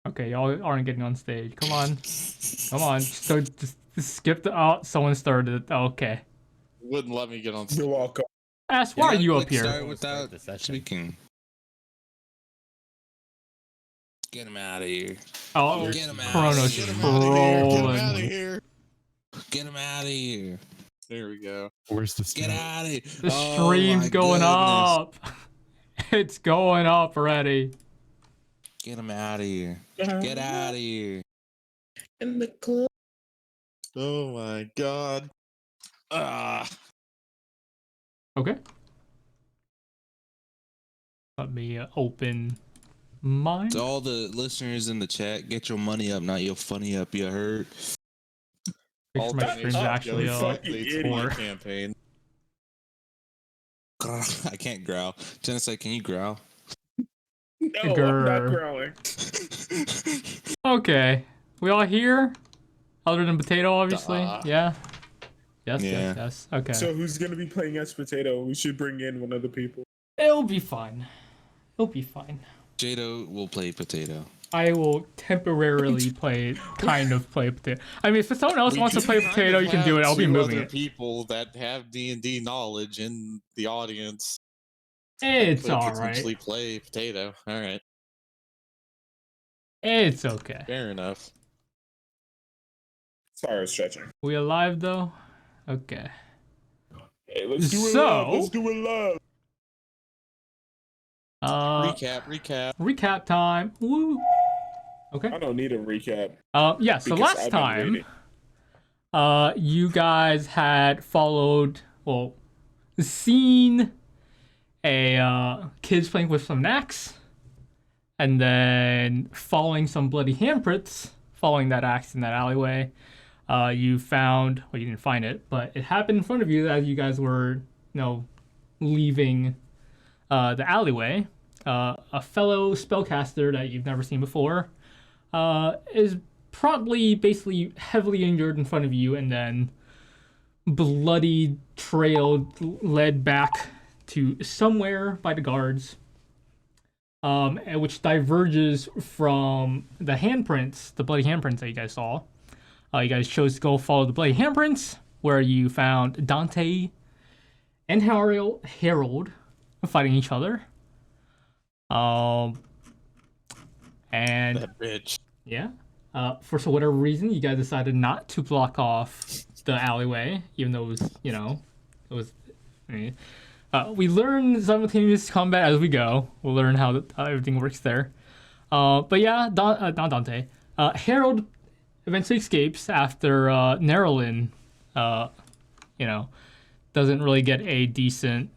Okay, y'all aren't getting on stage. Come on. Come on. Just skip the... Oh, someone started it. Okay. Wouldn't let me get on stage. You're welcome. Ask, why are you up here? Start without speaking. Get him out of here. Oh, Get him out. Chronos Get him trolling. out of here. Get him out of here. There we go. Where's the Get out of here. The stream's going up. It's going up already. Get him out of here. Get out of here. In the club. Oh my god. Okay. Let me open mine. To all the listeners in the chat, get your money up, not your funny up. You heard? Make sure my stream's actually up. for campaign. I can't growl. Genocide, can you growl? No, I'm not growling. Okay. We all here? Other than Potato, obviously? Yeah? Yes, Yeah. yes. Okay. So who's gonna be playing as Potato? We should bring in one of the people. It'll be fine. It'll be fine. Jadow will play Potato. I will temporarily play Potato. I mean, if someone else wants to play Potato, you can do it. I'll be moving it. People that have D&D knowledge in the audience. It's all right. Potentially play Potato. All right. It's okay. Fair enough. Sorry, I was stretching. We alive though? Okay. Hey, let's do it So- live. Let's do it live. Recap. Time. Woo. Okay. I don't need a recap. Yeah, so because last I've been time, reading. you guys had followed, well, seen a kids playing with some axe, and then following some bloody handprints, following that axe in that alleyway. You found, well, you didn't find it, but it happened in front of you as you guys were, leaving the alleyway. A fellow spellcaster that you've never seen before is probably basically heavily injured in front of you, and then bloody trailed, led back to somewhere by the guards, which diverges from the handprints, the bloody handprints that you guys saw. You guys chose to go follow the bloody handprints, where you found Dante and Harold fighting each other. And That bitch. yeah, for whatever reason, you guys decided not to block off the alleyway, even though it was. We learn simultaneous combat as we go. We'll learn how everything works there. But yeah, not Dante. Harold eventually escapes after Nerlin, doesn't really get a decent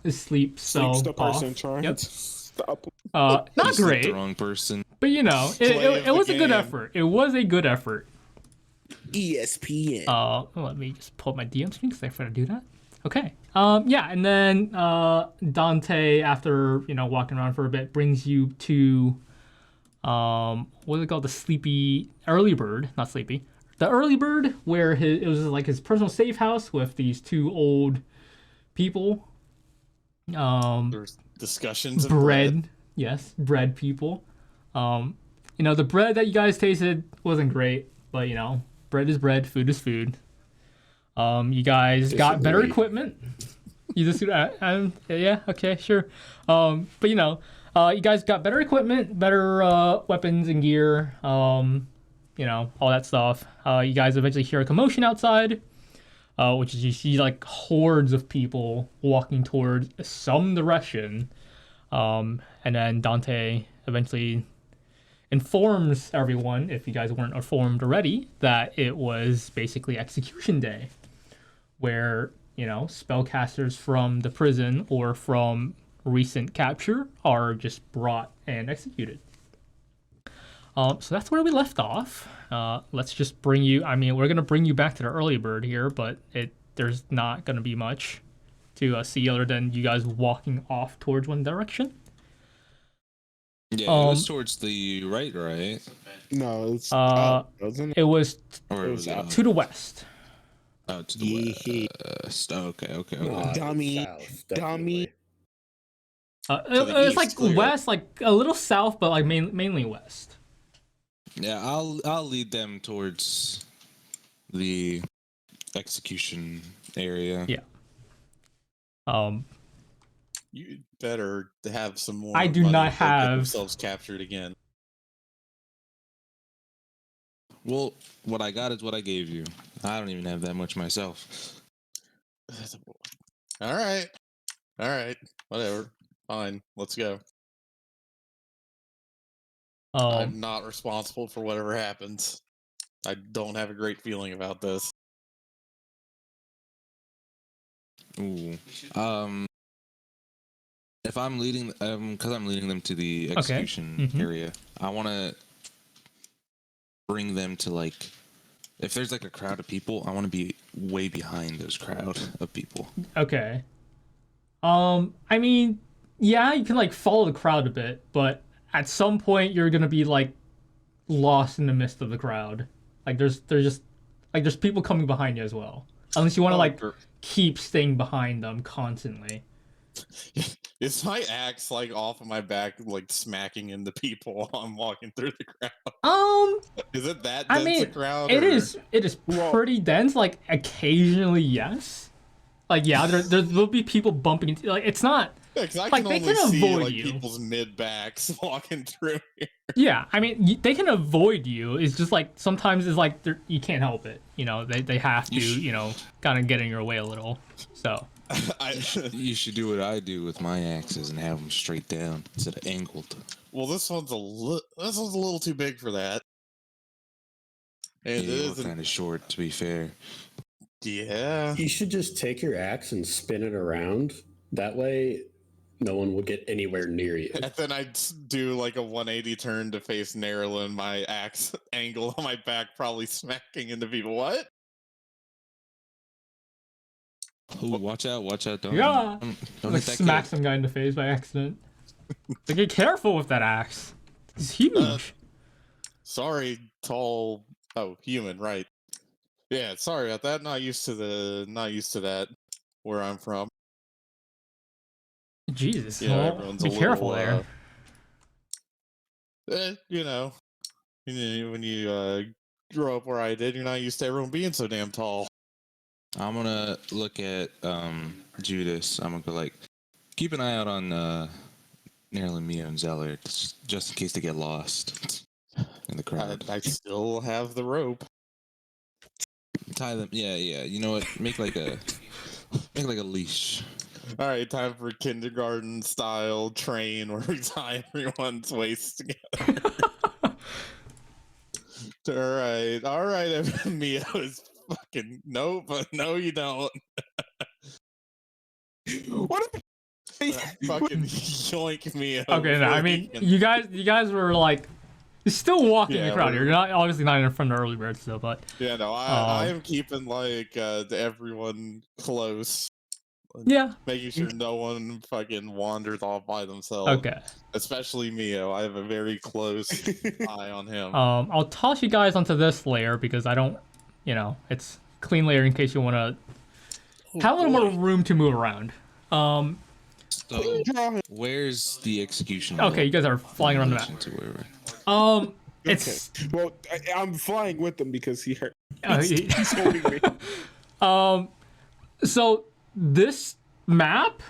sleep Sleeps the off. person trying Yep. to stop. Not great, The wrong person. but it was a good game. effort. It was a good effort. ESPN. Let me just pull up my DM screen because I forgot to do that. Okay. Yeah, and then Dante, after walking around for a bit, brings you to what is it called? The sleepy early bird, not sleepy. The early bird, where it was like his personal safe house with these two old people. There's discussions of Bread. Yes, bread people. The bread that you guys tasted wasn't great, but bread is bread, food is food. You guys got better equipment. You just yeah, okay, sure. But you guys got better equipment, better weapons and gear. All that stuff. You guys eventually hear a commotion outside, which is you see like hordes of people walking towards some direction. And then Dante eventually informs everyone, if you guys weren't informed already, that it was basically execution day, where spellcasters from the prison or from recent capture are just brought and executed. So that's where we left off. Let's just bring you. I mean, we're gonna bring you back to the early bird here, but there's not gonna be much to see other than you guys walking off towards one direction. Yeah, it was towards the right? No, it's up, wasn't it? It was Or It it was was out. to the west. to the west. Okay. Dummy. South, Dummy. definitely. the It's like east, clear. west, like a little south, but like mainly west. Yeah, I'll lead them towards the execution area. Yeah. Um, You better have some more I do money not before they get have- themselves captured again. Well, what I got is what I gave you. I don't even have that much myself. All right. Whatever. Fine. Let's go. I'm not responsible for whatever happens. I don't have a great feeling about this. Ooh. If I'm leading, because I'm leading them to the execution area, I want to bring them to like, if there's like a crowd of people, I want to be way behind those crowd of people. okay. I mean, yeah, you can like follow the crowd a bit, but at some point you're gonna be like lost in the midst of the crowd. Like there's people coming behind you as well. Unless you want to like keep staying behind them constantly. Is my axe like off of my back, like smacking into people while I'm walking through the crowd? Is it that dense a crowd? It is pretty dense. Like occasionally, yes. Like yeah, there'll be people bumping into. Like it's not. Yeah, because I like, can they only can see avoid like you. people's mid backs walking through here. Yeah, I mean they can avoid you. It's just like sometimes it's like you can't help it. You know they have to kind of get in your way a little. So. You should do what I do with my axes and have them straight down instead of angled. Well, this one's a little too big for that. And yeah, kind of short, to be fair. Yeah. You should just take your axe and spin it around. That way, no one will get anywhere near you. And then I'd do like a 180 turn to face Nerlin, my axe angle on my back, probably smacking into people. What? Ooh, watch out! Don't Yeah. don't Like hit that smack kid. some guy in the face by accident. Like, get careful with that axe. It's huge. Sorry, tall. Oh, human, right? Yeah, sorry about that. Not used to that. Where I'm from. Jesus. Yeah, Well, everyone's be a careful little, there. when you grow up where I did, you're not used to everyone being so damn tall. I'm gonna look at Judas. I'm gonna go like, keep an eye out on Nerlin, Mio, and Zeller, just in case they get lost in the crowd. I still have the rope. Tie them. Yeah. You know what? Make like a leash. All right, time for kindergarten style train where we tie everyone's waists together. All right. Mio is fucking nope. No, you don't. What? Fucking yoink Mio. Okay, no, I mean, you guys were like still walking in the crowd. You're not obviously not in front of early birds still, but yeah, no, I am keeping like everyone close. yeah, Making sure no one fucking wanders off by themselves. okay. Especially Mio. I have a very close eye on him. I'll toss you guys onto this layer because I don't, it's clean layer in case you want to have a little more room to move around. So, where's the execution? Okay, you guys are flying around the map. It's Well, I'm flying with them because he hurt. he- He's holding me. so this map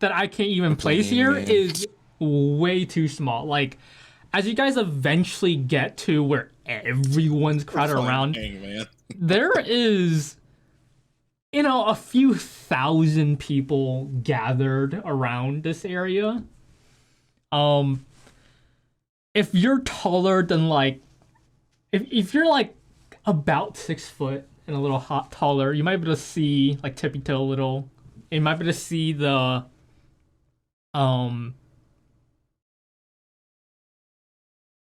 that I can't even place here is way too small. Like, as you guys eventually get to where everyone's crowded around, Dang, man. there is, a few thousand people gathered around this area. If you're taller than like, if you're like about 6 foot and a little taller, you might be able to see like tippy toe a little. You might be able to see the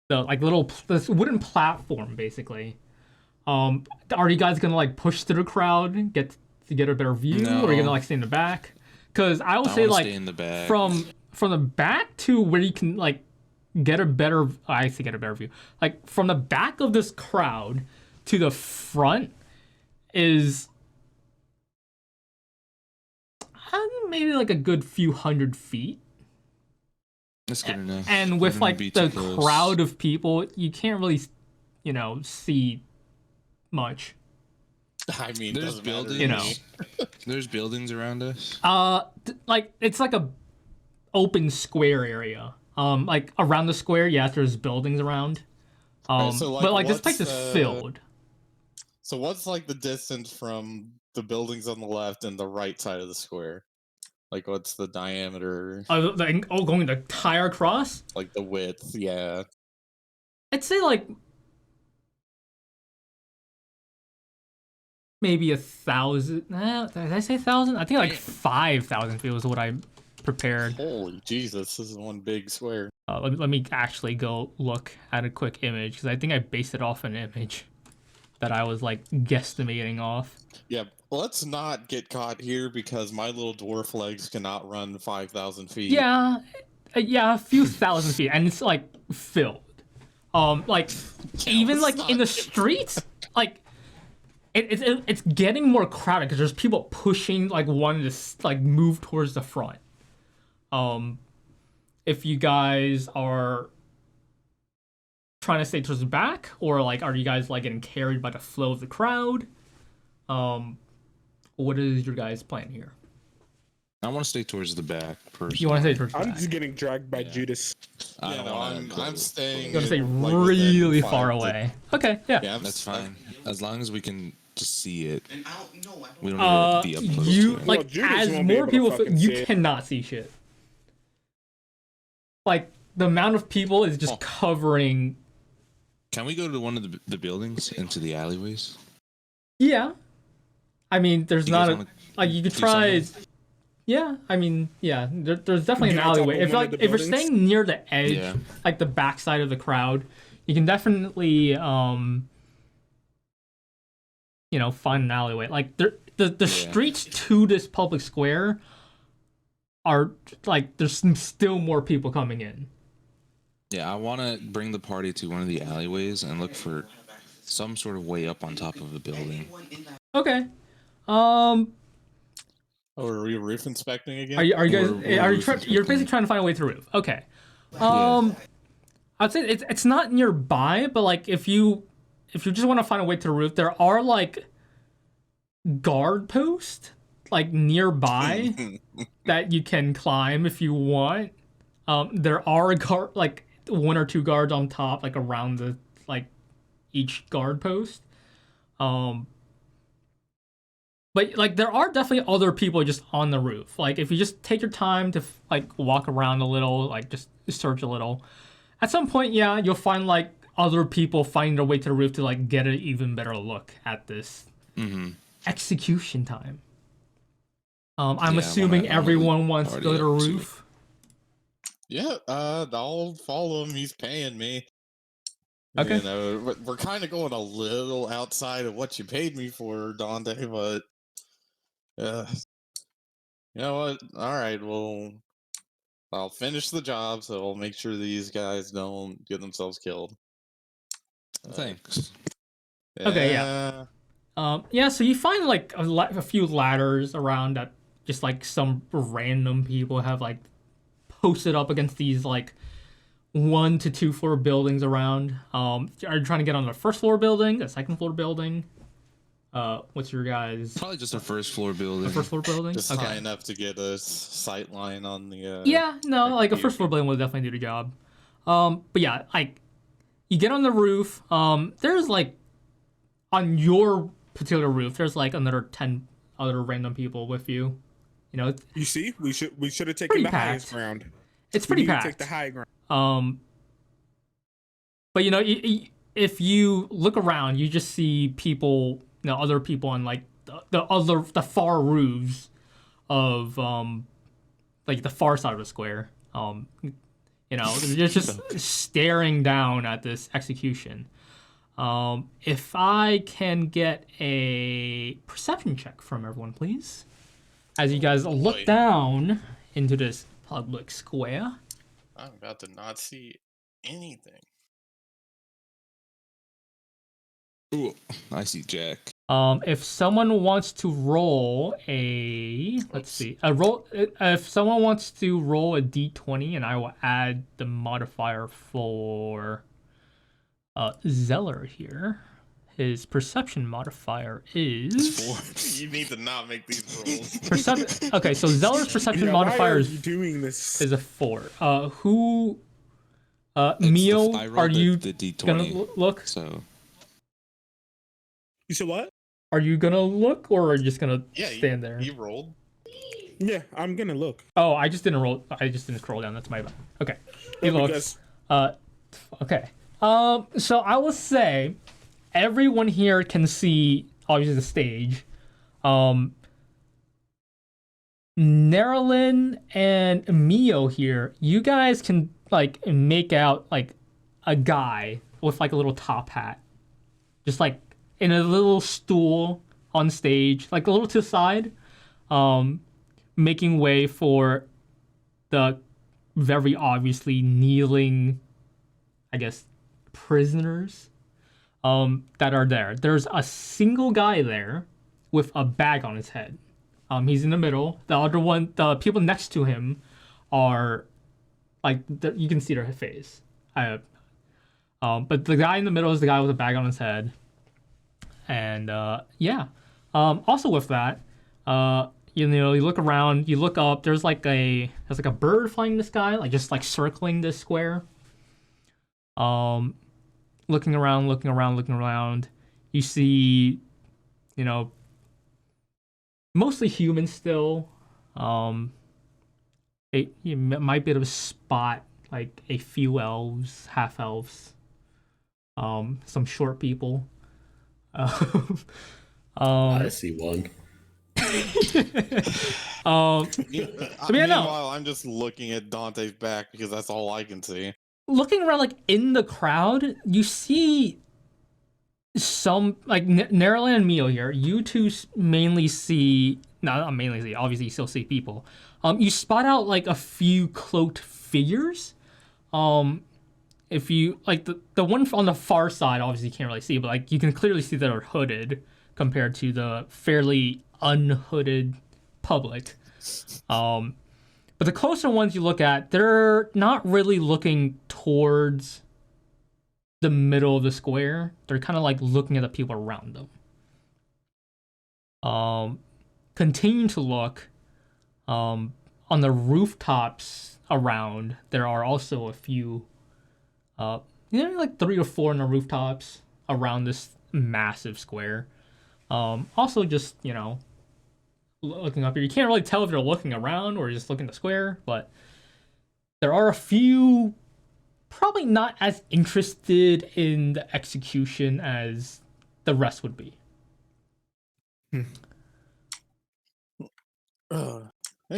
like this wooden platform basically. Are you guys gonna like push through the crowd and get a better view, or are you gonna like stay in the back? Because I would say like stay in the back. from the back to where you can like get a better view. Like from the back of this crowd to the front is maybe like a good few hundred feet. That's good enough. And with like the crowd of people, you can't really, see much. I mean, there's buildings. There's buildings around us. Like it's like a open square area. Like around the square, yes, there's buildings around. So like, but like this place is filled. So what's like the distance from the buildings on the left and the right side of the square? Like what's the diameter? Going the entire across? Like the width, yeah. I'd say like maybe 1,000. Did I say 1,000? I think like 5,000 feet was what I prepared. Holy Jesus, this is one big square. Let me actually go look at a quick image because I think I based it off an image that I was like guesstimating off. Yeah, let's not get caught here because my little dwarf legs cannot run 5,000 feet. Yeah, a few thousand feet, and it's like filled. Like even like in the streets, like it's getting more crowded because there's people pushing like wanting to like move towards the front. If you guys are trying to stay towards the back, or like are you guys like getting carried by the flow of the crowd? What is your guys' plan here? I want to stay towards the back. Personally. You want to stay towards the back? I'm just getting dragged by Judas. I'm staying. You're gonna stay like really far away. Okay, yeah. That's fine. As long as we can just see it. We don't need to be up close you to it. like as more people, you cannot see shit. Like the amount of people is just covering. Can we go to one of the buildings into the alleyways? Yeah, I mean, there's not like you could try. Yeah, I mean, yeah, there's definitely an alleyway. If you're staying near the edge, like the backside of the crowd, you can definitely find an alleyway. Like the streets to this public square are like there's still more people coming in. Yeah, I want to bring the party to one of the alleyways and look for some sort of way up on top of the building. Okay. Oh, are we roof inspecting again? Are you guys? You're basically trying to find a way to roof. Okay. I'd say it's not nearby, but like if you just want to find a way to the roof, there are like guard posts like nearby that you can climb if you want. There are like 1 or 2 guards on top, like around the like each guard post. But like there are definitely other people just on the roof. Like if you just take your time to like walk around a little, like just search a little, at some point, you'll find like other people finding their way to the roof to like get an even better look at this execution time. I'm assuming everyone wants to go to the roof. Yeah, I'll follow him. He's paying me. Okay. We're kind of going a little outside of what you paid me for, Dante, but you know what? All right, well, I'll finish the job, so I'll make sure these guys don't get themselves killed. Thanks. Okay, yeah. So you find like a few ladders around that just like some random people have like posted up against these like 1 to 2 floor buildings around. Are you trying to get on the first floor building, the second floor building? What's your guys? Probably just a first floor building. The first floor building? Just high enough to get a sight line on the. Like a first floor building will definitely do the job. But yeah, like you get on the roof. There's like on your particular roof, there's like another 10 other random people with you. You see, we should have taken the highest ground. It's pretty packed. Take the high ground. But if you look around, you just see people, other people on like the far roofs of like the far side of the square. They're just staring down at this execution. If I can get a perception check from everyone, please, as you guys look down into this public square. I'm about to not see anything. Ooh, I see Jack. If someone wants to roll a, let's see, a roll. If someone wants to roll a d20, and I will add the modifier for Zeller here. His perception modifier is. You need to not make these rolls. Perception. Okay, so Zeller's perception Yeah, modifier why are is you doing this? a 4. Who? Mio, I rolled are you the D20, gonna look? So You said what? Are you gonna look, or are you just gonna stand there? You rolled. Yeah, I'm gonna look. Oh, I just didn't roll. I just didn't scroll down. That's my bad. Okay, he No, looks. Okay. So I will say, everyone here can see obviously the stage. Nerlin and Mio here, you guys can like make out like a guy with like a little top hat, just like in a little stool on stage, like a little to the side, making way for the very obviously kneeling, I guess, prisoners that are there. There's a single guy there with a bag on his head. He's in the middle. The other one, the people next to him, are like you can see their face. But the guy in the middle is the guy with a bag on his head. And yeah. Also with that, you look around, you look up. There's like a bird flying in the sky, like just like circling this square. Looking around. You see, mostly humans still. You might be able to spot like a few elves, half elves, some short people. I see one. Meanwhile, I'm just looking at Dante's back because that's all I can see. Looking around, like in the crowd, you see some like Nerlin and Mio here. You two mainly see, not mainly see. Obviously, you still see people. You spot out like a few cloaked figures. If you like the one on the far side, obviously you can't really see, but like you can clearly see that are hooded compared to the fairly unhooded public. But the closer ones you look at, they're not really looking towards the middle of the square. They're kind of like looking at the people around them. Continue to look. On the rooftops around, there are also a few, like 3 or 4 on the rooftops around this massive square. Also just, looking up here. You can't really tell if they're looking around or just looking at the square, but there are a few probably not as interested in the execution as the rest would be. Hey,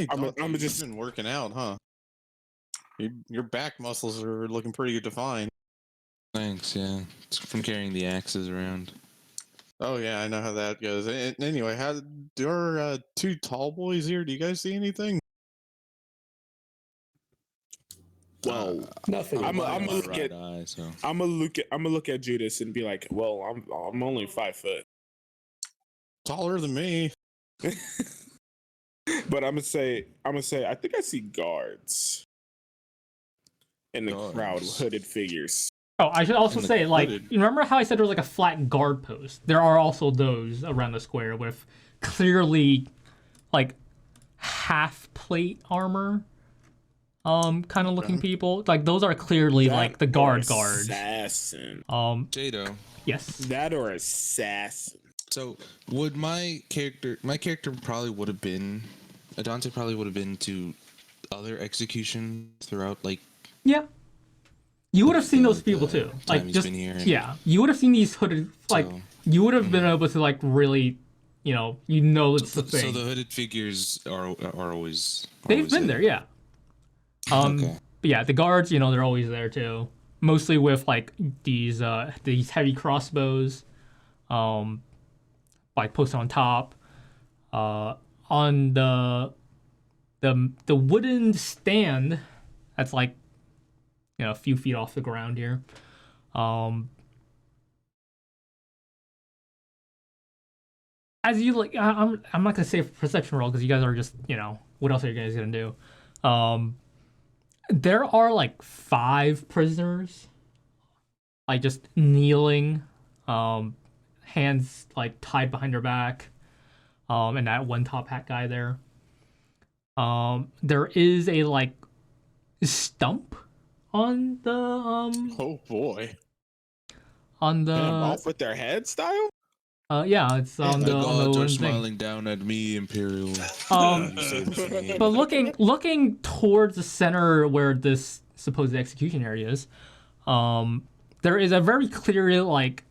I'm just been working out, huh? Your back muscles are looking pretty defined. Thanks, yeah. It's from carrying the axes around. Oh yeah, I know how that goes. Anyway, how do our 2 tall boys here? Do you guys see anything? Well, nothing. I'm gonna look at. Eye, so. I'm gonna look at Judas and be like, "Well, I'm only 5 foot, Taller than me." but I'm gonna say, I think I see guards in the crowd with hooded figures. Oh, I should also say, like, you remember how I said there was like a flat guard post? There are also those around the square with clearly, like, half plate armor, kind of looking people. Like those are clearly like the guards. Assassin. Jadow. Yes. That or assassin. So would my character probably would have been, Dante probably would have been to other executions throughout, like. Yeah. You would have seen those people too. Like just you would have seen these hooded you would have been able to like really, it's the thing. So the hooded figures are always. They've been there, yeah. Okay. But yeah, the guards, they're always there too. Mostly with like these heavy crossbows, like posted on top. On the wooden stand that's like a few feet off the ground here. as you like, I'm not gonna say perception roll because you guys are just, what else are you guys gonna do? There are like 5 prisoners, like just kneeling, hands like tied behind their back, and that one top hat guy there. There is a like stump on the Oh boy. on Hit 'em the off with their head style. yeah, it's on The the gods are wooden thing. smiling down at me, Imperial. Um, You say the same. but looking towards the center where this supposed execution area is, there is a very clear like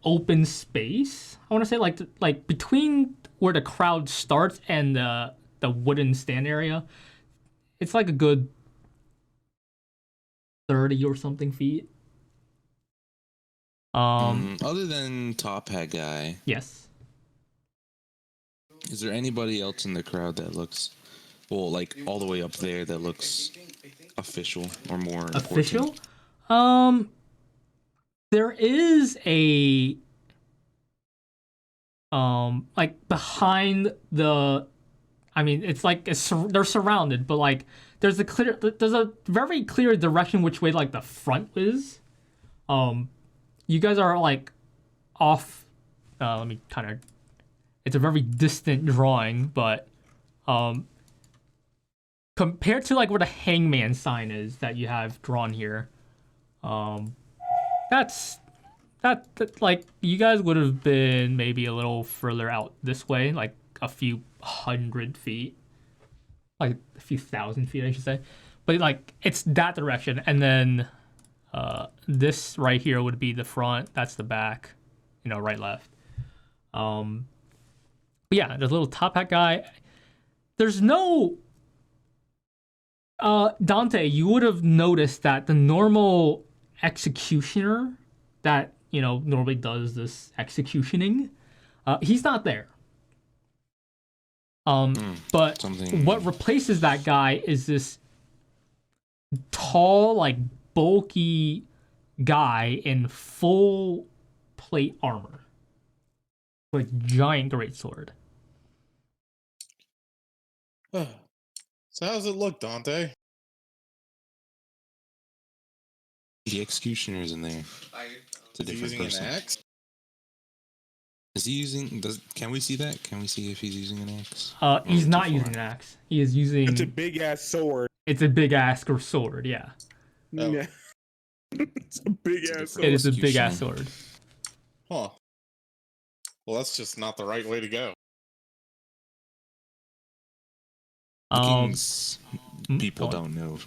open space. I want to say like between where the crowd starts and the wooden stand area. It's like a good 30 or something feet. Other than Top Hat Guy, Yes. is there anybody else in the crowd that looks, well, like all the way up there that looks official or more important? Official? There is a like behind the, I mean, it's like they're surrounded, but like there's a very clear direction which way like the front is. You guys are like off. Let me kind of. It's a very distant drawing, but compared to like where the hangman sign is that you have drawn here, that's that like you guys would have been maybe a little further out this way, like a few 100 feet, like a few 1,000 feet, I should say. But like it's that direction, and then this right here would be the front. That's the back, right, left. But yeah, there's a little top hat guy. There's no Dante. You would have noticed that the normal executioner that normally does this executioning, he's not there. But what replaces that guy is this tall, like bulky guy in full plate armor, with giant greatsword. So how's it look, Dante? The executioner's in there. It's a Is he different using person. an axe? Is he using? Can we see that? Can we see if he's using an axe? He's not using an axe. He is using. It's a big ass sword. It's a big ass sword. Yeah. Oh. Yeah. It's a big ass sword. It is a big ass sword. Huh. Well, that's just not the right way to go. The king's people go on. don't know.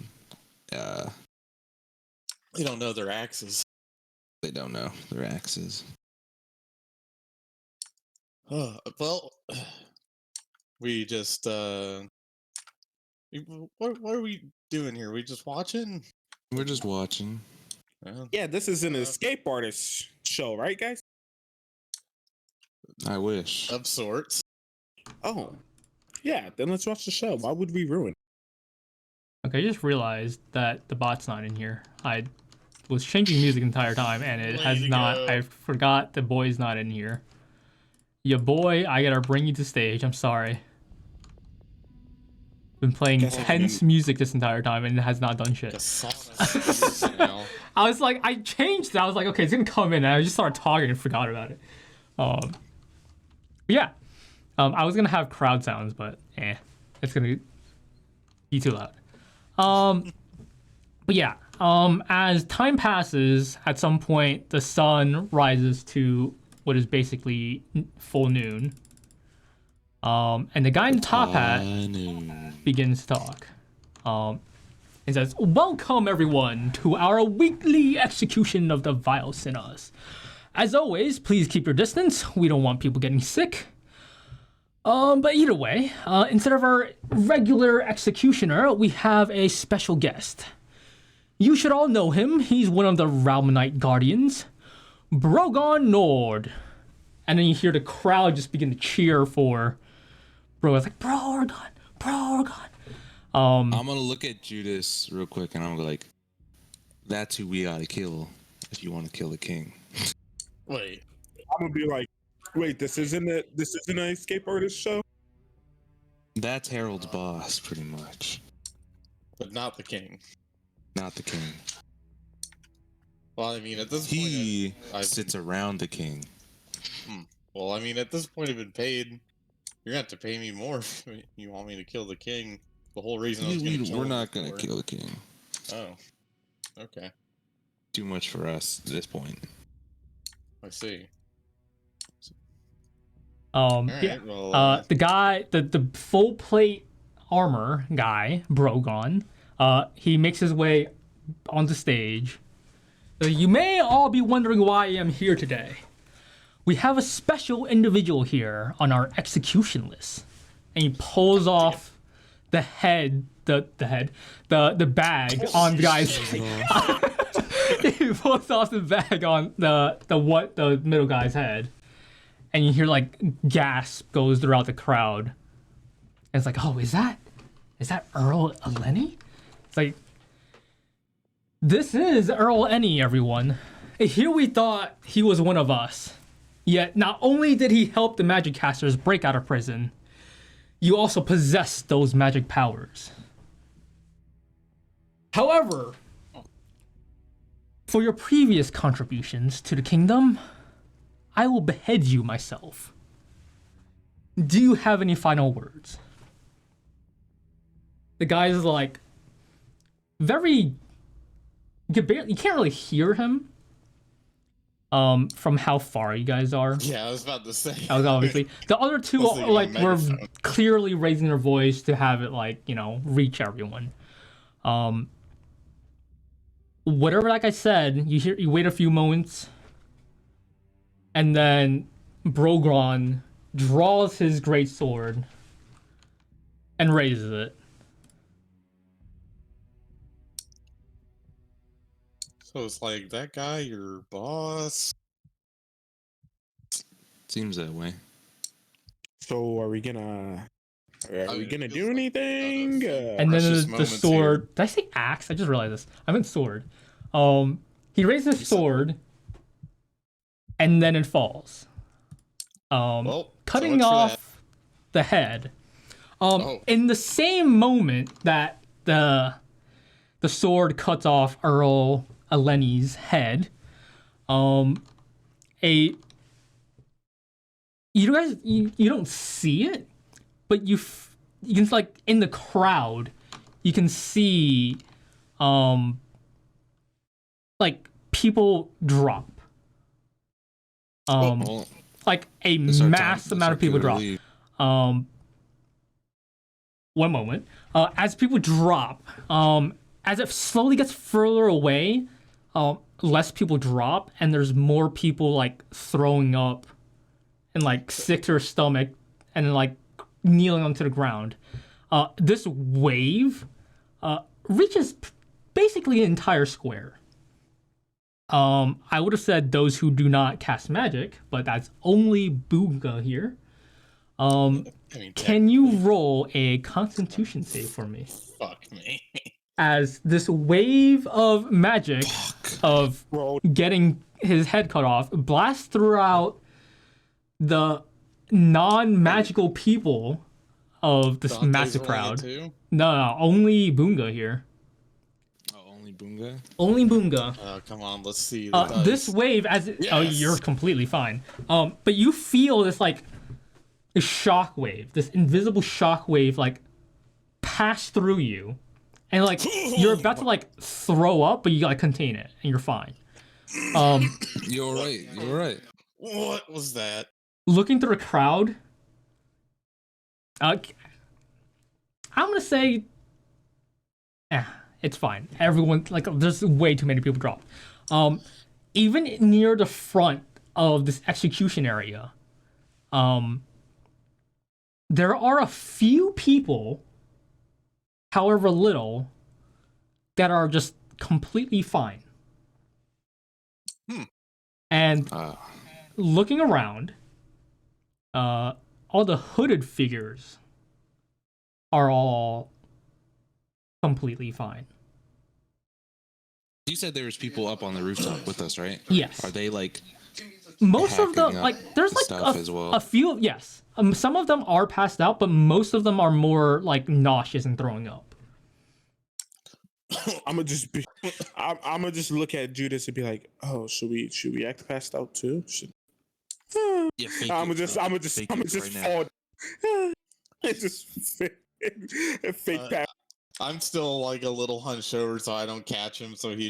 They don't know their axes. They don't know their axes. Well, we just what are we doing here? We just watching? We're just watching. Yeah, this is an escape artist show, right, guys? I wish. Of sorts. Oh, yeah. Then let's watch the show. Why would we ruin? Okay, I just realized that the bot's not in here. I was changing music the entire time, and it has not. I forgot the boy's not in here. Your boy, I gotta bring you to stage. I'm sorry. Been playing tense music this entire time, and it has not done shit. I was like, I changed it. I was like, okay, it's gonna come in, and I just started talking and forgot about it. Yeah. I was gonna have crowd sounds, but it's gonna be too loud. But yeah, as time passes, at some point the sun rises to what is basically full noon. And the guy in the top hat begins to talk. And says, "Welcome everyone to our weekly execution of the vile sinners. As always, please keep your distance. We don't want people getting sick. But either way, instead of our regular executioner, we have a special guest. You should all know him. He's one of the Ralmanite Guardians, Brogon Nord." And then you hear the crowd just begin to cheer for Bro. It's like, Brogon. I'm gonna look at Judas real quick, and I'm gonna be like, "That's who we ought to kill if you want to kill the king." Wait. I'm gonna be like, wait, this isn't an escape artist show? That's Harold's boss, pretty much. But not the king. Not the king. Well, I mean, at this He point, I've sits around the king. Well, I mean, at this point, I've been paid. You're gonna have to pay me more if you want me to kill the king. The whole reason I was gonna kill We're him not gonna before. kill the king. Oh, okay. Too much for us at this point. I see. Yeah. Well, the guy, the full plate armor guy, Brogon, he makes his way onto stage. You may all be wondering why I am here today. We have a special individual here on our execution list. And he pulls off the bag on the guy's he pulls off the bag on the middle guy's head. And you hear like gasp goes throughout the crowd. And it's like, oh, is that Earl Eleni? It's like, this is Earl Eleni, everyone. Here we thought he was one of us. Yet not only did he help the magic casters break out of prison, you also possess those magic powers. However, for your previous contributions to the kingdom, I will behead you myself. Do you have any final words? The guy's like, you can't really hear him from how far you guys are. yeah, I was about to say. That was obviously the other two were clearly raising their voice to have it reach everyone. Whatever, like I said, you wait a few moments, and then Brogron draws his great sword and raises it. So it's like, that guy, your boss? Seems that way. So are we gonna do like anything? And then precious the moments sword. here. Did I say axe? I just realized this. I meant sword. He raises his sword, and then it falls. Well, Cutting so much for off the head. In the same moment that the sword cuts off Earl Eleni's head, you don't see it, but you can, like, in the crowd, you can see like people drop. Like a mass amount of people drop. One moment. As people drop, as it slowly gets further away, less people drop, and there's more people like throwing up and like sick to their stomach and then like kneeling onto the ground. This wave reaches basically an entire square. I would have said those who do not cast magic, but that's only Boonga here. Can you roll a Constitution save for me? Fuck me. As this wave of magic of getting his head cut off blasts throughout the non-magical people of this Dante's massive rolling crowd. it too? No, only Boonga here. Oh, only Boonga? Only Boonga. Oh, come on, let's see. This wave, oh, you're completely fine. But you feel this like a shock wave, this invisible shock wave, like pass through you, and like you're about to like throw up, but you gotta contain it, and you're fine. You're right. You're right. What was that? Looking through a crowd, I'm gonna say, it's fine. Everyone, like, there's way too many people dropped. Even near the front of this execution area, there are a few people, however little, that are just completely fine. And looking around, all the hooded figures are all completely fine. You said there was people up on the rooftop with us, right? Yes. Are they like most of them, hacking up like, there's like stuff as well. a few. Yes, some of them are passed out, but most of them are more like nauseous and throwing up. I'm gonna just look at Judas and be like, "Oh, should we act passed out too?" Yeah, I'm gonna just right fall. It's just fake pass. I'm still like a little hunched over, so I don't catch him. So he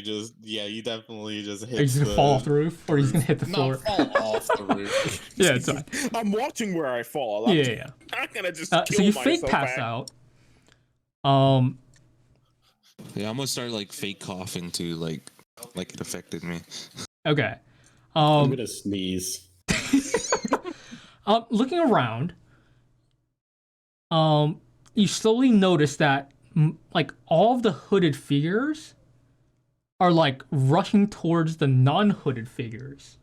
definitely just hits. He's gonna fall off the roof, or he's gonna hit the floor. Not fall off the roof. Yeah, it's fine. I'm watching where I fall. Yeah. I'm gonna just So kill you myself fake pass out. Yeah, I'm gonna start like fake coughing too, like it affected me. Okay. I'm gonna sneeze. Looking around, you slowly notice that like all of the hooded figures are like rushing towards the non-hooded figures.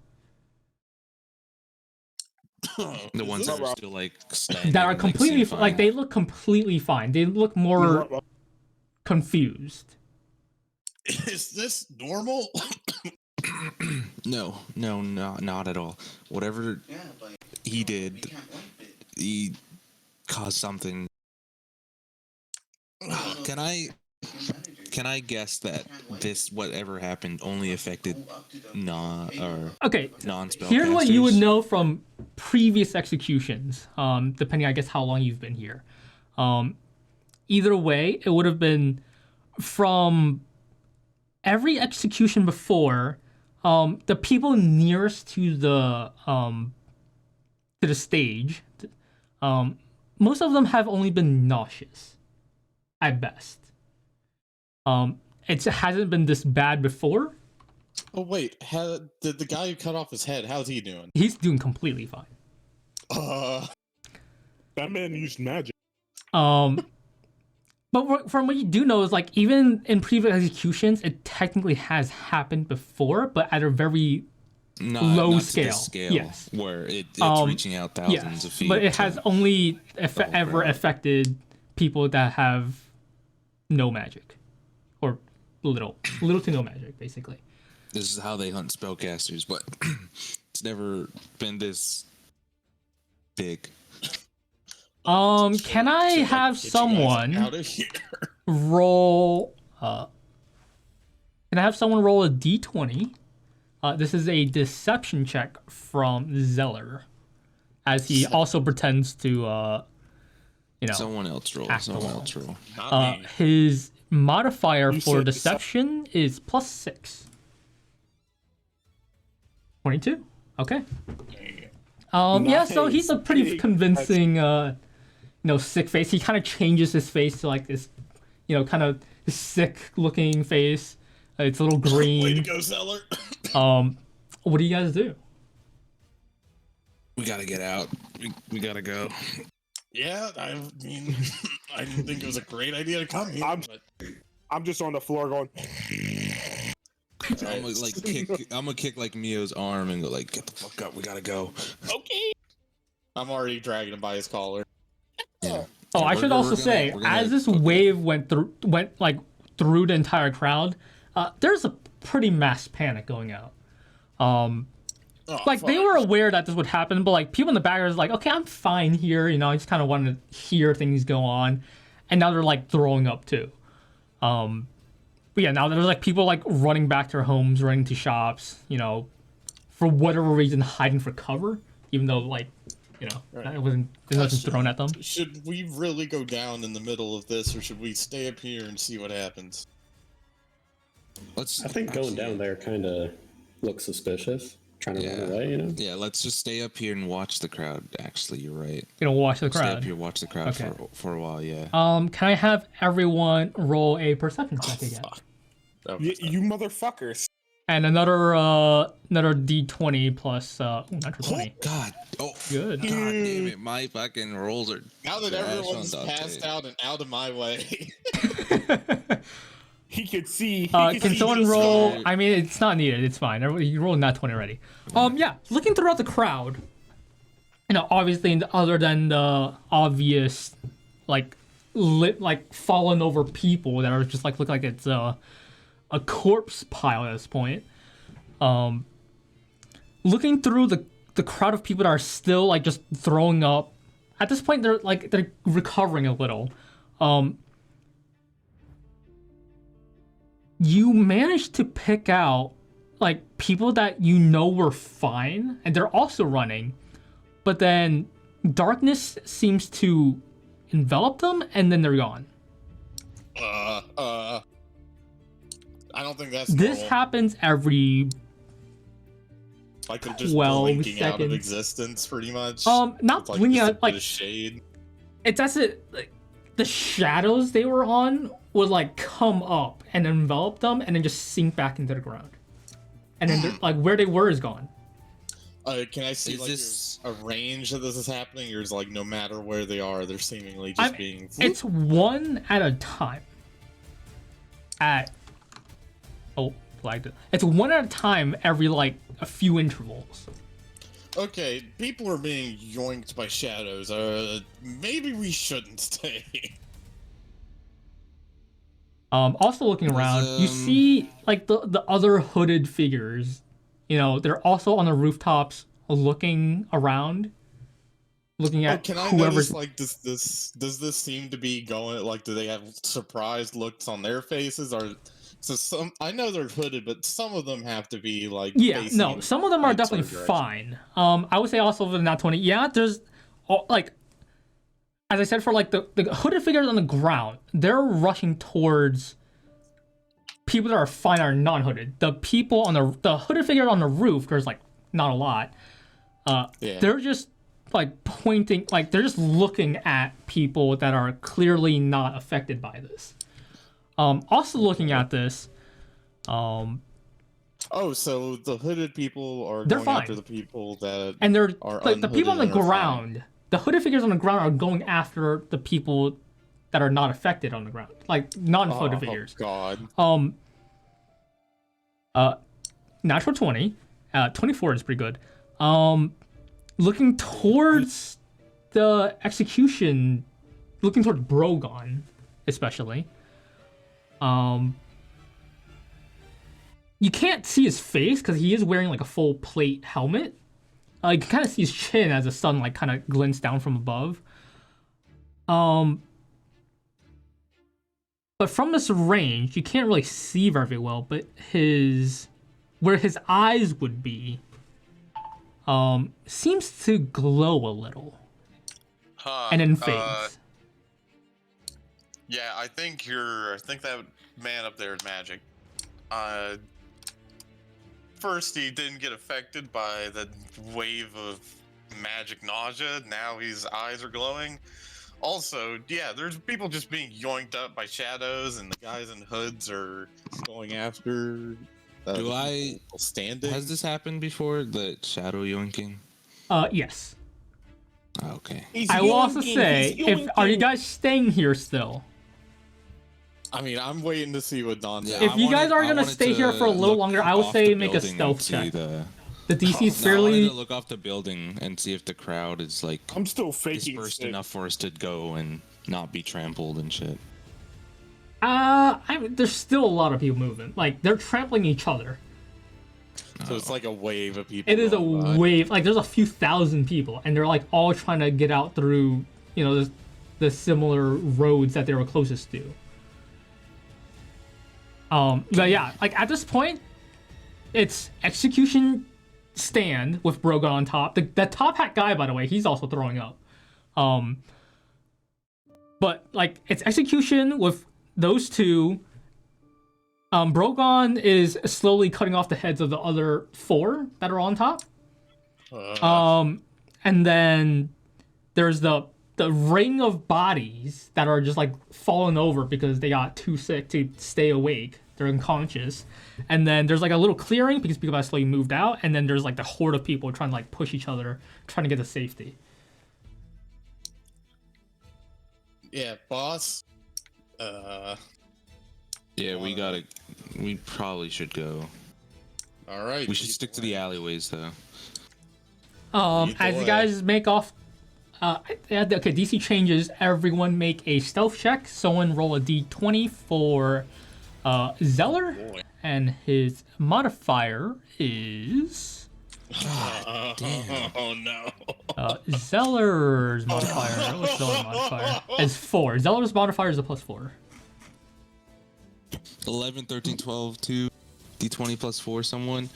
The ones that are still like standing, That are completely fine. like they look completely fine. They look more confused. Is this normal? No, not at all. Whatever he did, he caused something. Can I guess that this whatever happened only affected non-spellcasters? Here's what you would know from previous executions, depending I guess how long you've been here. Either way, it would have been from every execution before, the people nearest to the stage, most of them have only been nauseous, at best. It hasn't been this bad before. Oh wait, did the guy who cut off his head? How's he doing? He's doing completely fine. That man used magic. But from what you do know is like even in previous executions, it technically has happened before, but at a very low scale. Yes, where it's reaching out thousands of feet. But it has only ever affected people that have no magic, or little to no magic, basically. This is how they hunt spellcasters, but it's never been this big. Can I have someone out of here? roll? Can I have someone roll a d20? This is a deception check from Zeller, as he also pretends to, Someone else roll. Not me. His modifier for deception is +6. 22. Okay. Yeah. So he's a pretty convincing, sick face. He kind of changes his face to like this, kind of sick-looking face. It's a little green. Way to go, Zeller. What do you guys do? We gotta get out. We gotta go. Yeah, I mean, I didn't think it was a great idea to come here. I'm just on the floor going. I'm gonna kick like Mio's arm and go like, get the fuck up. We gotta go. Okay. I'm already dragging him by his collar. Yeah. Oh, I should also say, as this wave went through the entire crowd, there's a pretty mass panic going out. They were aware that this would happen, but like people in the back are like, okay, I'm fine here. I just kind of wanted to hear things go on, and now they're like throwing up too. But yeah, now there's like people like running back to their homes, running to shops, for whatever reason, hiding for cover, even though like, Right. there's nothing thrown at them. Should we really go down in the middle of this, or should we stay up here and see what happens? I think going down there kind of looks suspicious. Trying to run away, Yeah, let's just stay up here and watch the crowd. Actually, you're right. Watch the crowd. Stay up here, watch the crowd for a while. Yeah. Can I have everyone roll a perception check again? You motherfuckers. And another d20 plus natural 20. God. Oh, good. God damn it! My fucking rolls are. Now that everyone's passed out and out of my way. He could see. Can someone roll? I mean, it's not needed. It's fine. You rolled nat 20 already. Yeah. Looking throughout the crowd, obviously, other than the obvious, like fallen over people that are just like look like it's a corpse pile at this point. looking through the crowd of people that are still like just throwing up. At this point, they're recovering a little. You managed to pick out like people that you know were fine, and they're also running, but then darkness seems to envelop them, and then they're gone. I don't think that's this normal. happens every like they're just 12 blinking seconds. out of existence, pretty much. Not like blinking just a out, like bit of shade. it's as it like the shadows they were on would like come up and envelop them, and then just sink back into the ground, and then they're like where they were is gone. Can I see a range that this is happening, or is like no matter where they are, they're seemingly just being? It's one at a time. Flagged it. It's one at a time every like a few intervals. Okay, people are being yoinked by shadows. Maybe we shouldn't stay. Also looking around, you see like the other hooded figures. You know, they're also on the rooftops looking around, looking at can I whoever's. notice, like, does this seem to be going, like, do they have surprised looks on their faces? Or so some, I know they're hooded, but some of them have to be like, yeah, no, some of them are definitely fine. I would say also for the Nat 20, yeah, there's like, as I said, for like the hooded figures on the ground, they're rushing towards people that are fine are non-hooded. The people on the hooded figure on the roof, there's like not a lot. They're just like pointing, like they're just looking at people that are clearly not affected by this. Also looking at this. So the hooded people are they're going fine. After the people that and they're are like the people on the ground. Fine. The hooded figures on the ground are going after the people that are not affected on the ground, like non-hooded figures. God. Natural 20, 24 is pretty good. Looking towards the execution, looking towards Brogon, especially. You can't see his face because he is wearing like a full plate helmet. You can kind of see his chin as the sun like kind of glints down from above. But from this range, you can't really see very well. But where his eyes would be, seems to glow a little, and then fades. Yeah, I think that man up there is magic. First, he didn't get affected by the wave of magic nausea. Now his eyes are glowing. Also, yeah, there's people just being yoinked up by shadows, and the guys in hoods are going after. Standing? Has this happened before? The shadow yoinking? Yes. Okay. I will also say, are you guys staying here still? I mean, I'm waiting to see what Don does. If you guys are gonna stay here for a little longer, I would say make a stealth check. The DC is fairly. I wanted to look off the building and see if the crowd is like. I'm still faking dispersed enough for us to go and not be trampled and shit. There's still a lot of people moving. Like they're trampling each other. So it's like a wave of people. It is a wave. Like there's a few thousand people, and they're like all trying to get out through, you know, the similar roads that they were closest to. But yeah, like at this point, it's execution stand with Brogan on top. The top hat guy, by the way, he's also throwing up. But like it's execution with those two. Brogan is slowly cutting off the heads of the other four that are on top. And then there's the ring of bodies that are just like falling over because they got too sick to stay awake. They're unconscious. And then there's like a little clearing because people have slowly moved out. And then there's like the horde of people trying to like push each other, trying to get to safety. Yeah, boss. Yeah, we probably should go. All right. We should stick to the alleyways though. As you guys make off, okay, DC changes. Everyone make a stealth check. Someone roll a d20 for Zeller, and his modifier is Damn. Oh no. Zeller's modifier. What's Zeller's modifier? Is 4. Zeller's modifier is a +4. 11, 13, 12, 2. D20 +4, someone.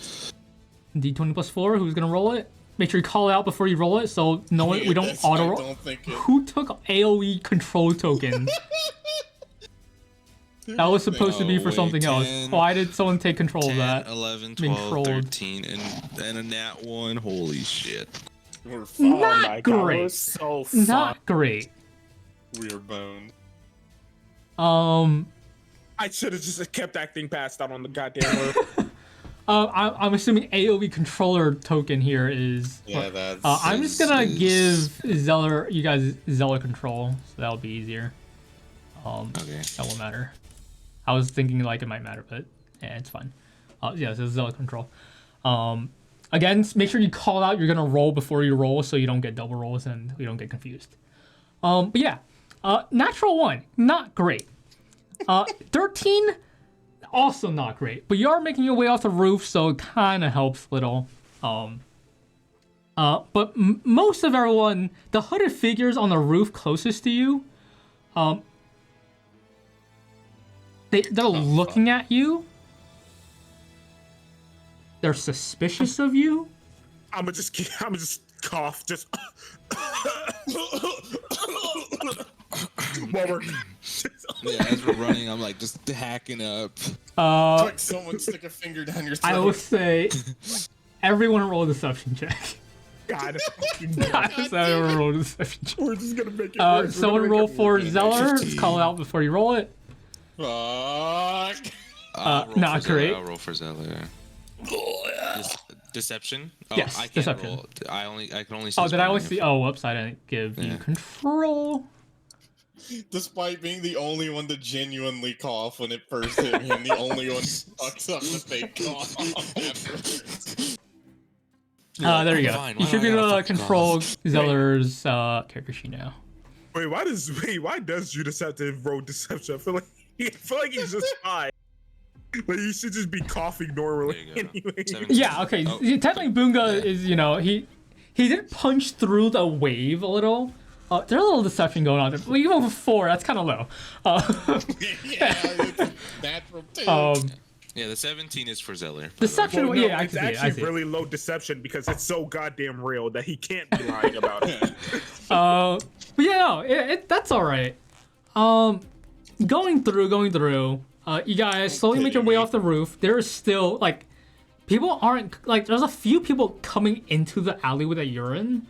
D20 +4. Who's gonna roll it? Make sure you call it out before you roll it, so no one, we don't auto roll. Who took AOE control token? That was supposed to be for something 10, else. Why did someone take control 10, of that? 11, Being 12, trolled. 13, and a nat 1. Holy shit. We're Not God, great. we're so fucked. Not great. We're boned. I should have just kept acting passed out on the goddamn roof. I'm assuming AOE controller token here is. Yeah, that's. I'm just gonna give Zeller, you guys, Zeller control, so that'll be easier. Okay. That won't matter. I was thinking like it might matter, but yeah, it's fine. Yeah, so Zeller control. Again, make sure you call out you're gonna roll before you roll, so you don't get double rolls and we don't get confused. But yeah, natural 1, not great. 13, also not great. But you are making your way off the roof, so it kind of helps little. But most of everyone, the hooded figures on the roof closest to you, they're looking at you. They're suspicious of you. I'ma just cough, just while we're Yeah, as we're running, I'm like just hacking up. Like someone stick a finger down your throat. I will say, everyone roll a deception check. God, Everyone roll a deception check. we're just gonna make it worse. Someone roll for Zeller. Just call it out before you roll it. Fuck. Not great. I'll roll for Zeller. Deception? Oh, Yes, I can't deception. roll. I can only see. Oh, did I only his see? Oh, whoops! I didn't give you control. Despite being the only one to genuinely cough when it first hit me, I'm the only one who fucks up the fake cough afterwards. There you go. Fine, You why should do I be gotta able to fucking control cough? Zeller's character sheet now. Wait, why does Judas have to roll deception? I feel like he's just fine. Like he should just be coughing normally There you go. anyway. 17. Yeah. Okay. Oh, Technically, Boonga is he did punch through the wave a little. There's a little deception going on there. Well, even with 4, that's kind of low. Yeah, it's natural too. Yeah, the 17 is for Zeller. Deception. Well, no, yeah, I it's can see it. I actually see it. really low deception because it's so goddamn real that he can't be lying about it. But yeah, no, that's all right. Going through. You guys slowly make your way off the roof. There's still like, people aren't like. There's a few people coming into the alleyway that you're in,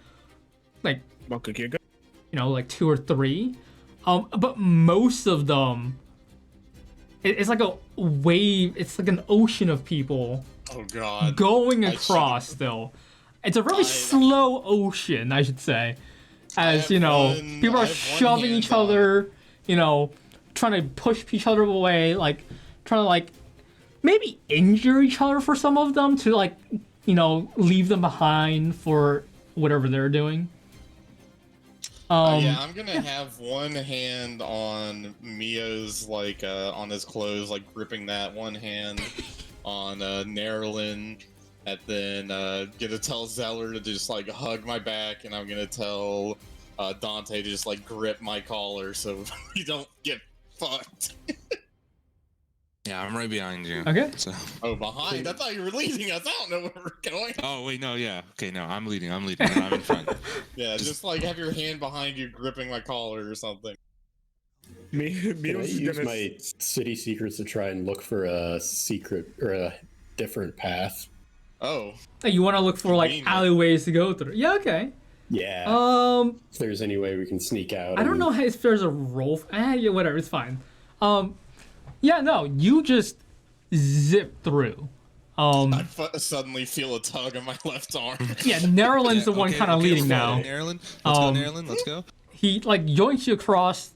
like Monkey King. like 2 or 3. But most of them, it's like a wave. It's like an ocean of people Oh god. going across. Still, it's a very slow ocean, I should say. As people are shoving each other, trying to push each other away, like trying to like maybe injure each other for some of them to like leave them behind for whatever they're doing. Yeah, I'm gonna have one hand on Mio's on his clothes, like gripping that, one hand on Nerlin, and then gonna tell Zeller to just like hug my back, and I'm gonna tell Dante to just like grip my collar so we don't get fucked. Yeah, I'm right behind you. Okay. So. Oh, behind? I thought you were leading us. I don't know where we're going. Oh wait, no, yeah. Okay, no, I'm leading. And I'm in front. Yeah, just like have your hand behind you, gripping my collar or something. Can I use my city secrets to try and look for a secret or a different path? Oh. You want to look for like alleyways to go through? Yeah. Okay. Yeah. If there's any way we can sneak out. I don't know if there's a roll. Yeah, whatever. It's fine. Yeah, no, you just zip through. I suddenly feel a tug on my left arm. Yeah, Nerlin's the one kind of leading now. Nerlin, let's go, Nerlin. Let's go. He like yoinks you across.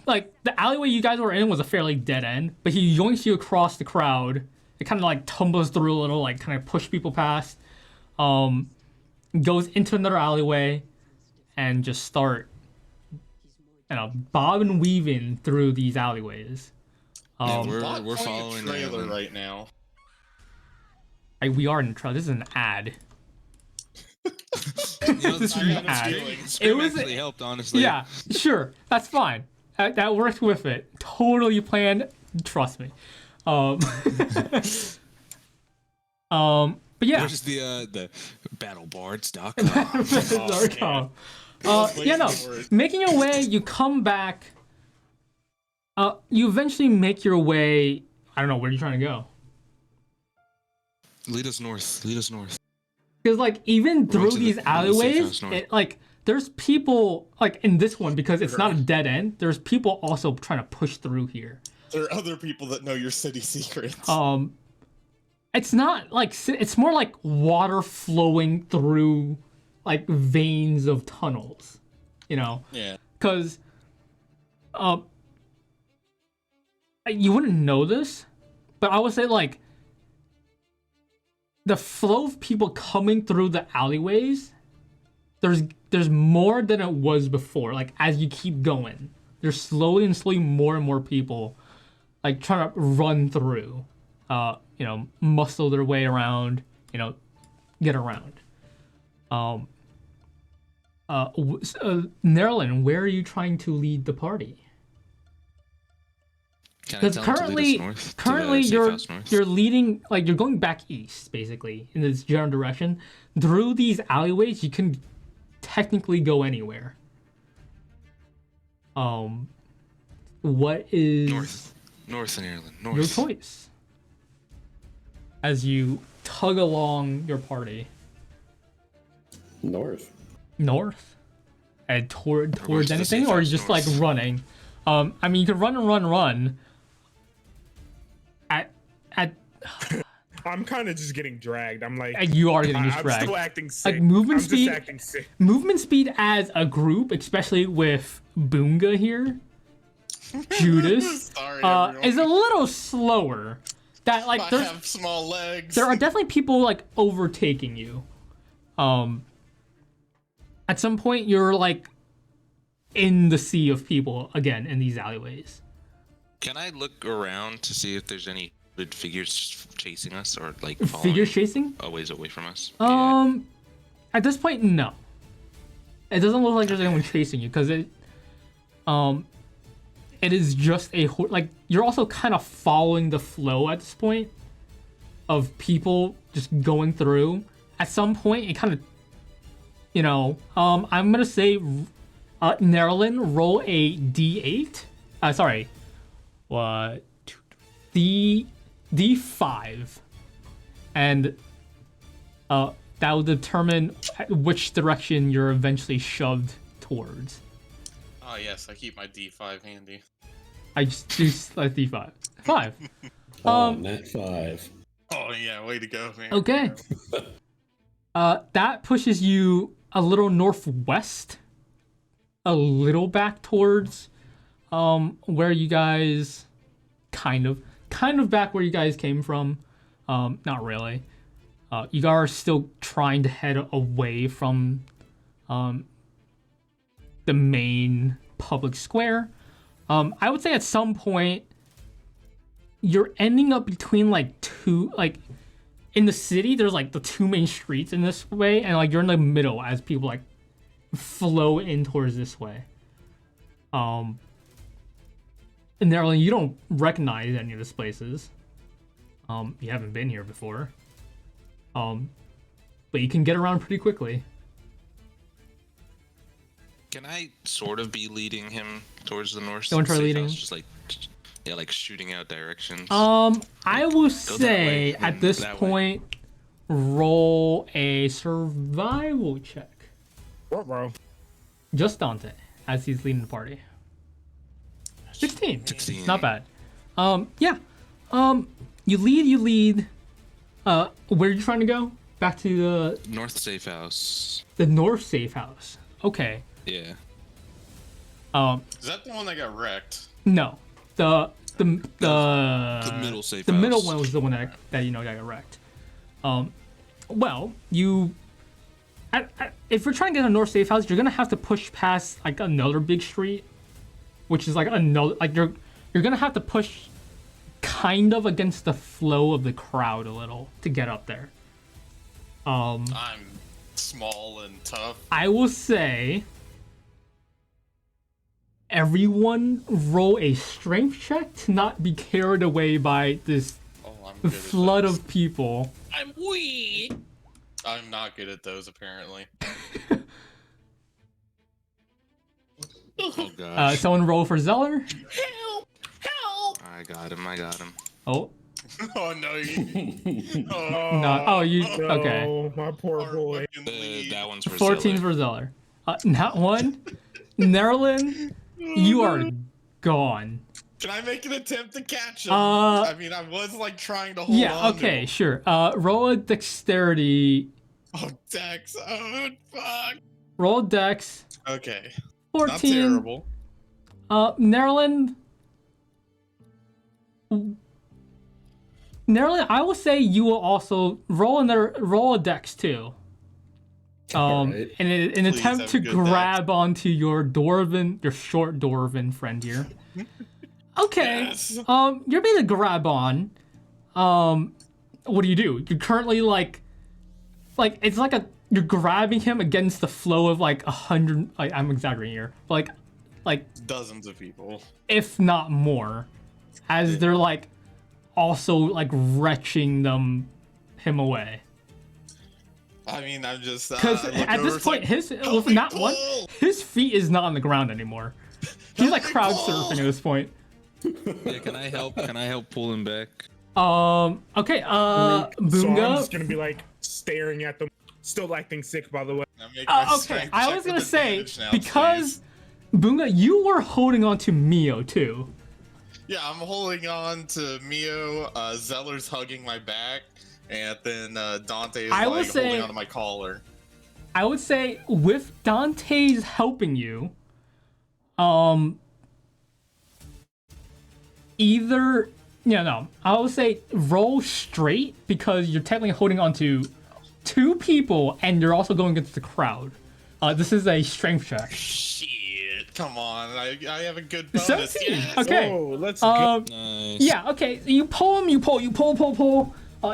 Like the alleyway you guys were in was a fairly dead end, but he yoinks you across the crowd. It kind of like tumbles through a little, like kind of push people past. Goes into another alleyway, and just start, bob and weaving through these alleyways. We're following trailer Nerlin right now. Like, we are in trouble. This is an ad. This is an ad. It actually helped, honestly. Yeah, sure. That's fine. That worked with it. Totally planned. Trust me. But yeah. Where's the battlebards.com? Yeah, no. Making your way, you come back. You eventually make your way. I don't know, where are you trying to go? Lead us north. Lead us north. Because, like, even through these alleyways, there's people, like, in this one, because it's not a dead end, there's people also trying to push through here. There are other people that know your city secrets. It's not, like, it's more like water flowing through, like, veins of tunnels, you know? Yeah. Because, you wouldn't know this, but I would say, like, the flow of people coming through the alleyways, there's more than it was before. Like, as you keep going, there's slowly more and more people, like, trying to run through, you know, muscle their way around, you know, get around. Nerlin, where are you trying to lead the party? Because currently you're leading, like, you're going back east, basically, in this general direction. Through these alleyways, you can technically go anywhere. What is North in Ireland. North. your choice? As you tug along your party. North. North? And towards anything, or are you just like running? I mean, you could run. I'm kind of just getting dragged. I'm like, you are getting I'm dragged. still acting sick. Like, movement I'm speed. just acting sick. Movement speed as a group, especially with Boonga here, Judas, is a little slower. That, like, I have small legs. There are definitely people, like, overtaking you. At some point, you're, like, in the sea of people again in these alleyways. Can I look around to see if there's any figures chasing us or, like, Figures chasing? a ways away from us? At this point, no. It doesn't look like there's anyone chasing you, because it is just like, you're also kind of following the flow at this point of people just going through. At some point, it kind of, you know, I'm gonna say, Nerlin, roll a d8. Sorry, what? D5, and that will determine which direction you're eventually shoved towards. Oh yes, I keep my D5 handy. I just do a D5. 5. Net 5. Oh yeah, way to go, man. Okay. That pushes you a little northwest, a little back towards where you guys kind of back where you guys came from. Not really. You guys are still trying to head away from the main public square. I would say at some point you're ending up between, like, two, like, in the city there's, like, the two main streets in this way, and, like, you're in the middle as people, like, flow in towards this way. And they're like, you don't recognize any of these places. You haven't been here before. But you can get around pretty quickly. Can I sort of be leading him towards the north? Don't try leading. Just like, yeah, like shooting out directions. I will say at this point, roll a survival check. What, bro? Just Dante, as he's leading the party. 16. Not bad. Yeah. You lead. Where are you trying to go? Back to the North safe house. The north safe house. Okay. Yeah. Is that the one that got wrecked? No. The middle safe the house. middle one was the one that you know got wrecked. Well, if you're trying to get a north safe house, you're gonna have to push past, like, another big street, which is like another, like, you're gonna have to push kind of against the flow of the crowd a little to get up there. I'm small and tough. I will say everyone roll a strength check to not be carried away by this flood of people. I'm weak. I'm not good at those, apparently. Oh god. Someone roll for Zeller. Help! Help! I got him. Oh. Oh no! No. Oh, you. Okay. Oh, my poor boy. That one's for 14 Zeller. for Zeller. Not one. Nerlin, you are gone. Can I make an attempt to catch him? I mean, I was like trying to hold on. Yeah. Okay. To him. Sure. Roll a dexterity. Oh, Dex. Oh, fuck. Roll dex. Okay. 14. Not terrible. Nerlin, I will say you will also roll a dex too. Alright. In an attempt have to good grab onto your short dwarven friend here. Okay. Yes. You're being to grab on. What do? You're currently like it's like you're grabbing him against the flow of like 100. Like, I'm exaggerating here, but like Dozens of people. if not more, as they're like also like retching him away. I mean, I'm just Because at this point, his feet is not on the ground anymore. He's like crowd surfing at this point. Yeah, can I help? Can I help pull him back? Okay. So I'm Boonga. just gonna be like staring at them, still acting sick, by the way. Okay. I was gonna say because Boonga, you were holding on to Mio too. Yeah, I'm holding on to Mio. Zeller's hugging my back, and then Dante is holding onto my collar. I would say with Dante's helping you, I would say roll straight because you're technically holding on to two people and you're also going against the crowd. This is a strength check. Shit, come on. I have a good bonus. 17. Yes. Okay. Oh, let's go. Nice. Yeah, okay. You pull him, you pull.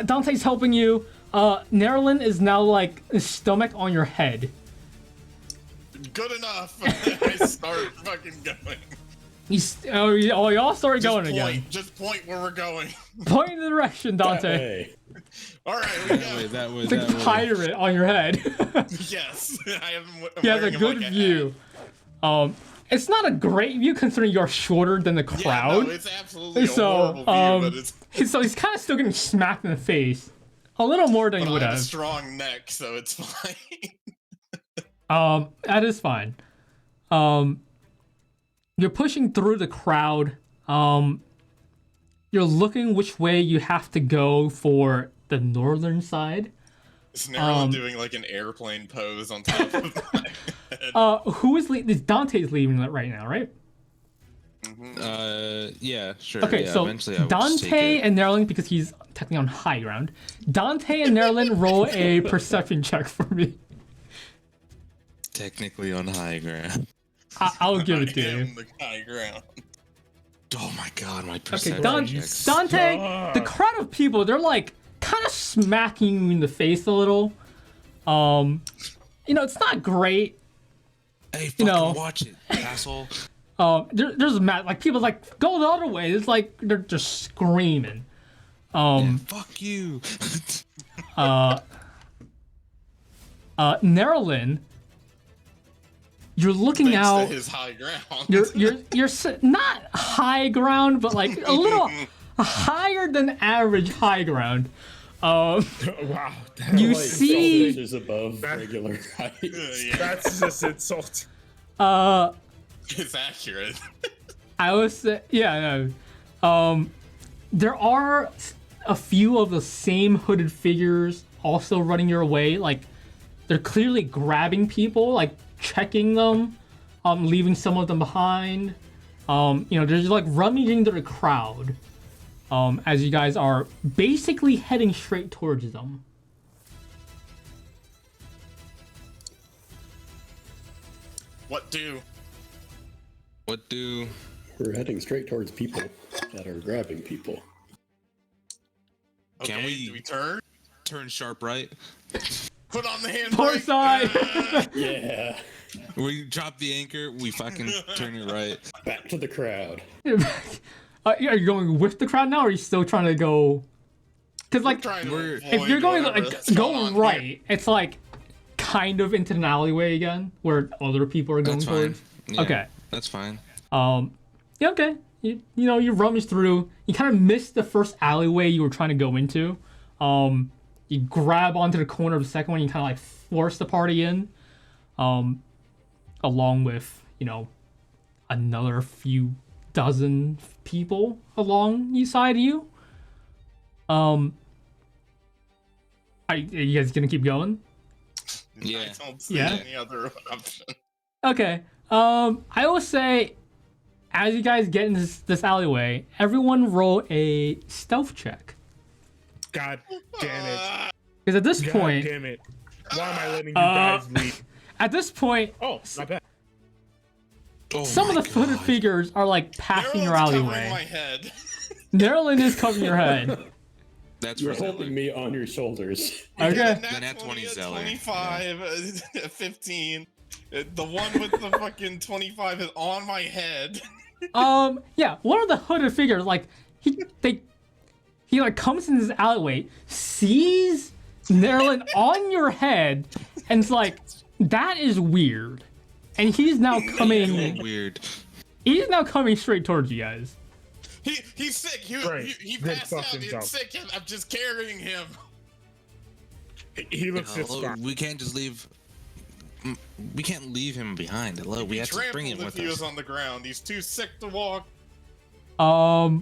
Dante's helping you. Nerlin is now like his stomach on your head. Good enough. I start fucking going. Y'all started going again. Just point where we're going. Point in the direction, Dante. Hey. All right, we go. That way. The pirate on your head. Yes, I am. He has a good view. It's not a great view considering you're shorter than the crowd. Yeah, no, it's absolutely a horrible view, but it's. So he's kind of still getting smacked in the face. A little more than you would I have a have. strong neck, so it's fine. That is fine. You're pushing through the crowd. You're looking which way you have to go for the northern side. It's Narrow doing like an airplane pose on top of my head. Who is leaving? Dante's leaving right now, right? Yeah, sure. Okay, yeah, so eventually I would just take Dante it. and Nerlin, because he's technically on high ground. Dante and Nerlin roll a perception check for me. Technically on high ground. I'll give it to I you. am the high ground. Oh my god, my Okay, perception checks. Dante, the crowd of people, they're like kind of smacking you in the face a little. It's not great. Hey, fucking watch it, asshole. There's like people like go the other way. It's like they're just screaming. Yeah, fuck you. Nerlin, you're looking Thanks out. to his high ground. You're not high ground, but like a little higher than average high ground. Wow. You Like see, inches above regular height. Yeah, That's just insult. it's accurate. I was say, yeah, no. There are a few of the same hooded figures also running your way. Like they're clearly grabbing people, like checking them, leaving some of them behind. They're just like rummaging through the crowd. As you guys are basically heading straight towards them. What do? What do? We're heading straight towards people that are grabbing people. Okay, Can we do we turn? turn sharp right? Put on the handbrake. Port side. Yeah. We drop the anchor. We fucking turn it right. Back to the crowd. Are you going with the crowd now, or are you still trying to go? Because like, if you're going going right, here. It's like kind of into an alleyway again, where other people are going That's towards. fine. Yeah, okay. That's fine. Yeah. Okay. You know, you rummage through. You kind of missed the first alleyway you were trying to go into. You grab onto the corner of the second one. You kind of like force the party in. Along with, you know, another few dozen people along each side of you. Are you guys gonna keep going? Yeah. I don't see any other option. Okay. I will say, as you guys get in this alleyway, everyone roll a stealth check. God damn it. Because at this point... God damn it. Why am I letting you guys leave? At this point... Oh, not bad. Some of the footed figures are like passing your alleyway. My head. Nerlin is covering your head. That's You're holding me on your shoulders. Okay. The nat 20 Zeller. 25, 15. The one with the fucking 25 is on my head. Yeah, one of the hooded figures, like, he like comes in this alleyway, sees Nerlin on your head, and it's like, that is weird. And he's now coming. Weird. He's now coming straight towards you guys. He's sick. He passed out. He's sick. I'm just carrying him. He looks just fine. We can't just leave. We can't leave him behind. Hello, we have to bring him with us. He was on the ground. He's too sick to walk. I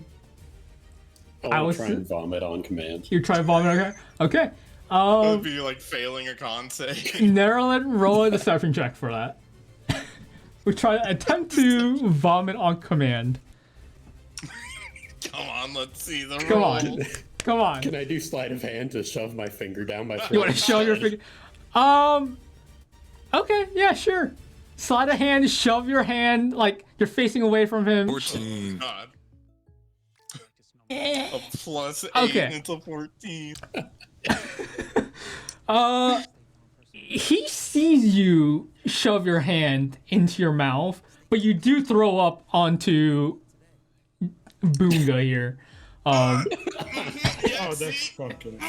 will try and vomit on command. You try vomit, okay? Okay. It would be like failing a con save. Nerlin, roll a deception check for that. We try to attempt to vomit on command. Come on, let's see the Come roll. on. Come on. Can I do sleight of hand to shove my finger down my throat? You want to shove your finger? Okay, yeah, sure. Slide a hand, shove your hand, like you're facing away from him. 14. God. A plus 8 Okay. into 14. He sees you shove your hand into your mouth, but you do throw up onto Boonga here. Oh, that's fucking...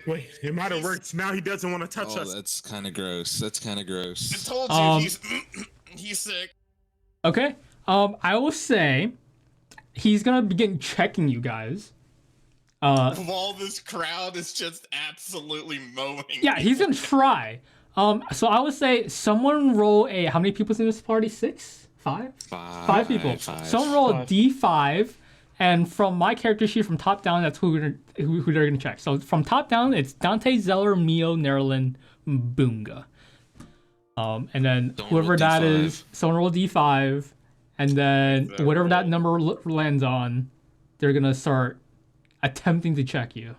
Wait, it might have worked. Now he doesn't want to touch us. That's kind of gross. That's kind of gross. I told you, he's sick. Okay. I will say he's gonna begin checking you guys. While this crowd is just absolutely mowing. Yeah, he's gonna try. So I would say someone roll a. How many people's in this party? 6? 5? 5 people. Someone roll a D5, and from my character sheet, from top down, that's who they're gonna check. So from top down, it's Dante, Zeller, Mio, Nerlin, Boonga. And then whoever that is, someone roll D5, and then whatever that number lands on, they're gonna start attempting to check you.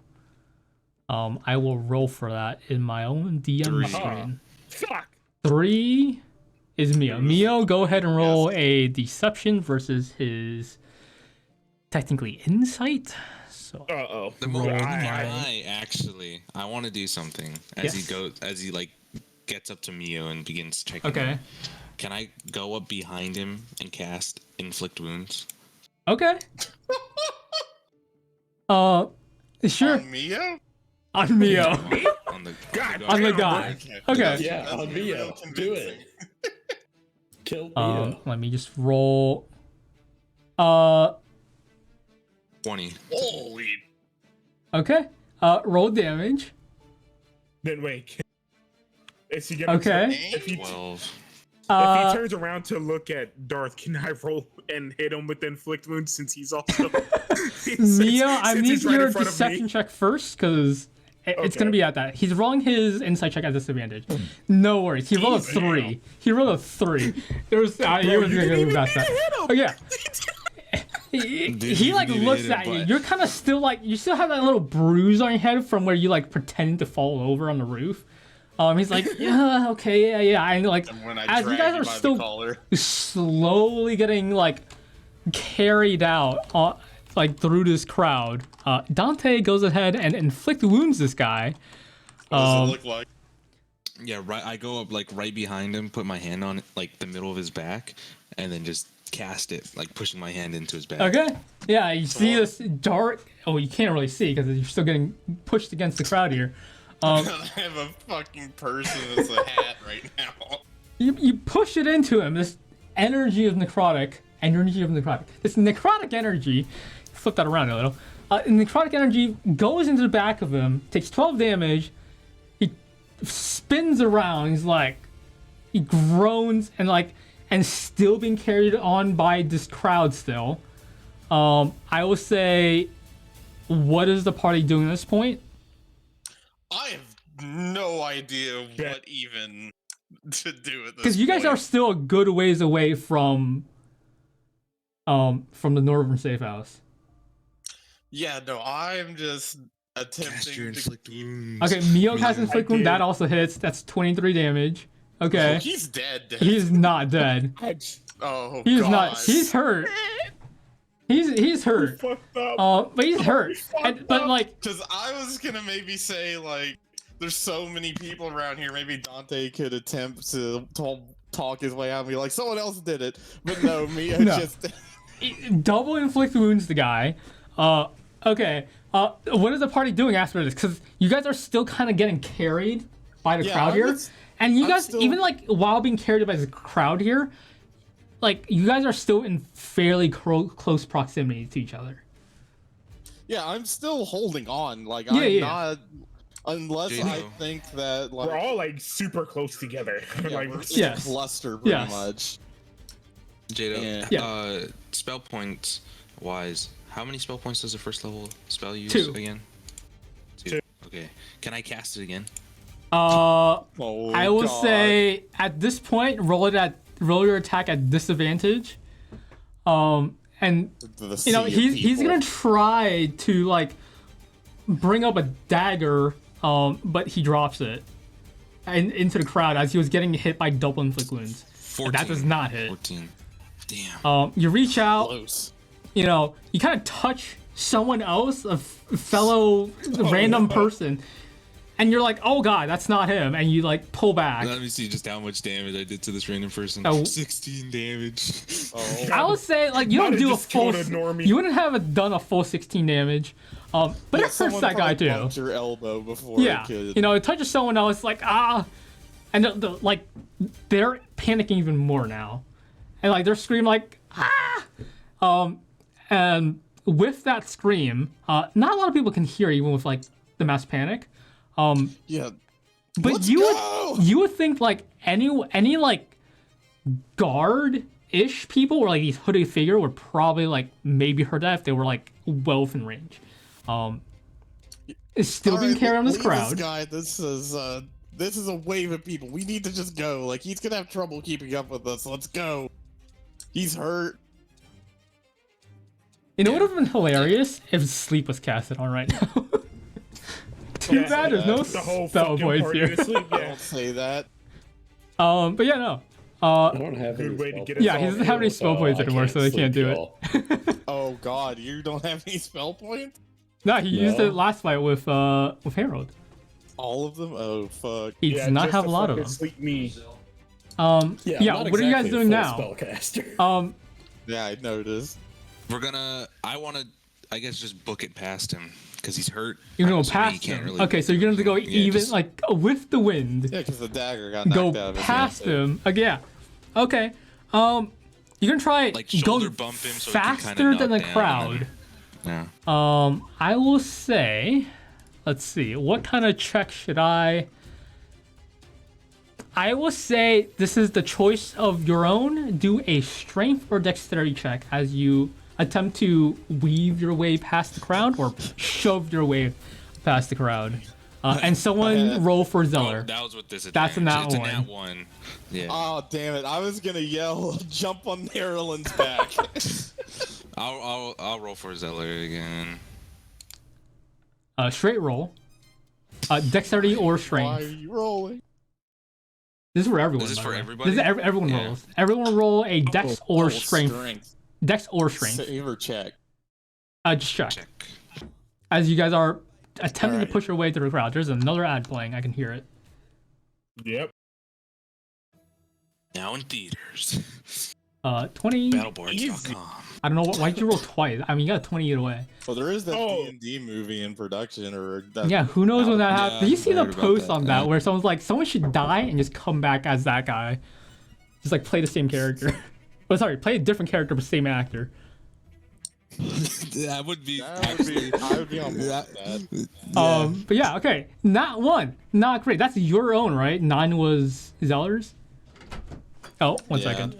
I will roll for that in my own DM screen. Fuck. 3 is Mio. Mio, go ahead and roll a deception versus his technically insight. So The moment I want to do something as he like gets up to Mio and begins checking. Okay. Him. Can I go up behind him and cast inflict wounds? Okay. Sure. On Mio? On Mio. On the On the guy. Okay. Yeah, on Mio. Do it. Kill Mio. Let me just roll. 20. Holy. Okay. Roll damage. Then wait. Is he gonna Okay. If he 12. If he turns around to look at Darth, can I roll and hit him with inflict wounds since he's also Mio, I need your deception check first because it's gonna be at that. He's rolling his insight check at disadvantage. No worries. He rolled a 3. He rolled a 3. It was he was gonna mess that. Oh yeah. He like looks at you. You're kind of still like you still have that little bruise on your head from where you like pretended to fall over on the roof. He's like, yeah, okay, yeah. And like, as you guys are still slowly getting like carried out, like through this crowd, Dante goes ahead and inflict wounds this guy. What does it look like? Yeah, right. I go up like right behind him, put my hand on like the middle of his back, and then just cast it, like pushing my hand into his back. Okay. Yeah, you see this dark. Oh, you can't really see because you're still getting pushed against the crowd here. I have a fucking person that's a hat right now. You push it into him. This energy of necrotic. This necrotic energy. Flip that around a little. Necrotic energy goes into the back of him. Takes 12 damage. He spins around. He's like, he groans and still being carried on by this crowd still. I will say, what is the party doing at this point? I have no idea what even to do at this. Because you guys are still a good ways away from the northern safe house. Yeah, no, I'm just attempting to inflict wounds. Okay, Mio has inflict wound. That also hits. That's 23 damage. Okay. Oh, he's dead. He's not dead. Oh, He's God. not. He's hurt. He's hurt. But he's hurt. But like, because I was gonna maybe say like, there's so many people around here. Maybe Dante could attempt to talk his way out and be like, someone else did it. But no, Mio just double inflict wounds the guy. Okay. What is the party doing after this? Because you guys are still kind of getting carried by the crowd here. And you guys, even like while being carried by the crowd here, like you guys are still in fairly close proximity to each other. Yeah, I'm still holding on. Like I'm not, unless Jadow. I think that like We're all like super close together. yeah, Like, we're in a cluster pretty much. Jadow, spell points wise, how many spell points does a first level spell use 2. again? 2. Okay. Can I cast it again? I will say at this point, roll your attack at disadvantage. And you know he's gonna try to like bring up a dagger, but he drops it into the crowd as he was getting hit by double inflict wounds. 14. That does not hit. 14. Damn. You reach out. Close. You know, you kind of touch someone else, a fellow random person, and you're like, oh god, that's not him, and you like pull back. Let me see just how much damage I did to this random person. 16 damage. I would say like you don't do a full. You wouldn't have done a full 16 damage. But it hurts that guy too. Your elbow before Yeah, you know, it touches someone else like and like they're panicking even more now, and like they're screaming like and with that scream, not a lot of people can hear even with like the mass panic. Yeah. But you would think like any like guard-ish people or like these hooded figure would probably like maybe heard that if they were like well within range. It's still being carried on this crowd. This is a wave of people. We need to just go. Like he's gonna have trouble keeping up with us. Let's go. He's hurt. You know what would have been hilarious if sleep was casted on right now. Too bad there's no spell points here. Don't say that. But yeah, no. I don't have any way to get spell Yeah, he doesn't have any spell points anymore, so they can't do it. Oh god, you don't have any spell points? No, he used it last fight with Harold. All of them? Oh fuck. He does not have a lot of them. Sleep me. Yeah, what are you guys doing now? Spellcaster. Yeah, I noticed. I want to, I guess, just book it past him because he's hurt. You're gonna go past him. Really, okay, so you're gonna have to go even just, like with the wind. Yeah, because the dagger got knocked out of his past hand. him. Yeah. Okay. You're gonna try like go shoulder bump him so faster than the crowd. Yeah. I will say, let's see, what kind of check should I will say this is the choice of your own. Do a strength or dexterity check as you attempt to weave your way past the crowd or shove your way past the crowd. And someone roll for Zeller. Oh, that was with this. That's a nat one. It's a nat one. Yeah. Oh damn it! I was gonna yell, "Jump on Marilyn's back." I'll roll for Zeller again. Straight roll. Dexterity or strength. Why are you rolling? This is for everyone. Is this for This everybody? is everyone rolls. Everyone roll a dex or strength. Dex or strength. Save or check. Just check. as you guys are attempting to push your way through the crowd. There's another ad playing. I can hear it. Yep. Now in theaters. 20. Battleboards.com. I don't know why'd you roll twice. I mean, you got 20 either way. Well, there is that D&D movie in production, or yeah, who knows when that happens? Yeah, Did you see the I heard about post that, on that where someone's like, someone should die and just come back as that guy, just like play the same character. Oh, sorry, play a different character but same actor. That would be. I would be on board with that. But yeah, okay. Not one. Not great. That's your own, right? 9 was Zeller's? Oh, one second.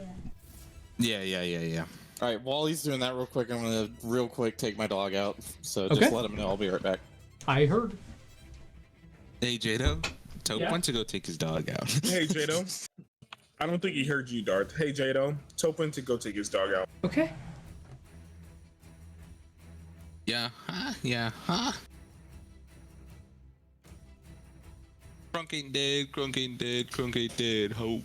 Yeah. All right, while he's doing that real quick, I'm going to real quick take my dog out. So just let him know. I'll be right back. I heard. Hey, Jadow. Tope wants to go take his dog out. Hey, Jadow. I don't think he heard you, Darth. Hey, Jadow. Tope went to go take his dog out. Okay. Yeah, Crunk ain't dead, hope.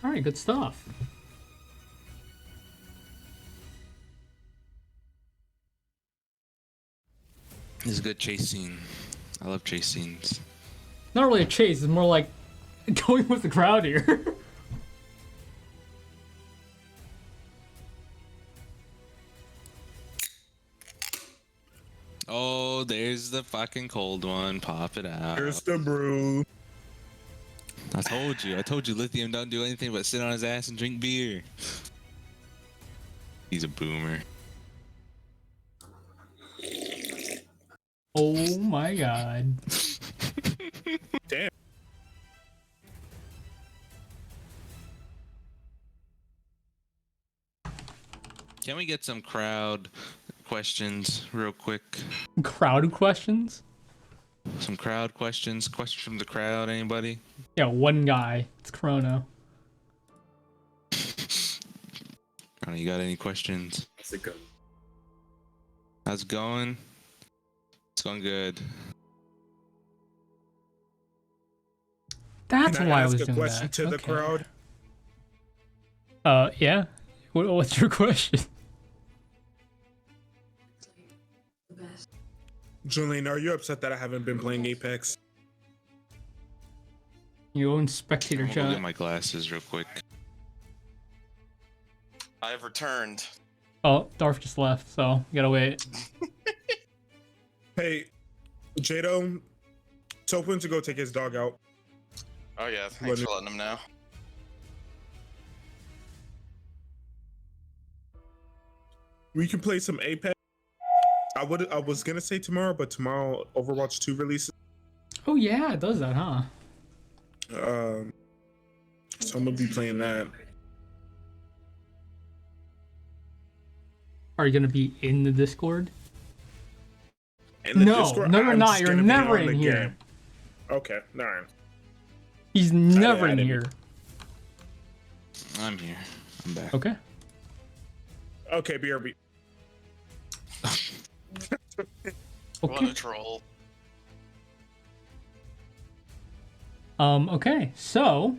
All right, good stuff. This is a good chase scene. I love chase scenes. Not really a chase. It's more like going with the crowd here. Oh, there's the fucking cold one. Pop it out. Here's the brew. I told you Lithium don't do anything but sit on his ass and drink beer. He's a boomer. Oh my god. Damn. Can we get some crowd questions real quick? Crowd questions? Some crowd questions? Questions from the crowd, anybody? Yeah, one guy. It's Chrono. Chrono, you got any questions? How's it going? It's going good. That's Can why I ask was a doing question that. to the crowd? Yeah. What's your question? Julian, are you upset that I haven't been playing Apex? You own spectator I'm gonna go chat. get my glasses real quick. I've returned. Oh, Darth just left, so you gotta wait. Hey, Jadow, Tope went to go take his dog out. Oh yeah, thanks for letting him know. We can play some Apex. I was gonna say tomorrow, but tomorrow Overwatch 2 releases. Oh yeah, it does that, huh? So I'm gonna be playing that. Are you gonna be in the Discord? In the No, Discord, no, you're I'm not. just You're gonna be never on in the here. game. Okay, alright. He's never in didn't- here. I'm here. I'm back. Okay. Okay, BRB. What a troll. Okay, so,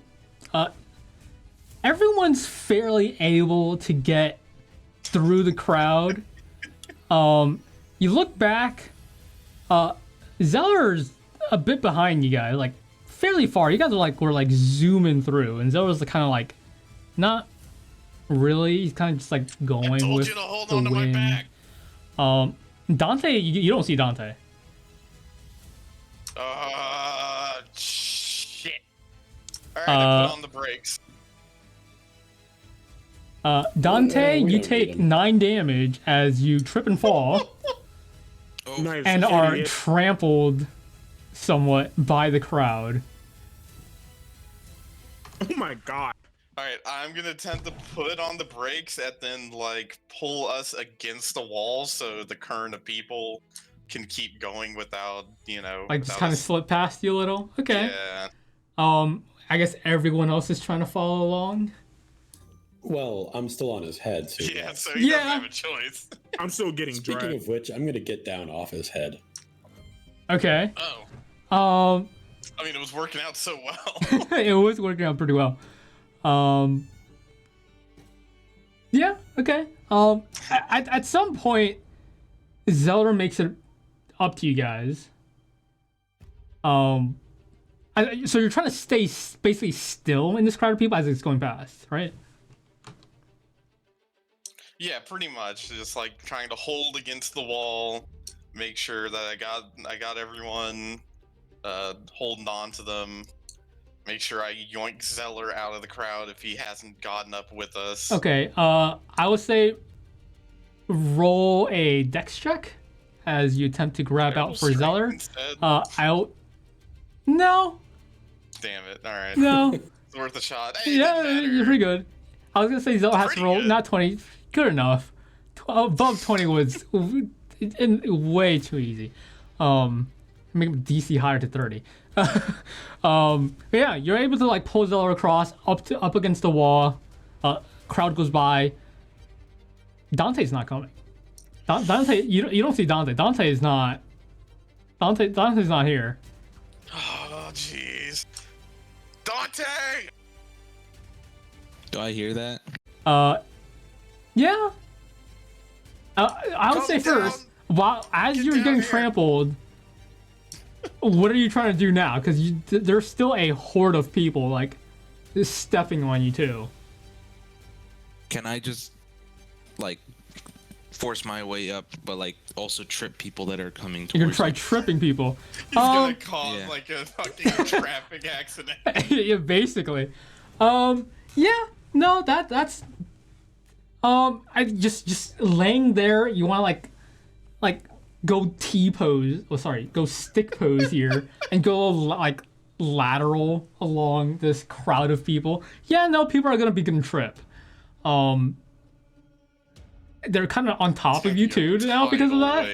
everyone's fairly able to get through the crowd. You look back, Zeller's a bit behind you guys, like, fairly far. You guys were like zooming through, and Zeller's kind of like, not really, he's kind of just like going I told with you to hold the on to my wind. back. Dante, you don't see Dante. Shit. Alright, I put on the brakes. Dante, we you don't take need him. 9 damage as you trip and fall Nice. and are idiot. trampled somewhat by the crowd. Oh my god. Alright, I'm gonna attempt to put on the brakes and then, like, pull us against the wall so the current of people can keep going without, you know... Like, just without kind of us- slip past you a little. Okay. Yeah. I guess everyone else is trying to follow along. Well, I'm still on his head. So Yeah, so he doesn't have a choice. I'm still getting Speaking dragged. of which, I'm gonna get down off his head. Okay. Oh. I mean, it was working out so well. It was working out pretty well. Yeah. Okay. At some point, Zelda makes it up to you guys. So you're trying to stay basically still in this crowd of people as it's going past, right? Yeah, pretty much. Just like trying to hold against the wall, make sure that I got everyone holding on to them. Make sure I yoink Zeller out of the crowd if he hasn't gotten up with us. Okay. I would say roll a dex check as you attempt to grab out for Zeller. No. Damn it! All right. No. It's worth a shot. Hey, Yeah, you're pretty good. I was gonna say Zeller has to roll good. not 20. Good enough. Above 20 was way too easy. Make DC higher to 30. But yeah, you're able to like pull Zeller across up against the wall. Crowd goes by. Dante's not coming. Dante, you don't see Dante. Dante's not here. Oh, jeez. Dante! Do I hear that? Yeah. I would say first, as you're getting trampled, what are you trying to do now? Because there's still a horde of people like just stepping on you too. Can I just like force my way up, but like also trip people that are coming towards You're gonna try me? tripping people. He's gonna cause like a fucking traffic accident. Yeah, basically. Yeah. No, that's. I just laying there. You want to like go T pose. Oh, sorry, go stick pose here and go like lateral along this crowd of people. Yeah, no, people are gonna be getting tripped. They're kind of on top of you too now because of that.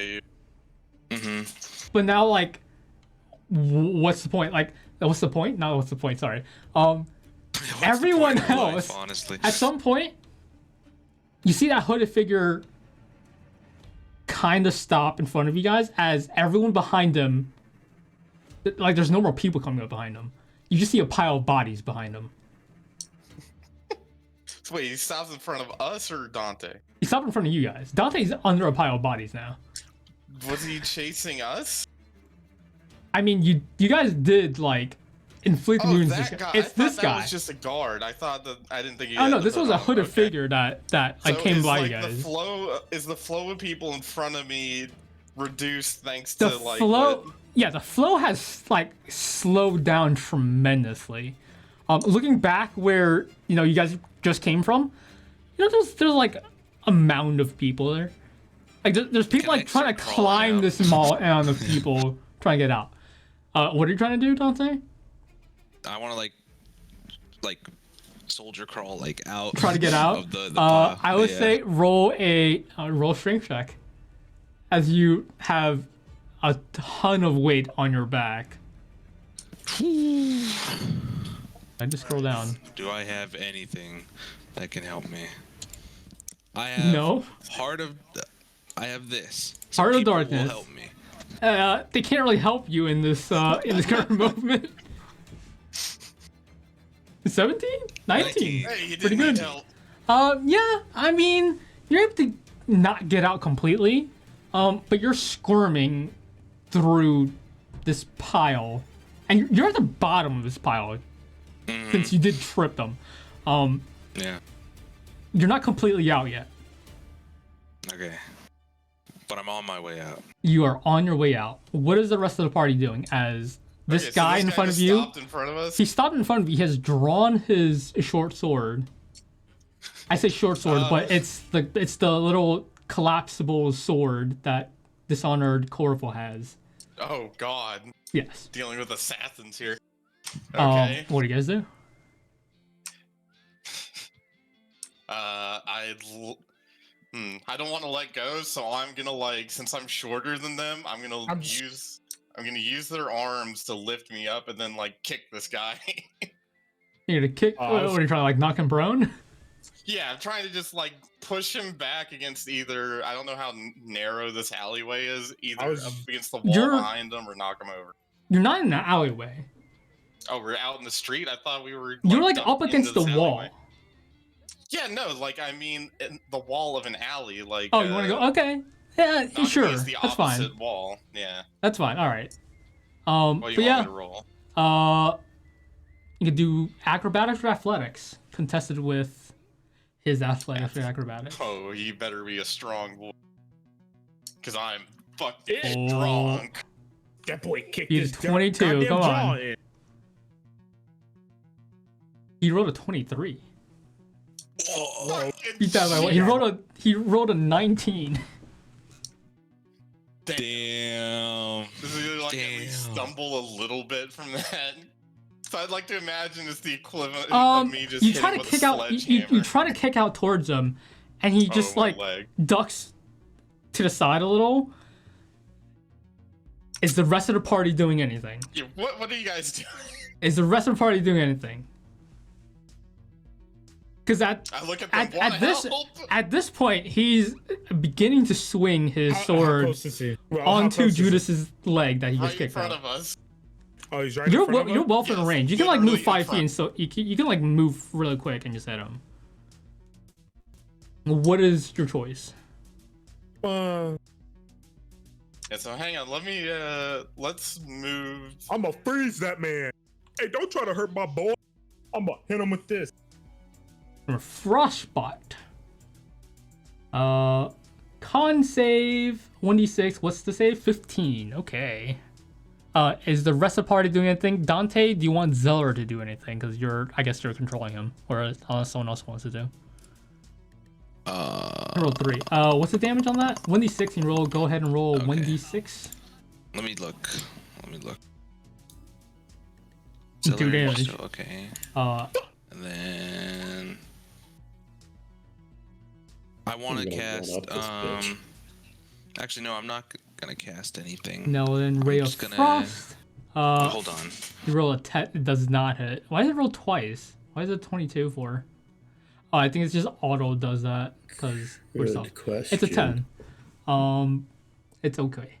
Mm-hmm. But now, like, what's the point? Like, what's the point? Not what's the point. Sorry. Everyone else, life, honestly, at some point, you see that hooded figure kind of stop in front of you guys as everyone behind them, like, there's no more people coming up behind them. You just see a pile of bodies behind them. So wait, he stops in front of us or Dante? He stopped in front of you guys. Dante's under a pile of bodies now. Was he chasing us? I mean, you guys did like inflict wounds. That guy. It's this that guy. was just a guard. I thought that I didn't think he. Oh had no, the this hood was a on. hooded Okay. figure that like came is, by like, you guys. The flow of people in front of me reduced thanks The to like flow, what- yeah, the flow has like slowed down tremendously. Looking back where you guys just came from, there's like a mound of people there. Like there's people like trying to climb this mound of people trying to get out. What are you trying to do, Dante? I want to like soldier crawl like out. Try to get out. Of the pile. I would say roll strength check, as you have a ton of weight on your back. I just scroll down. Do I have anything that can help me? I have No. I have this. Heart of people Darkness. will help me. They can't really help you in this current movement. 17? 19? Hey, he Pretty didn't good. need help. Yeah, I mean, you're able to not get out completely, but you're squirming through this pile, and you're at the bottom of this pile since you did trip them. Yeah. You're not completely out yet. Okay. But I'm on my way out. You are on your way out. What is the rest of the party doing as this Okay, so guy this in front of just you? stopped in front of us. He stopped in front of you. He has drawn his short sword. I say short sword, but it's the little collapsible sword that Dishonored Corvo has. Oh God. Yes. Dealing with assassins here. Okay. What do you guys do? I don't want to let go, so I'm gonna since I'm shorter than them, I'm gonna use their arms to lift me up and then kick this guy. You're gonna kick? What are you trying to knock him prone? Yeah, I'm trying to just like push him back against either. I don't know how narrow this alleyway is. Either up against the wall behind him or knock him over. You're not in the alleyway. Oh, we're out in the street. I thought we were. You're like up against the wall. Alleyway. Yeah, no, like I mean, in the wall of an alley. Like. Oh, you want to go? Okay. Yeah, sure. That's fine. Wall. Yeah. That's fine. All right. Well, but yeah. You could do acrobatics or athletics, contested with his athletics or acrobatics. Oh, he better be a strong boy, cause I'm fucking strong. That boy kicked He's 22. Come on. He rolled a 23. Whoa. He rolled a 19. Damn. Does he like at least stumble a little bit from that? So I'd like to imagine it's the equivalent of me just you try to kick out. You try to kick out towards him, and he just like ducks to the side a little. Is the rest of the party doing anything? Yeah, what are you guys doing? Is the rest of the party doing anything? Because at this point, he's beginning to swing his sword onto Judas's leg that he just kicked out. In front of us. Oh, he's right in front of us? You're well within range. You can like move 5 feet, and so you can like move really quick and just hit him. What is your choice? Yeah, so hang on. Let's move. I'm gonna freeze that man. Hey, don't try to hurt my boy. I'm gonna hit him with this. Frostbite. Con save 1d6. What's the save? 15. Okay. Is the rest of the party doing anything? Dante, do you want Zeller to do anything? Because I guess you're controlling him, or unless someone else wants to do. Roll 3. What's the damage on that? 1d6 and roll. Go ahead and roll 1d6. Let me look. 2 damage. Okay. And then I want to cast. Actually, no, I'm not gonna cast anything. No, then Ray of Frost. Hold on. You roll a 10. It does not hit. Why does it roll twice? Why is it 22 for? Oh, I think it's just auto does that because it's a 10. It's okay.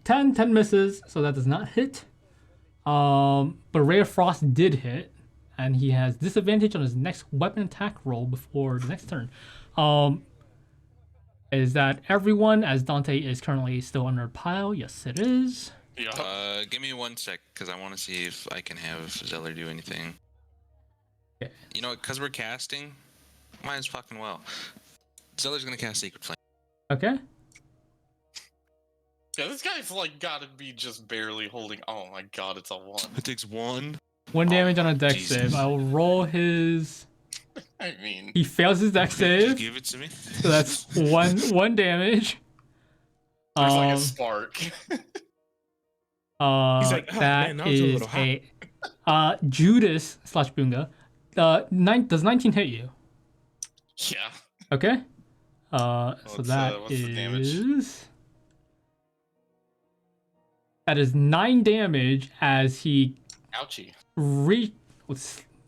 10 misses, so that does not hit. But Ray of Frost did hit, and he has disadvantage on his next weapon attack roll before the next turn. Is that everyone, as Dante is currently still under a pile? Yes, it is. Yeah. Give me 1 sec, because I want to see if I can have Zeller do anything. Okay. You know, because we're casting, might as fucking well. Zeller's gonna cast Secret Flame. Okay. Yeah, this guy's like gotta be just barely holding. Oh my god, it's a 1. It takes 1. 1 damage on a dex save. I will roll his. I mean, he fails his dex save. Just give it to me. So that's one damage. There's like a spark. He's like, oh, that man, is a Judas / Bunga. Does 19 hit you? Yeah. Okay. So that is. That is 9 damage as he. Ouchie.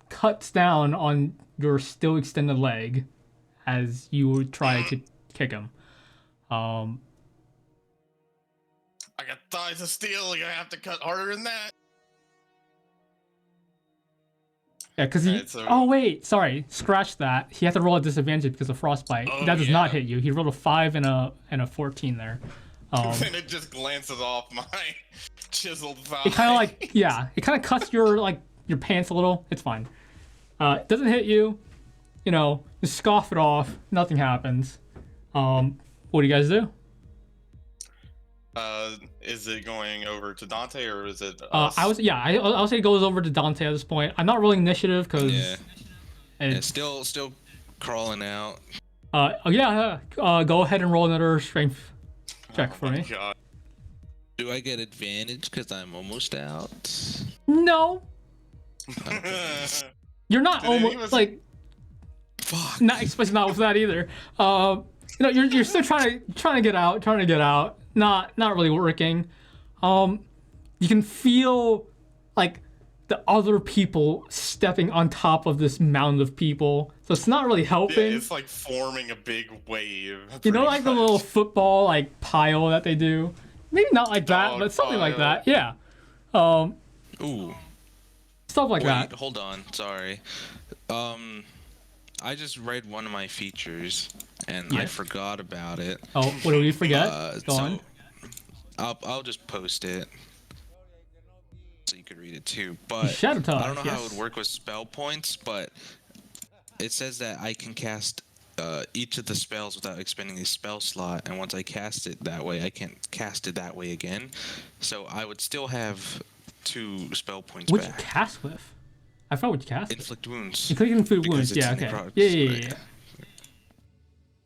Cuts down on your still extended leg as you try to kick him. I got thighs of steel. You're gonna have to cut harder than that. Yeah, because he. Oh wait, sorry, scratch that. He had to roll a disadvantage because of frostbite. That does not hit you. He rolled a 5 and a 14 there. And it just glances off my chiseled thigh. It kind of like it kind of cuts your pants a little. It's fine. It doesn't hit you. You know, just scoff it off. Nothing happens. What do you guys do? Is it going over to Dante or is it us? I would say it goes over to Dante at this point. I'm not rolling initiative because it's still crawling out. Go ahead and roll another strength check for me. God. Do I get advantage because I'm almost out? No. You're not almost like. Fuck. Not especially not with that either. You're still trying to get out. Not really working. You can feel like the other people stepping on top of this mound of people. It's So it's not really Yeah, helping. it's like forming a big wave. You know, pretty like the much. little football like pile that they do. Maybe not like that, Dog but something like pile. that. Yeah. Ooh. Stuff like Wait, that. hold on. Sorry. I just read one of my features and I Yeah. forgot about it. Oh, what did we forget? Go so on. I'll just post it so you could read it too. But Shadow Talk, I don't know how it yes. would work with spell points, but it says that I can cast each of the spells without expending a spell slot, and once I cast it that way, I can't cast it that way again. So I would still have 2 spell points What'd you back. cast with? I forgot what you cast. Inflict wounds. You click inflict because wounds. it's Yeah. in the Okay. products, Yeah. right?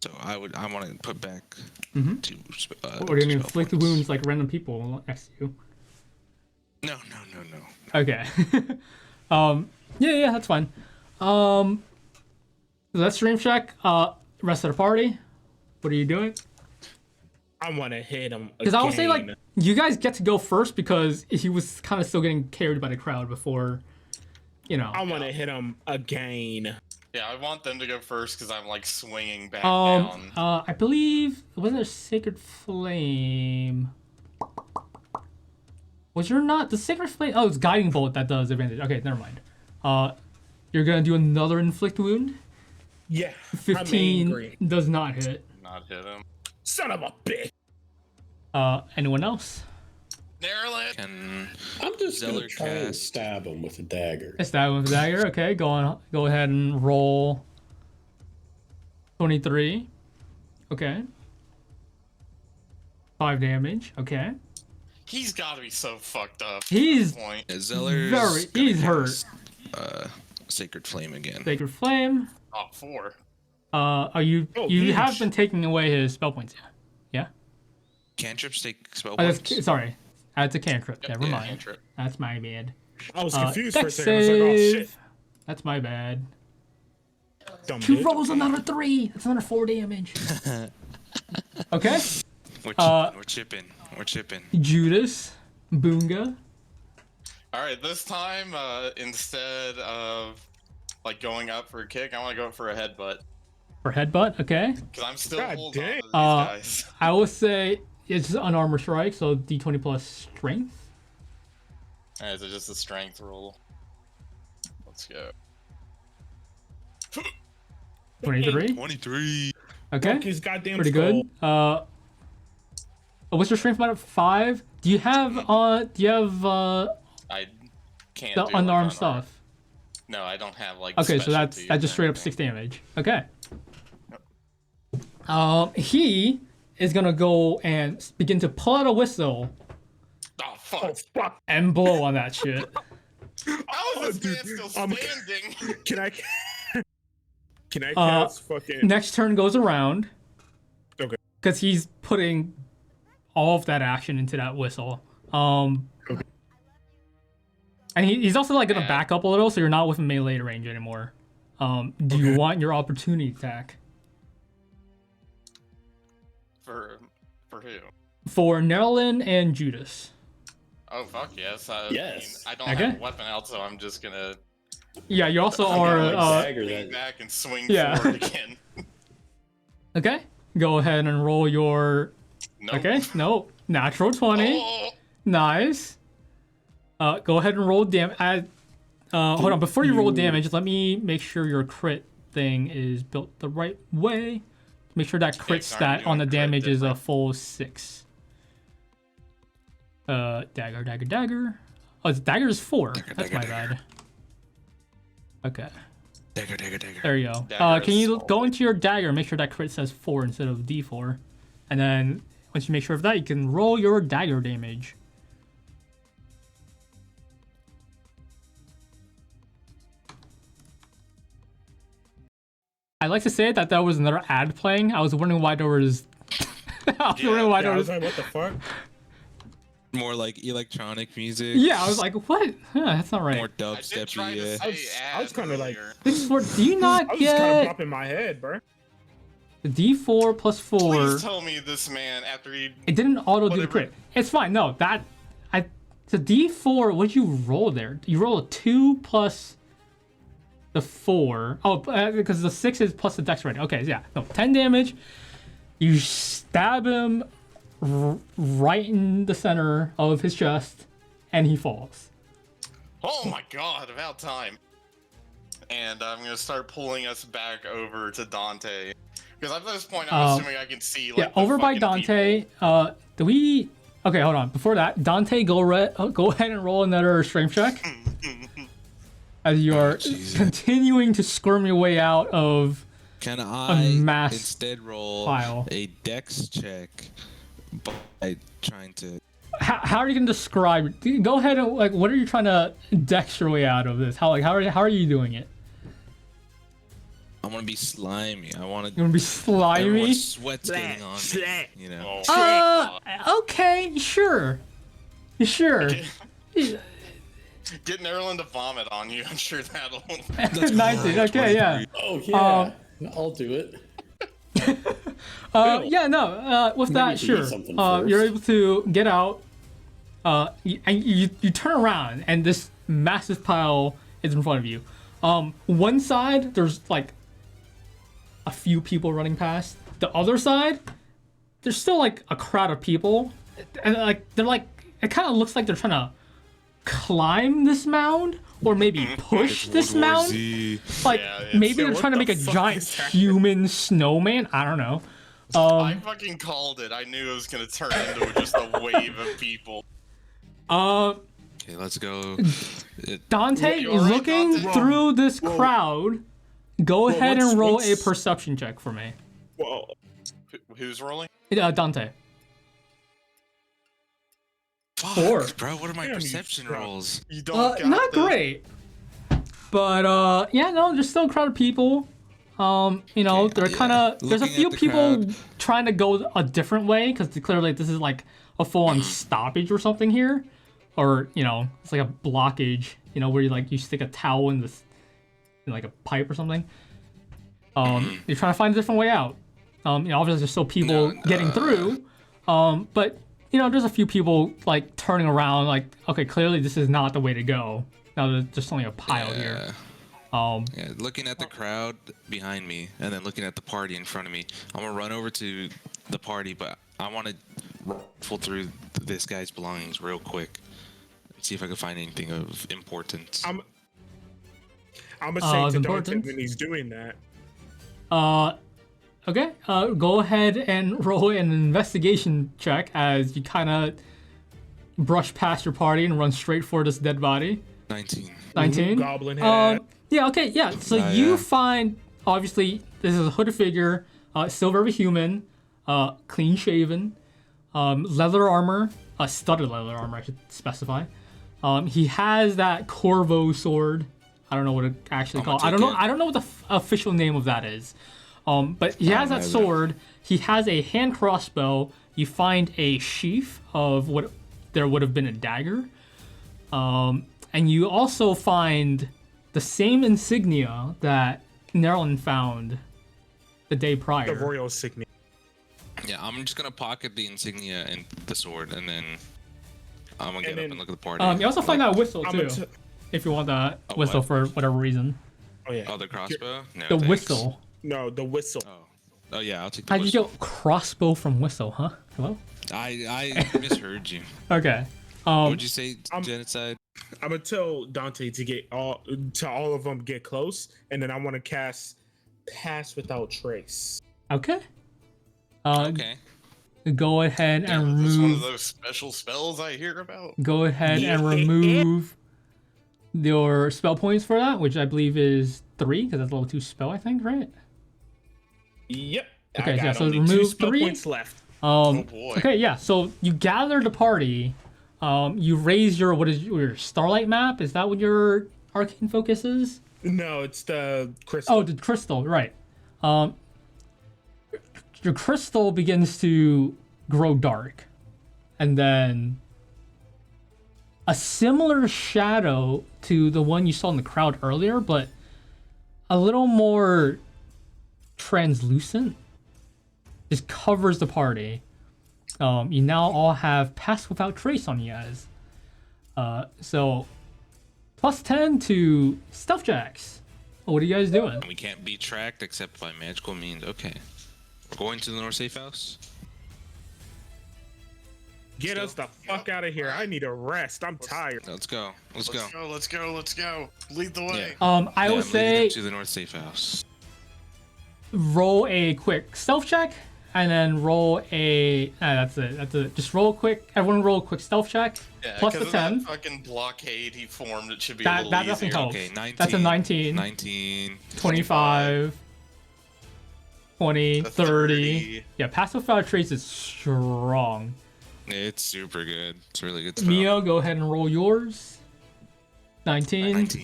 So I want to put back Mhm. 2. What do you mean spell inflict points. wounds like random people next to you? No. Okay. Yeah, that's fine. So that's stream check. Rest of the party. What are you doing? I want to hit him. Because I would say like you guys get to go first because he was kind of still getting carried by the crowd before, you know. I want to hit him again. Yeah, I want them to go first because I'm like swinging back down. I believe wasn't there Sacred Flame? Was there not the Sacred Flame? Oh, it's Guiding Bolt that does advantage. Okay, never mind. You're gonna do another inflict wound. Yeah. 15 does not hit. Not hit him. Son of a bitch. Anyone else? Nerlin! Can I'm just gonna Zeller try and cast- stab him with a dagger. Stab him with a dagger. Okay, go ahead and roll. 23. Okay. 5 damage. Okay. He's got to be so fucked up. He's at this point. Zeller's he's gonna hurt. cast, Sacred Flame again. Sacred Flame. Oh, 4. Are you Oh, you huge. have been taking away his spell points, yeah? Cantrips take spell Oh, points. sorry. That's a cantrip. Yep, Never yeah, mind. cantrip. That's my bad. I was confused for a Dex second. I was like, oh save. shit. That's my bad. Dumb He bitch. rolls another 3. That's another 4 damage. Okay. We're chipping. Judas. Boonga. Alright, this time, instead of like going up for a kick, I want to go for a headbutt. For headbutt. Okay. Because I'm still God holding on dang. to these guys. I will say it's an armor strike, so d20 plus strength. Alright, so just a strength roll. Let's go. 23. 23. Okay. His goddamn Pretty skull. good. What's your strength mod? 5. Do you have I can't the do unarmed like, stuff? No, I don't have like. Okay, so that's specialties just or straight up anything. 6 damage. Okay. He is gonna go and begin to pull out a whistle Oh fuck! Oh fuck. and blow on that shit. How is this dude, man still I'm- standing? Can I? Can I cast fucking? Next turn goes around. Okay. Because he's putting all of that action into that whistle. Okay. And he's also like gonna Yeah. back up a little, so you're not within melee range anymore. Do you Okay. want your opportunity attack? For who? For Nerlin and Judas. Oh fuck yes! I Yes. mean, I don't Okay. have a weapon out, so I'm just gonna Yeah, you also I'm are. gonna, like, dagger lean that. back and swing Yeah. forward again. Okay. Go ahead and roll your. Nope. Okay. Nope. Natural 20. Oh, Nice. Go ahead and roll damage. Hold on. Before you roll damage, let me make sure your crit thing is built the right way. Make sure that crit Yeah, 'cause I'm stat on the doing crit damage is a different. full 6. Dagger. Oh, dagger is 4. That's dagger, my bad. Okay. Dagger. There you go. Dagger Can you is go into your dagger and make sure that crit says 4 instead of D4? And then once you make sure of that, you can roll your dagger damage. I like to say that was another ad playing. I was wondering why there was. I was wondering why Yeah, there I was was. like, what the fuck? More like electronic music. Yeah, I was like, what? Huh, that's not right. More I did try to dubsteppy. say I was ad kinda like- earlier. This is for. Do you not I was just kind of get popping my head, bro. D4 plus 4? Please tell me this man after he. It didn't auto do the Whatever. crit. It's fine. No, it's a D4. What'd you roll there? You roll a 2 plus the 4. Oh, because the 6 is plus the dex rating. Okay, yeah. No, 10 damage. You stab him right in the center of his chest, and he falls. Oh my god, about time. And I'm going to start pulling us back over to Dante. Because at this point, I'm assuming I can see, like, over by Dante. Do we... Okay, hold on. Before that, Dante, go ahead and roll another strength check. As you are continuing to squirm your way out of Can I mass instead roll pile. a dex check by trying to... How are you going to describe it? Go ahead and, like, what are you trying to dex your way out of this? How are you doing it? I want to be slimy. You want to be slimy? Everyone's sweat's getting on me, you know. Okay, sure. Sure. Getting Erlen to vomit on you, I'm sure that'll... 19, okay, yeah. Oh, yeah. I'll do it. With that, sure. You're able to get out, and you turn around, and this massive pile is in front of you. One side, there's like a few people running past. The other side, there's still like a crowd of people, and they're like, it kind of looks like they're trying to climb this mound or maybe push this mound. Like maybe they're trying to make a giant human snowman. I don't know. I fucking called it. I knew it was gonna turn into just a wave of people. Okay, let's go. Dante is looking through this crowd. Go ahead and roll a perception check for me. Whoa. Who's rolling? Dante. Fuck, 4. bro, what are my perception rolls? You don't Not great. But there's still a crowd of people. They're kind of... There's a few people trying to go a different way because clearly this is like a full-on stoppage or something here. Or, it's like a blockage, where you stick a towel in like a pipe or something. You're trying to find a different way out. Obviously there's still people getting through. But, there's a few people like turning around like, okay, clearly this is not the way to go. Now there's just only a pile here. Looking at the crowd behind me and then looking at the party in front of me, I'm gonna run over to the party, but I want to rifle through this guy's belongings real quick and see if I can find anything of importance. I'm gonna say to Dante when he's doing that. Okay. Go ahead and roll an investigation check as you kind of brush past your party and run straight for this dead body. 19. Goblin head. Yeah, okay, yeah. So you find, obviously, this is a hooded figure, still very human, clean shaven, leather armor, studded leather armor, I should specify. He has that Corvo sword. I don't know what it actually called. I don't know what the official name of that is. But he has that sword. He has a hand crossbow. You find a sheath of what there would have been a dagger. And you also find the same insignia that Nerlin found the day prior. The royal insignia. Yeah, I'm just gonna pocket the insignia and the sword, and then I'm gonna get up and look at the party. You also find that whistle too, if you want that whistle for whatever reason. Oh yeah. Oh, the crossbow? No, the thanks. whistle. No, the whistle. Oh yeah, I'll take the How'd whistle. you get crossbow from whistle, huh? Hello? I misheard you. Okay. What'd you say, genocide? I'm gonna tell Dante to all of them get close, and then I want to cast Pass Without Trace. Okay. Okay. Go ahead and remove. This one of those special spells I hear about. Go ahead and remove your spell points for that, which I believe is 3, because that's level 2 spell, I think, right? Yep. Okay, I got so only remove 2 spell 3 points left. Oh boy. Okay, yeah. So you gather the party. You raise your starlight map. Is that what your arcane focus is? No, it's the crystal. Oh, the crystal, right. Your crystal begins to grow dark. And then a similar shadow to the one you saw in the crowd earlier, but a little more translucent, just covers the party. You now all have Pass Without Trace on you guys. So, +10 to stealth checks. What are you guys doing? We can't be tracked except by magical means. Okay. We're going to the North Safe House. Get us the fuck out of here. I need a rest. I'm tired. Let's go. Let's go. Let's go. Lead the way. I will say to the North Safe House. Roll a quick stealth check, and then roll a. That's it. Just roll a quick. Everyone roll a quick stealth check. Yeah, plus the 10. That fucking blockade he formed. It should be That a little doesn't easier. help. Okay, 19. That's a 19. 19. 25. 20. The 30. Yeah, passive without trace is strong. It's super good. It's really good stuff. Mio, go ahead and roll yours. 19. 19.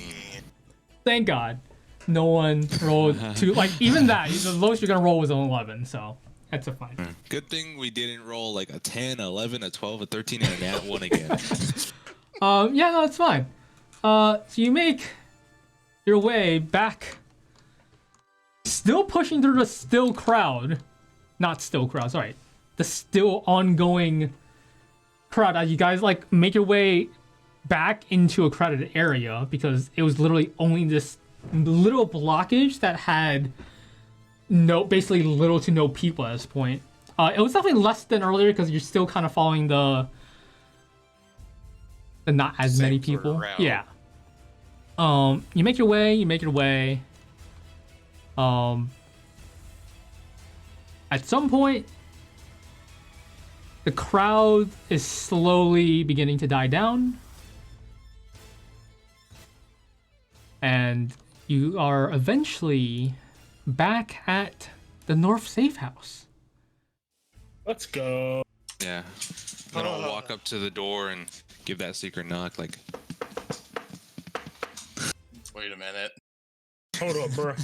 Thank God. No one rolled two. Like, even that, the lowest you're going to roll was an 11, so that's a fine. Good thing we didn't roll like a 10, 11, a 12, a 13, and a nat 1 again. Yeah, no, it's fine. So you make your way back, still pushing through the still crowd. Not still crowd, sorry. The still ongoing crowd as you guys like make your way back into a crowded area because it was literally only this little blockage that had basically little to no people at this point. It was definitely less than earlier because you're still kind of following the not as Same many sort of people. route. Yeah. You make your way. At some point, the crowd is slowly beginning to die down. And you are eventually back at the North Safe House. Let's go. Yeah. I'm gonna walk up to the door and give that secret knock, like. Wait a minute. Hold up, bro.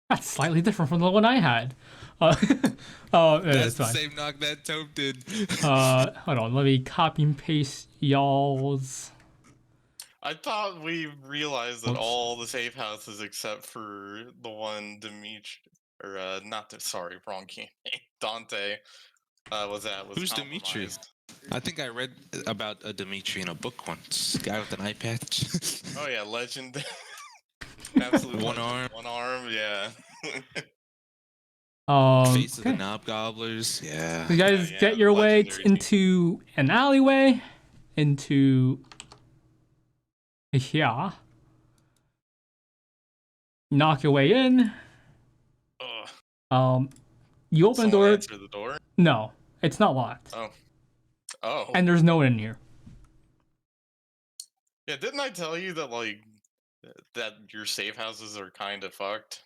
That's slightly different from the one I had. That's It's the fine. same knock that Tope did. Hold on, let me copy and paste y'all's. I thought we realized that all the safe houses except for the one sorry, wrong campaign. Dante was at was Who's Dimitri? compromised. I think I read about a Dimitri in a book once. Guy with an eye patch. Oh yeah, legend. Absolute One legend. arm. One arm, yeah. Face of the Okay. Knob Gobblers. Yeah. You guys Yeah, get your way legendary into an alleyway, into here. Knock your way in. Ugh. You open the Someone door. answer the door. No, it's not locked, Oh. and there's no one in here. Yeah, didn't I tell you that that your safe houses are kind of fucked?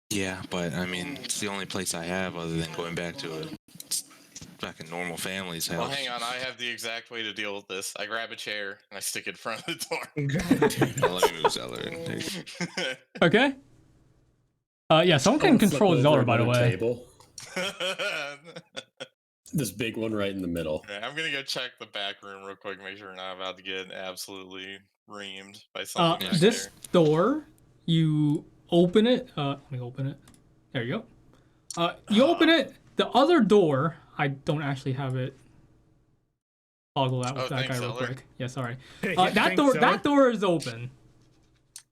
Yeah, but I mean, it's the only place I have other than going back to a fucking normal family's house. Well, hang on. I have the exact way to deal with this. I grab a chair and I stick it in front of the door. Now, let me move Zeller in. There you go. Okay. Yeah, someone can control Zeller, by the way. Table. This big one right in the middle. Okay, I'm gonna go check the back room real quick, make sure we're not about to get absolutely reamed by something. back This there. door, you open it. Let me open it. There you go. You open it. The other door, I don't actually have it. Toggle that with that guy real Zeller. quick. Yeah, sorry. Yeah, That thanks, Zeller. door is open.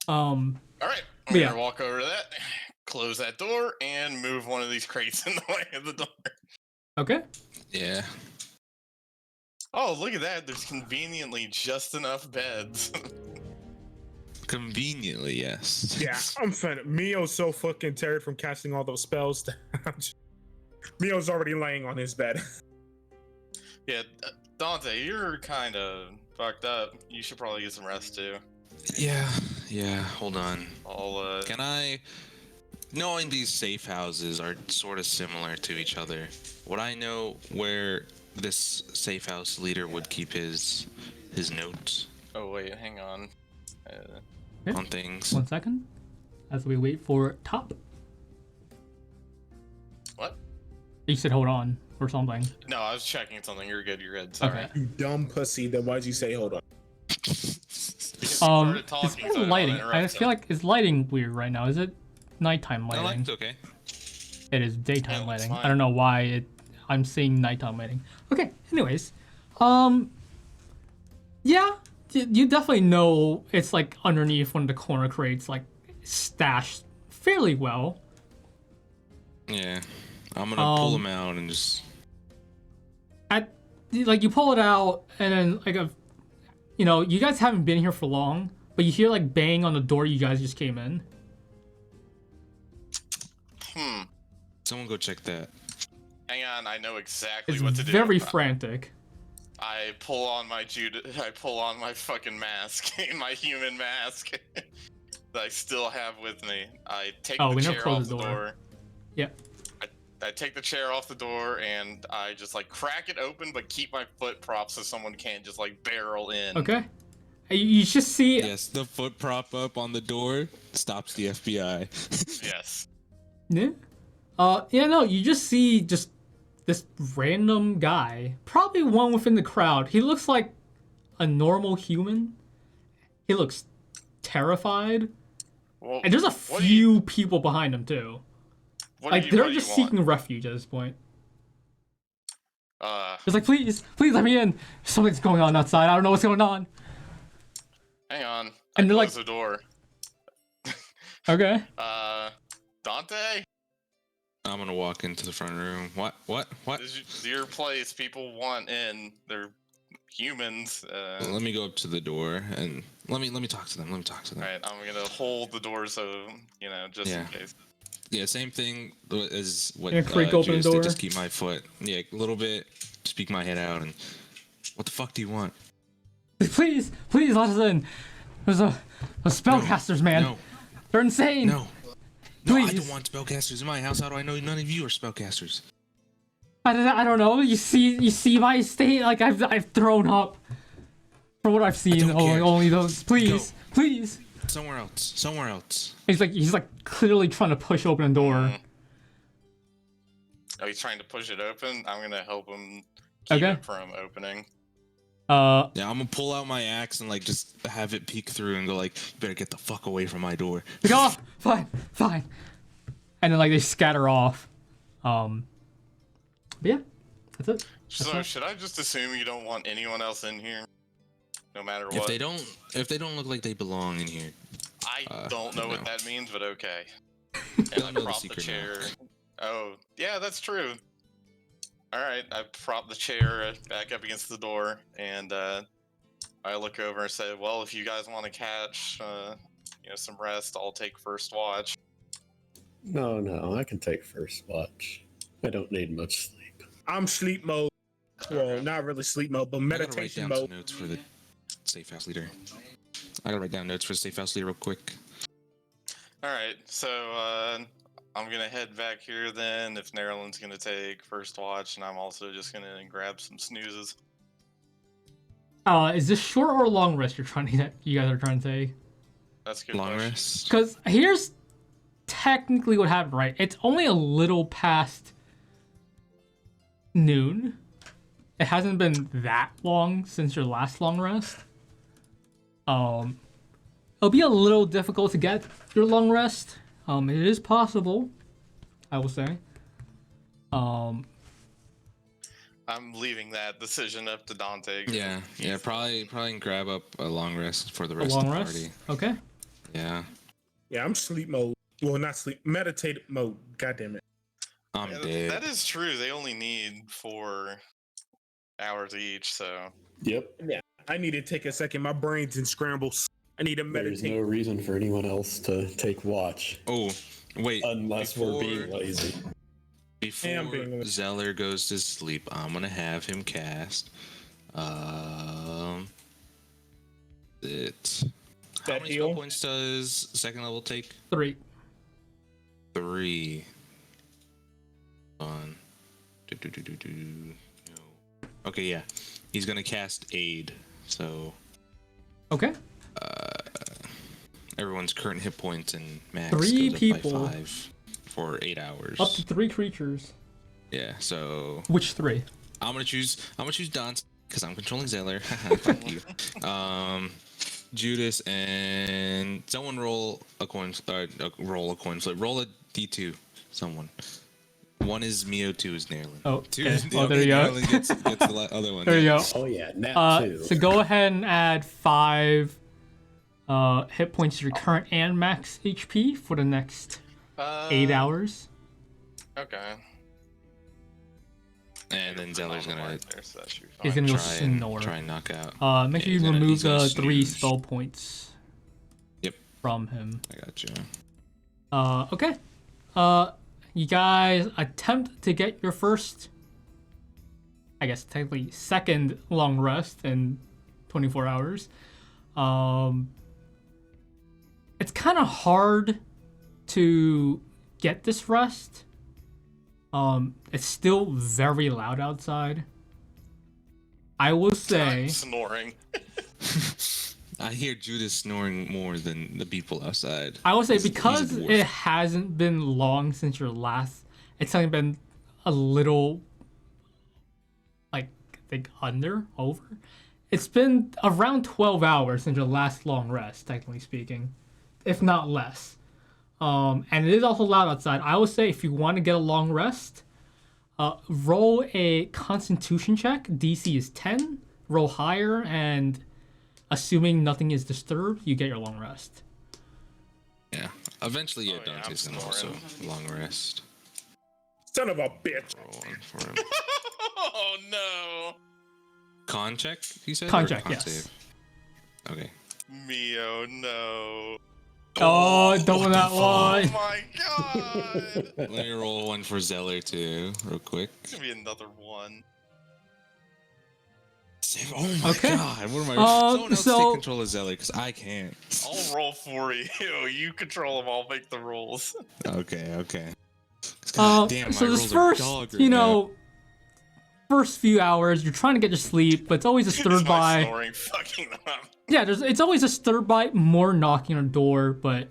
All right, I'm yeah. gonna walk over to that, close that door, and move one of these crates in the way of the door. Okay. Yeah. Oh, look at that! There's conveniently just enough beds. Conveniently, yes. Yeah, I'm fed. Mio's so fucking tired from casting all those spells. Mio's already laying on his bed. Yeah, Dante, you're kind of fucked up. You should probably get some rest too. Yeah. Hold on. I'll Can I? Knowing these safe houses are sort of similar to each other, would I know where this safe house leader would keep his notes Oh wait, hang on. on things? 1 second. As we wait for top. What? You said hold on or something. No, I was checking something. You're good. You're good. Sorry. Okay. You dumb pussy. Then why'd you say hold on? Because you started It's talking, kind so I of don't lighting. wanna I interrupt feel like it's lighting weird right now. Is it nighttime I lighting? like it's okay. It is daytime Yeah, that's lighting. I fine. don't know why I'm seeing nighttime lighting. Okay, anyways. Yeah, you definitely know it's like underneath one of the corner crates, like stashed fairly well. Yeah, I'm gonna pull them out and just. You pull it out, and then you guys haven't been here for long, but you hear like bang on the door you guys just came in. Someone go check that. Hang on, I know exactly It's what to do. very frantic. I pull on my fucking mask, my human mask that I still have with me. I take the chair off the door. Yep. I take the chair off the door and I just like crack it open, but keep my foot prop so someone can't just like barrel in. Okay. You just see. Yes, the foot prop up on the door stops the FBI. Yes. Yeah. No, you just see this random guy, probably one within the crowd. He looks like a normal human. He looks terrified. Well, and there's a few people behind him too. Like they're just seeking refuge at this point. It's like, please let me in. Something's going on outside. I don't know what's going on. Hang on. And they're close the door. Okay. Dante? I'm gonna walk into the front room. What? This is your place. People want in. They're humans. Let me go up to the door and let me talk to them. All right, I'm gonna hold the door so just in case. Yeah, same thing as what creak open the door. Just keep my foot. Yeah, a little bit. Just peek my head out and. What the fuck do you want? Please let us in. There's a spellcasters, man. No. They're insane. No, please. I don't want spellcasters in my house. How do I know none of you are spellcasters? I don't know. You see my state. Like I've thrown up. From what I've seen, only those. Please. Somewhere else. He's like clearly trying to push open a door. Oh, he's trying to push it open. I'm gonna help him keep it from opening. Yeah, I'm gonna pull out my axe and like just have it peek through and go like, you better get the fuck away from my door. Like, oh, fine. And then like they scatter off. Yeah, that's it. So should I just assume you don't want anyone else in here, no matter what? If they don't look like they belong in here. I don't know what that means, but okay. And I prop the chair. Oh, yeah, that's true. All right, I prop the chair back up against the door, and I look over and say, "Well, if you guys want to catch, some rest, I'll take first watch." No, I can take first watch. I don't need much sleep. I'm sleep mode. Well, not really sleep mode, but meditation mode. Notes for the safe house leader. I gotta write down notes for the safe house leader real quick. All right, so I'm gonna head back here then. If Nerlin's gonna take first watch, and I'm also just gonna grab some snoozes. Is this short or long rest you guys are trying to take? That's a good. Long rest. Because here's technically what happened, right? It's only a little past noon. It hasn't been that long since your last long rest. It'll be a little difficult to get your long rest. It is possible, I will say. I'm leaving that decision up to Dante. Yeah, probably grab up a long rest for the rest of the party. Okay. Yeah. Yeah, I'm sleep mode. Well, not sleep, meditative mode. God damn it. I'm dead. That is true. They only need 4 hours each, so. Yep. Yeah, I need to take a second. My brain's in scrambles. I need to meditate. There's no reason for anyone else to take watch. Oh, wait. Unless we're being lazy. Before Zeller goes to sleep, I'm gonna have him cast. How many skill points does second level take? 3. 3. On. No. Okay, yeah. He's gonna cast Aid. So. Okay. Everyone's current hit points and max 3 goes people up by 5 for 8 hours. Up to 3 creatures. Yeah. So. Which 3? I'm gonna choose Don because I'm controlling Zeller. Fuck you. Judas and someone roll a coin flip. Roll a D2. Someone. 1 is Mio, 2 is Nerlin. Oh, 2 okay. is Oh, there you go. Nerlin gets the other one. There you go. Oh yeah, nat 2. So go ahead and add 5 hit points to your current and max HP for the next 8 hours. Okay. And then Zeller's gonna He's gonna go snore. Try and knock out. Make sure you remove the 3 spell points. Yep. From him. I got you. Okay. You guys attempt to get your first, I guess technically second long rest in 24 hours. It's kind of hard to get this rest. It's still very loud outside. I will say. I'm snoring. I hear Judas snoring more than the people outside. I will say because it hasn't been long since your last. It's only been a little, like I think over. It's been around 12 hours since your last long rest, technically speaking, if not less. And it is also loud outside. I would say if you want to get a long rest, roll a Constitution check. DC is 10. Roll higher, and assuming nothing is disturbed, you get your long rest. Yeah. Eventually, Dante's gonna also long rest. Son of a bitch. Roll one for him. Oh no. Con check, you said? Con Or check, con yes. save? Okay. Mio, no. Oh, don't that one. Oh my god. Let me roll one for Zeller too, real quick. It's gonna be another one. Save. Oh my Okay. god! What am I? Someone else so- take control of Zeller because I can't. I'll roll for you. You control them. I'll make the rolls. Okay. God damn, so my this rolls first, are dog right you now. know, first few hours, you're trying to get to sleep, but it's always disturbed It's my by. snoring fucking them up. Yeah, it's always disturbed by more knocking on the door, but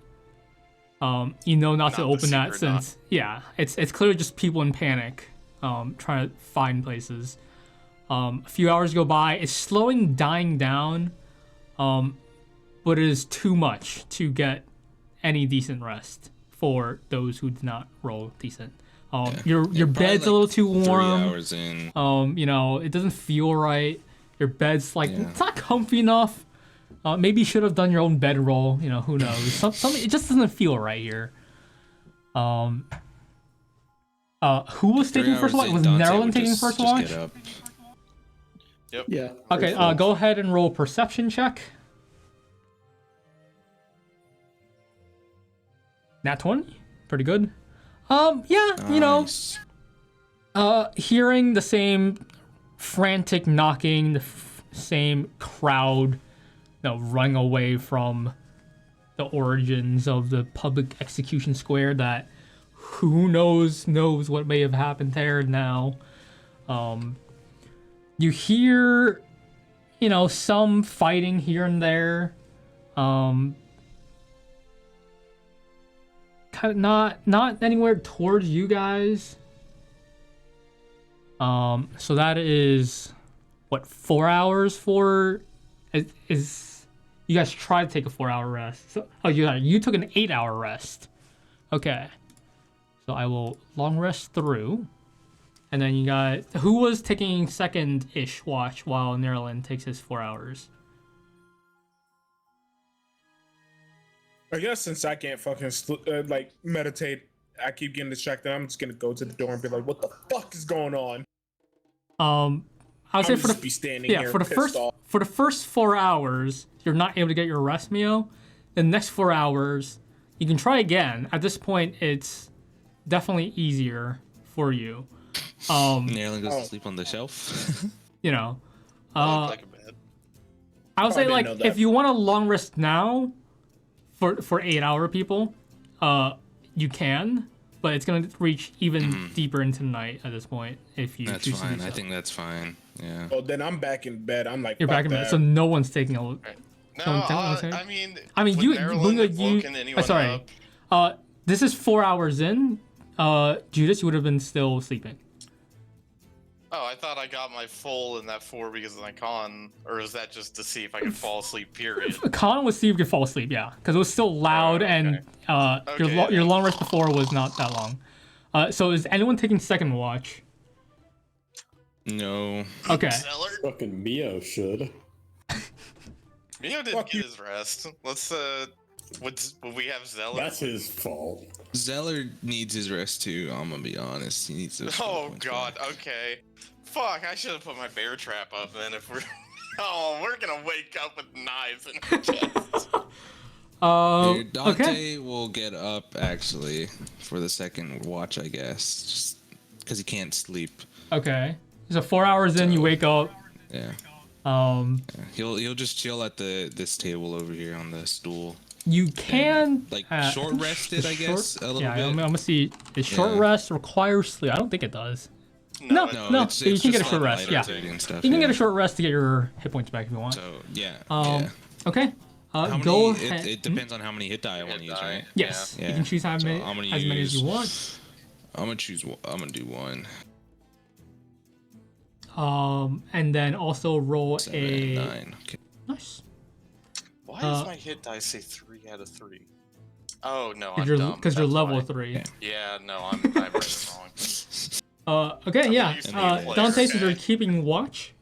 you know not to Not the open that secret knock. since it's clearly just people in panic, trying to find places. A few hours go by, it's slowing, dying down, but it is too much to get any decent rest for those who did not roll decent. Your bed's a little too warm. 3 hours in. You know, it doesn't feel right. Your bed's like it's not comfy enough. Maybe you should have done your own bedroll. You know, who knows? Something it just doesn't feel right here. Who was taking first watch? Was Nerlin taking first watch? Get up. Yep. Yeah. Okay, go ahead and roll a perception check. Nat 20, pretty good. You know, Nice. hearing the same frantic knocking, the same crowd, running away from the origins of the public execution square that who knows what may have happened there now. You hear, some fighting here and there. Kind of not anywhere towards you guys. So that is what 4 hours for is you guys tried to take a 4-hour rest. So, you took an 8-hour rest. Okay. So I will long rest through. And then you got who was taking second-ish watch while Nerlin takes his 4 hours. I guess since I can't fucking meditate, I keep getting distracted. I'm just gonna go to the door and be like, "What the fuck is going on?" I would say for be standing here for the first 4 hours, you're not able to get your rest, Mio. In the next 4 hours, you can try again. At this point, it's definitely easier for you. Nerlin goes to sleep on the shelf. Like a bed. I would say didn't know that. if you want a long rest now, for 8-hour people, you can, but it's gonna reach even deeper into the night at this point if you That's choose to do fine. so. I think that's fine. Yeah. Oh, then I'm back in bed. I'm like, You're fuck back in bed, that. so no one's taking a look. No, okay. I mean, I mean, would you, Nerlin have you. woken anyone Sorry. up? This is 4 hours in. Judas, you would have been still sleeping. Oh, I thought I got my full in that 4 because of my con, or is that just to see if I could fall asleep? Period. Con was see if you could fall asleep, yeah, because it was still loud okay. and Okay, your long rest before was not that long. So is anyone taking second watch? No. Okay. Zeller? Fucking Mio should. Mio didn't get his rest. Let's would we have Zeller? That's his fault. Zeller needs his rest too. I'm gonna be honest. He needs to. Oh god. Okay. Fuck. I should have put my bear trap up then. If we're we're gonna wake up with knives in our chest. Dude, Dante Okay. will get up actually for the second watch, I guess, just because he can't sleep. Okay. So 4 hours in, you wake up. Yeah. Yeah, He'll just chill at this table over here on the stool. you can Like I short think rested, I guess, a little yeah, bit. I'm gonna see. Does short Yeah. rest require sleep? I don't think it does. No, it- no, it's you can get a just short like rest. lighter Yeah, activity and stuff, you can yeah. get a short rest to get your hit points back if you want. So yeah. Um, yeah. Okay. How many, Go ahead. it depends on how many hit die I want to use, right? Yes, Yeah. you can choose how So many, I'm gonna as many as you use- want. I'm gonna choose. I'm gonna do one. And then also roll 7, a 9. Okay. nice. Why does my hit die say 3 out of 3? Oh no, I'm Because dumb. you're That's level why. 3. Yeah, no, I read it wrong. Okay, yeah. used to be a player, Dante, since okay. you're keeping watch,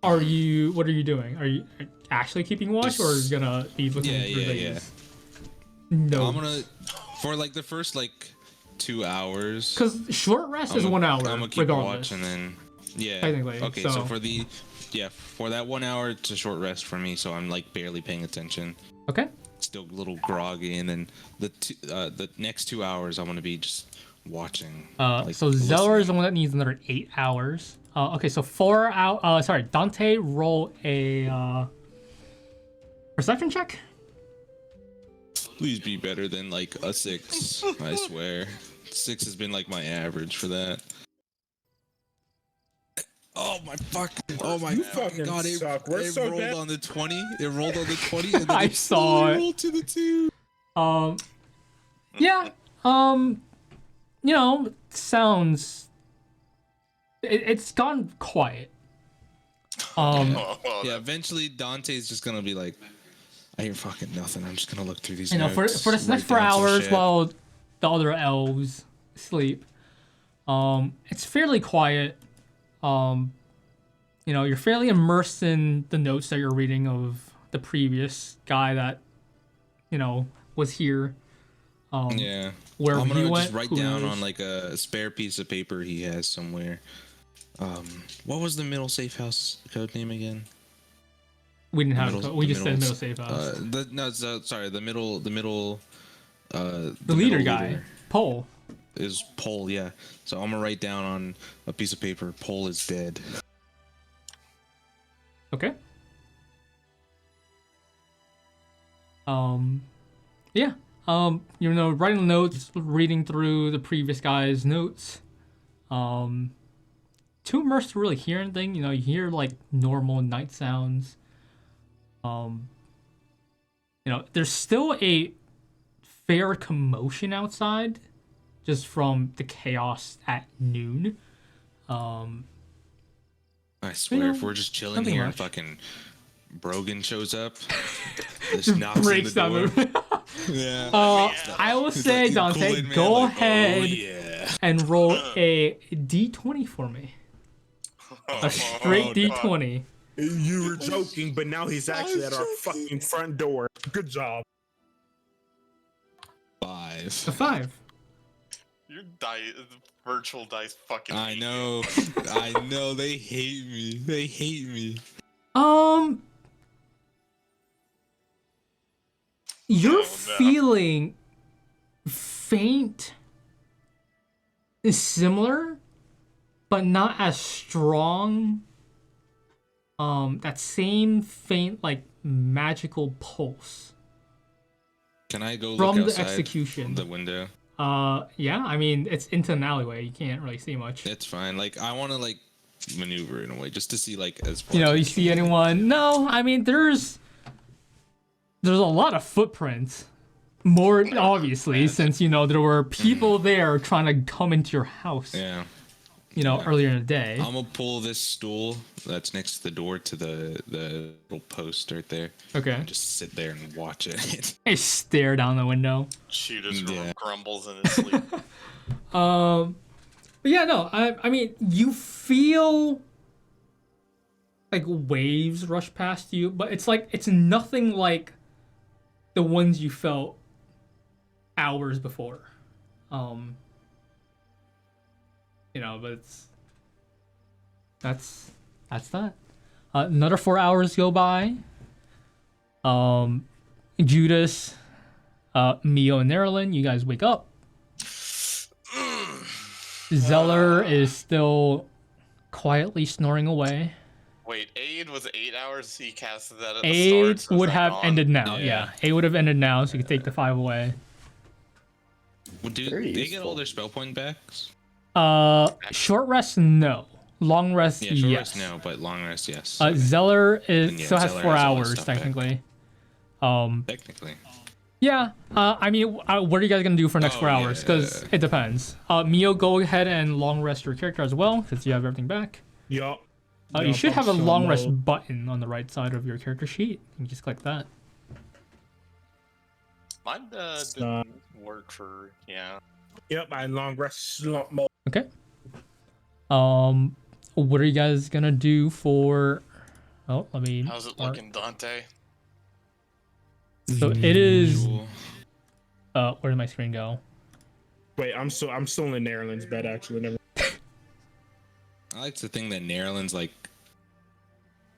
what are you doing? Are you actually keeping watch, or are you gonna be looking Yeah, through yeah, these? No. I'm gonna for like the first 2 hours. Because short rest is 1 hour, I'm gonna keep regardless. watch and then Technically, Okay, so- so for that 1 hour, it's a short rest for me, so I'm like barely paying attention. Okay. Still a little groggy, and then the next 2 hours I'm gonna be just watching. So Zeller is the one that needs another 8 hours. Okay, so 4 out. Sorry, Dante, roll a perception check. Please be better than like a 6. I swear, 6 has been like my average for that. Oh my fucking! Oh my You fucking god! suck. We're it so rolled bad. on the 20. It rolled on the 20, and then I saw it. rolled to the 2. Yeah. Sounds. It's gone quiet. Well, Yeah, eventually Dante's just gonna be like, I hear fucking nothing. I'm just gonna look through these. For notes, the next write 4 down some hours shit. while the other elves sleep, it's fairly quiet. You're fairly immersed in the notes that you're reading of the previous guy that, was here. Yeah. Where I'm he gonna went, just write who down knows? on like a spare piece of paper he has somewhere. What was the middle safe house code name again? We didn't have middle- it. We the just said middle- middle safe house. Sorry, the middle. The leader middle guy, leader Pole. is Pole. Yeah. So I'm gonna write down on a piece of paper. Pole is dead. Okay. Yeah. Writing notes, reading through the previous guy's notes. Too immersed to really hear anything. You hear like normal night sounds. There's still a fair commotion outside, just from the chaos at noon. I swear, if know, we're just chilling nothing here and much. fucking Brogan shows up, just knocks Breaks on the that door. move. Yeah. I will He's say, like, Dante, Kool-Aid Man, go like, ahead Oh, yeah. and roll a d20 for me. A straight d20. You were joking, but now he's actually at our fucking front door. Good job. 5. A 5. Your virtual dice fucking. I hate know. I know. They hate me. They hate me. You're no. feeling faint, similar, but not as strong. That same faint, like magical pulse Can I go from look the outside execution. the window? Yeah. I mean, it's into an alleyway. You can't really see much. It's fine. Like I want to like maneuver in a way just to see like as far You know, as I you can. see anyone? No. I mean, there's a lot of footprints. More obviously, since there were people there trying to come into your house. Yeah. Earlier in the day. I'm gonna pull this stool that's next to the door to the little post right there. Okay. And just sit there and watch it. I stare down the window. Cheetah's Yeah. grumbles in his sleep. But yeah, no, I mean, you feel like waves rush past you, but it's nothing like the ones you felt hours before. But that's that. Another 4 hours go by. Judas, Mio, and Nerlin, you guys wake up. Zeller is still quietly snoring away. Wait, Aid was 8 hours. He casted that at the Aid start. So would have ended now. Yeah, Aid would have ended now, so you could take the 5 away. Well, do they get all their spell point backs? Short rest, no. Long rest, Yeah, short yes. rest, no, but long rest, yes. Zeller still has Zeller 4 has all his hours stuff back. technically. Technically. Yeah. I mean, what are you guys gonna do for the next 4 hours? Because it depends. Mio, go ahead and long rest your character as well, since you have everything back. Yup. You should have a long rest button on the right side of your character sheet. You can just click that. Mine didn't work for Yep, I long rest slump mode. Okay. What are you guys gonna do for? Oh, let me. How's it looking, Dante? So it is. Where did my screen go? Wait, I'm still in Nerlin's bed actually. Never. I like to think that Nerlin's like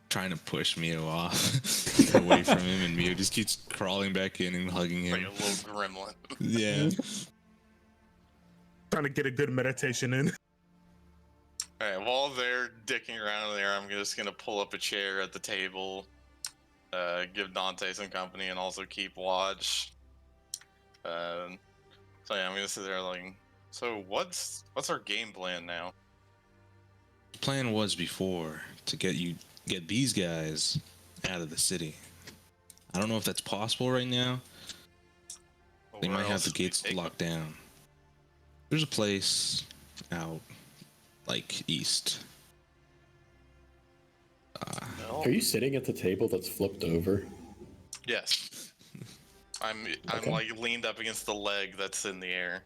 trying to push Mio off away from him, and Mio just keeps crawling back in and hugging him. Like a little gremlin. Yeah. Trying to get a good meditation in. Alright, while they're dicking around there, I'm just gonna pull up a chair at the table, give Dante some company, and also keep watch. So yeah, I'm gonna sit there like, so what's our game plan now? The plan was before to get these guys out of the city. I don't know if that's possible right now. Well, They where might have else the do we gates take locked down. There's a place out, like, east. them? No? Are you sitting at the table that's flipped over? Yes. I'm Okay. like leaned up against the leg that's in the air.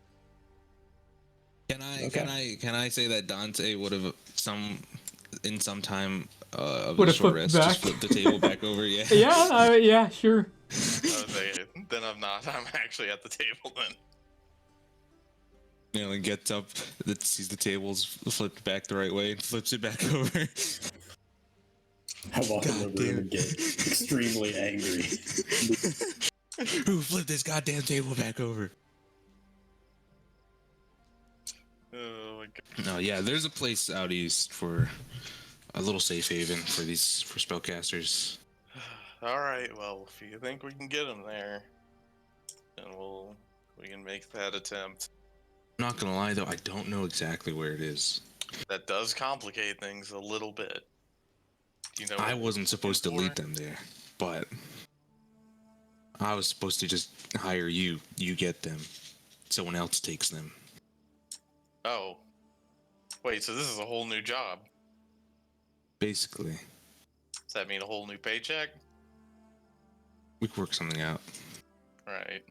Can I say that Dante would have in some time of Would the have short flipped rest back. just flipped the table back over? Yeah. Yeah, sure. Then I'm not. I'm actually at the table then. Nearly gets up, sees the tables flipped back the right way, and flips it back over. I walk in the room and get extremely angry. Who flipped this goddamn table back over? Oh my god. No, yeah, there's a place out east for a little safe haven for spellcasters. All right. Well, if you think we can get them there, then we can make that attempt. I'm not gonna lie though, I don't know exactly where it is. That does complicate things a little bit. You know, I wasn't supposed to lead them there, but I was supposed to just hire you. You get them. Someone else takes them. Oh. Wait, so this is a whole new job. Basically, Does that mean a whole new paycheck? we could work something out. Right.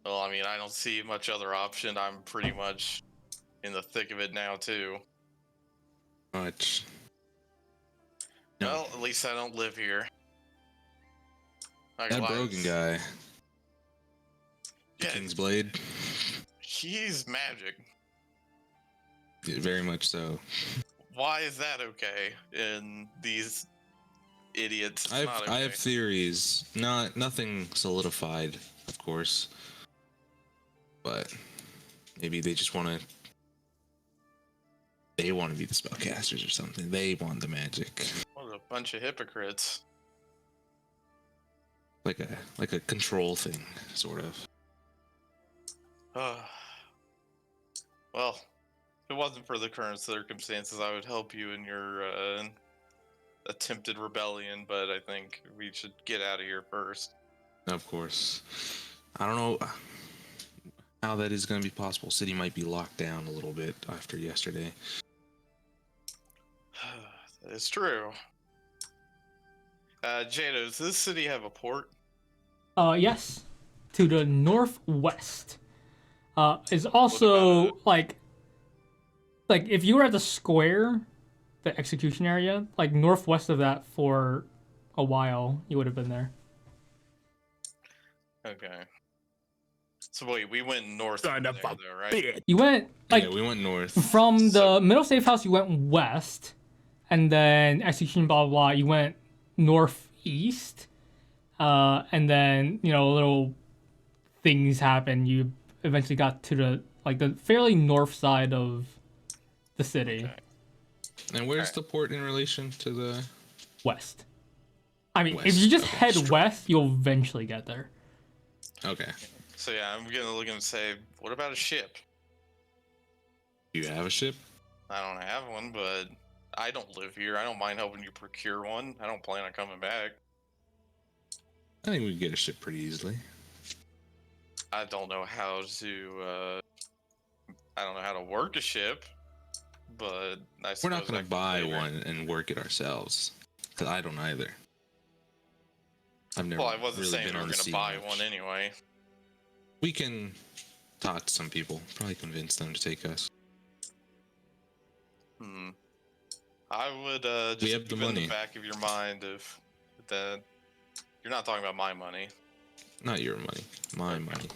Well, I mean, I don't see much other option. I'm pretty much in the thick of it now, too. Much. No. Well, at least I don't live here. Not That gonna lie, Brogan guy, Yeah, King's Blade, he's magic. yeah, very much so. Why is that okay? And these idiots, it's I not have okay. theories. Nothing solidified, of course. But maybe they just want to. They want to be the spellcasters or something. They want the magic, What a bunch of hypocrites. like a control thing, sort of. Well, if it wasn't for the current circumstances, I would help you in your attempted rebellion, but I think we should get out of here first. Of course. I don't know how that is going to be possible. City might be locked down a little bit after yesterday. That is true. Jadow, does this city have a port? Yes. To the northwest. is also like if you were at the square, the execution area, like northwest of that for a while, you would have been there. Okay. So wait, we went north from there, though, right? Bitch. You went Yeah, we went north. from the middle safe house. You went west, and then execution blah blah blah. You went northeast, and then little things happened. You eventually got to the fairly north side of the city. Okay. And where's the port in relation to the West. I mean, west? if you just head straight. west, you'll eventually get there. Okay. So yeah, I'm gonna look and say, what about a ship? Do you have a ship? I don't have one, but I don't live here. I don't mind helping you procure one. I don't plan on coming back. I think we can get a ship pretty easily. I don't know how to. I don't know how to work a ship, but I We're not suppose I gonna can buy figure- one and work it ourselves, because I don't either. I've never Well, I wasn't really saying been we were on the gonna sea buy much. one anyway. We can talk to some people, probably convince them to take us. I would just We have keep the it in money. the back of your mind if that you're not talking about my money. Not your money, my money.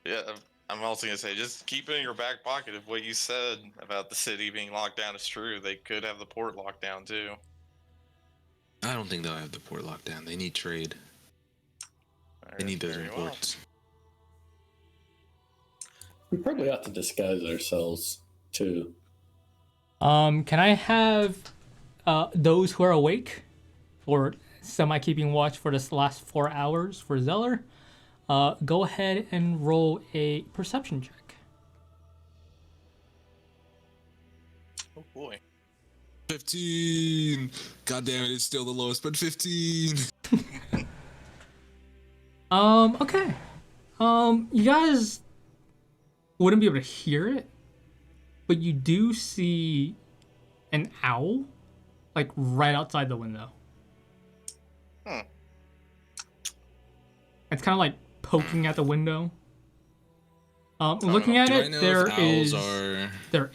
Yeah, I'm also gonna say just keep it in your back pocket. If what you said about the city being locked down is true, they could have the port locked down too. I don't think they'll have the port locked down. They need trade. They need those Very well. imports. We probably ought to disguise ourselves too. Can I have those who are awake for semi-keeping watch for this last 4 hours for Zeller? Go ahead and roll a perception check. Oh boy. 15. God damn it! It's still the lowest, but 15. Okay. You guys wouldn't be able to hear it, but you do see an owl, like right outside the window. It's kind of like poking at the window. Looking at Do I it, know there if owls is are?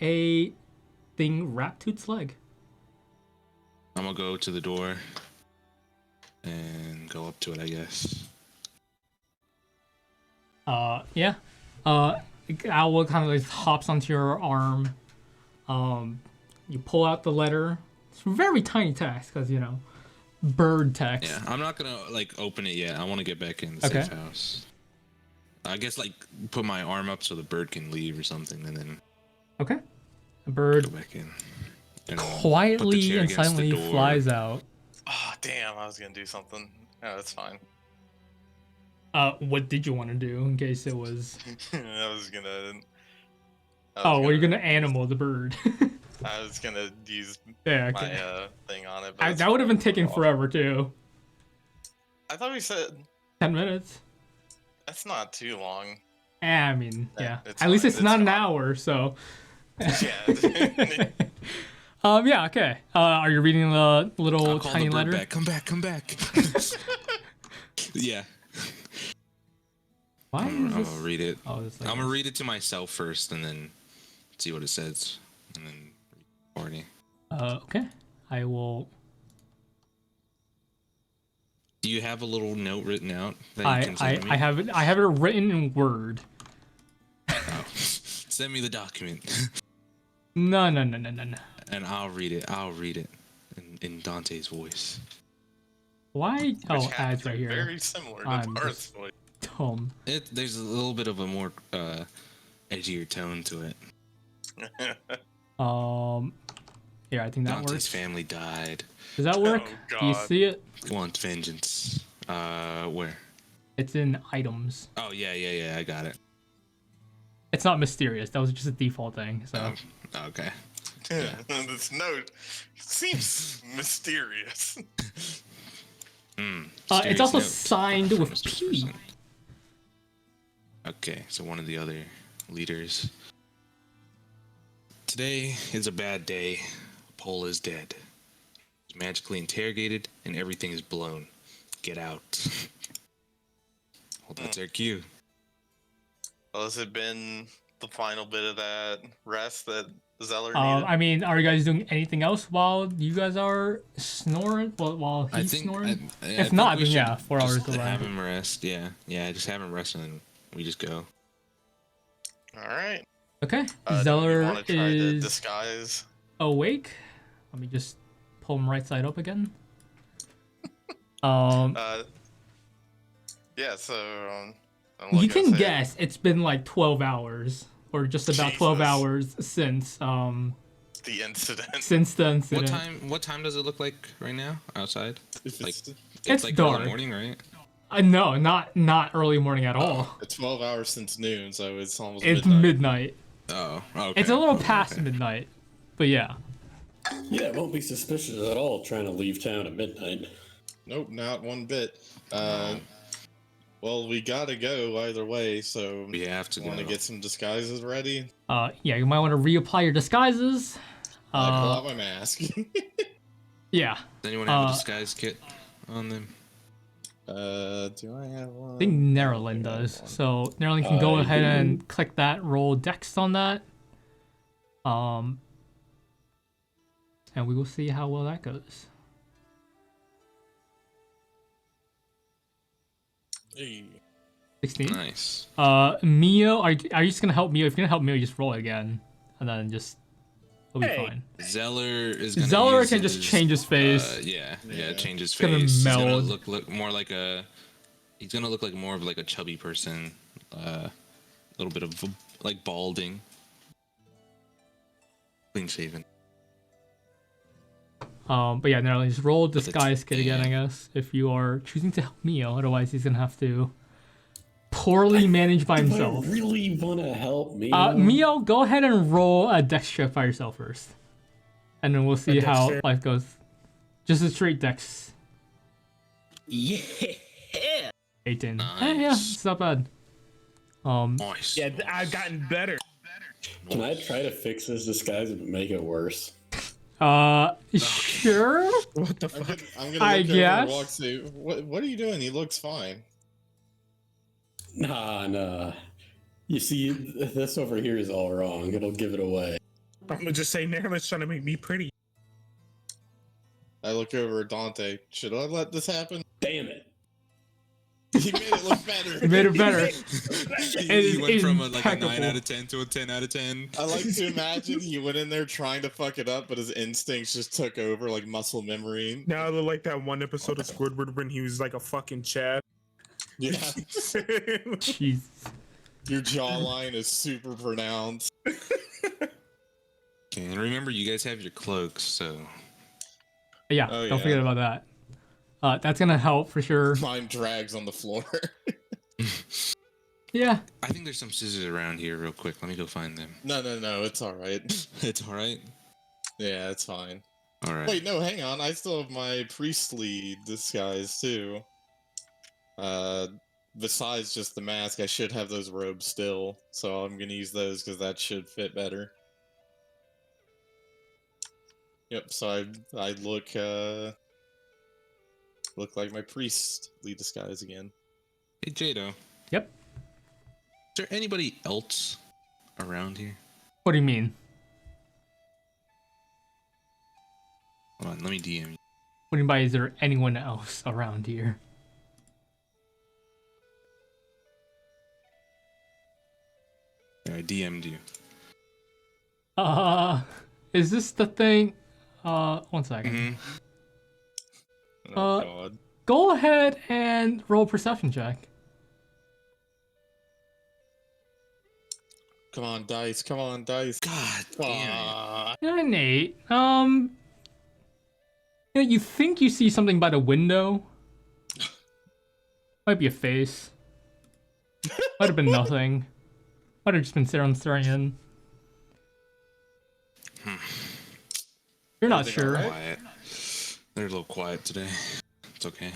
a thing wrapped to its leg. I'm gonna go to the door and go up to it, I guess. Yeah. Owl kind of like hops onto your arm. You pull out the letter. It's very tiny text because bird text. Yeah, I'm not gonna open it yet. I want to get back in the Okay. safe house. I guess put my arm up so the bird can leave or something, and then Okay. The bird go back in. And put the quietly chair and against the silently door. flies out. Oh damn! I was gonna do something. No, that's fine. What did you want to do in case it was? I was gonna. Oh, well, you're gonna animal the bird. I was gonna use Yeah, my okay. thing on it. But That would have been taking forever too. I thought we said 10 minutes. that's not too long. I mean, yeah. It's At least fine, it's it's not an fine. hour, so. Yeah. Yeah, okay. Are you reading the little I'll call tiny the bird letter? back. Come back, come back. Yeah, Why I'm is this? gonna read it. Oh, it's I'm like gonna read it to myself first, and then see what it says, and then party. okay. I will. Do you have a little note written out that you can send me? I have it. I have it written in Word. Oh. Send me the document, No. and I'll read it. I'll read it in Dante's voice. Why? Which Oh, happens ads to right be here. Very similar to I'm Darth's just- voice. Tom. There's a little bit of a more edgier tone to it. Yeah, I think that Dante's works. family died. Does that work? Oh, Do you God. see it? Wants vengeance. Where? It's in items. Oh yeah. I got it. It's not mysterious. That was just a default thing. So Okay. This note seems mysterious. it's Mysterious also note signed from with this P. person. Okay, so one of the other leaders. Today is a bad day. Paul is dead. He's magically interrogated and everything is blown. Get out. Well, that's our cue. Well, has it been the final bit of that rest that Zeller needed? I mean, are you guys doing anything else while you guys are snoring? Well, while he's snoring? If not, then yeah, 4 hours delay. Have him rest. Yeah, just have him rest and then we just go. All right. Okay. Do Zeller you want to try is to disguise? awake. Let me just pull him right side up again. Yeah. So you can guess it's been like 12 hours, or just about 12 hours since the incident. Since the incident. What time does it look like right now outside? Like it's like dark. early morning, right? No, not early morning at all. It's 12 hours since noon, so it's almost midnight. Oh, okay. It's a little past midnight, but yeah. Yeah, it won't be suspicious at all trying to leave town at midnight. Nope, not one bit. Well, we gotta go either way, so we have to want to get some disguises ready. Yeah, you might want to reapply your disguises. I pull out my mask. Yeah. Does anyone have a disguise kit on them? Do I have one? I think Nerlin does. So Nerlin can go ahead and click that, roll Dex on that. And we will see how well that goes. Hey. 16. Nice. Mio, are you just gonna help Mio? If you're gonna help Mio, just roll again, and then just it'll be fine. Zeller can just change his face. Change his Gonna face. meld. He's gonna look more like a. He's gonna look like more of like a chubby person. A little bit of like balding. Clean shaven. But yeah, Nerlin, just roll disguise kit again, I guess, if you are choosing to help Mio. Otherwise, he's gonna have to poorly manage by himself. I really want to help Mio. Mio, go ahead and roll a Dex check by yourself first, and then we'll see how life goes. Just a straight Dex. Yeah. 18. Nice. Yeah, it's not bad. Nice. Yeah, I've gotten better. Can I try to fix this disguise and make it worse? Sure. What the fuck? I'm gonna look over and walk to. What are you doing? He looks fine. Nah. You see, this over here is all wrong. It'll give it away. I'm gonna just say Nerlin's trying to make me pretty. I look over at Dante. Should I let this happen? Damn it. He made it look better. He made it better. He went from a 9 out of 10 to a 10 out of 10. I like to imagine he went in there trying to fuck it up, but his instincts just took over like muscle memory. Now I look like that one episode of Squidward when he was like a fucking Chad. Yeah. Jeez. Your jawline is super pronounced. Okay, and remember, you guys have your cloaks, so. Yeah, don't forget about that. That's gonna help for sure. Mine drags on the floor. Yeah. I think there's some scissors around here real quick. Let me go find them. No, it's alright. It's alright? Yeah, it's fine. Alright. Wait, no, hang on. I still have my priestly disguise, too. Besides just the mask, I should have those robes still. So I'm gonna use those because that should fit better. Yep, so I look like my priestly disguise again. Hey, Jadow. Yep. Is there anybody else around here? What do you mean? Hold on, let me DM you. What do you mean by is there anyone else around here? Yeah, I DM'd you. Is this the thing? 1 second. Mm-hmm. Oh, God. Go ahead and roll a perception check. Come on, dice. Come on, dice. God damn it. Yeah, Nate. You think you see something by the window? Might be a face. Might have been nothing. Might have just been staring in. You're not sure. Quiet. They're a little quiet today. It's okay.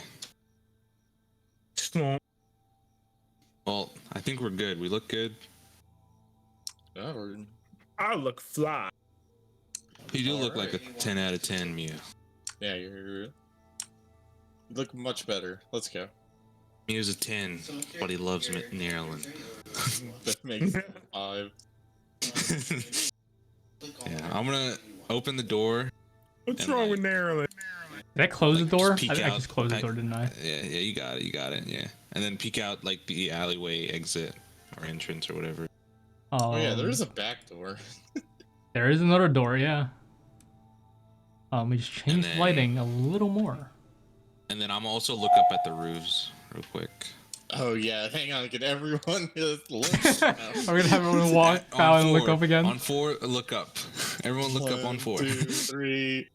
Small. Well, I think we're good. We look good. I look fly. You do look like a 10 out of 10, Mia. Yeah, you look much better. Let's go. Mia's a 10, but he loves Maryland. That makes 5. Yeah, I'm gonna open the door. What's And, wrong like, with Maryland? Did I close the door? peek I out, just closed the door, didn't I? Yeah, you got it, yeah. And then peek out like the alleyway exit or entrance or whatever. Oh yeah, there is a back door. There is another door, yeah. We just changed then- lighting a little more. And then I'm also look up at the roofs real quick. Oh yeah, hang on, can everyone just look? I'm gonna have everyone walk out and look up again. On 4, look up. Everyone look up on 4. 1, 2, 3.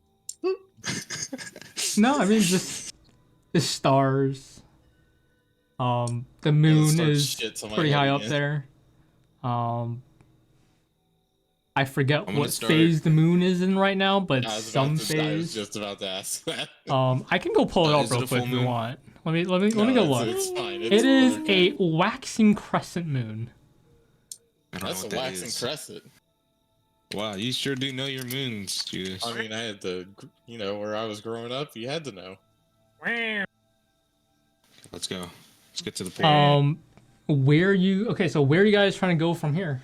No, I mean just the stars. The moon start is shits on my pretty head high up again. there. I forget I'm gonna what start- phase the moon is in right now, but I some was phase. just about to ask that. I can go pull it up Is it real a quick full if you moon? want. Let me go No, look. It's fine. It is okay. a waxing crescent moon. I don't know That's a what that waxing is. crescent. Wow, you sure do know your moons, Judas. I mean, I had to, where I was growing up, you had to know. Let's go. Let's get to the port. Where you? Okay, so where are you guys trying to go from here?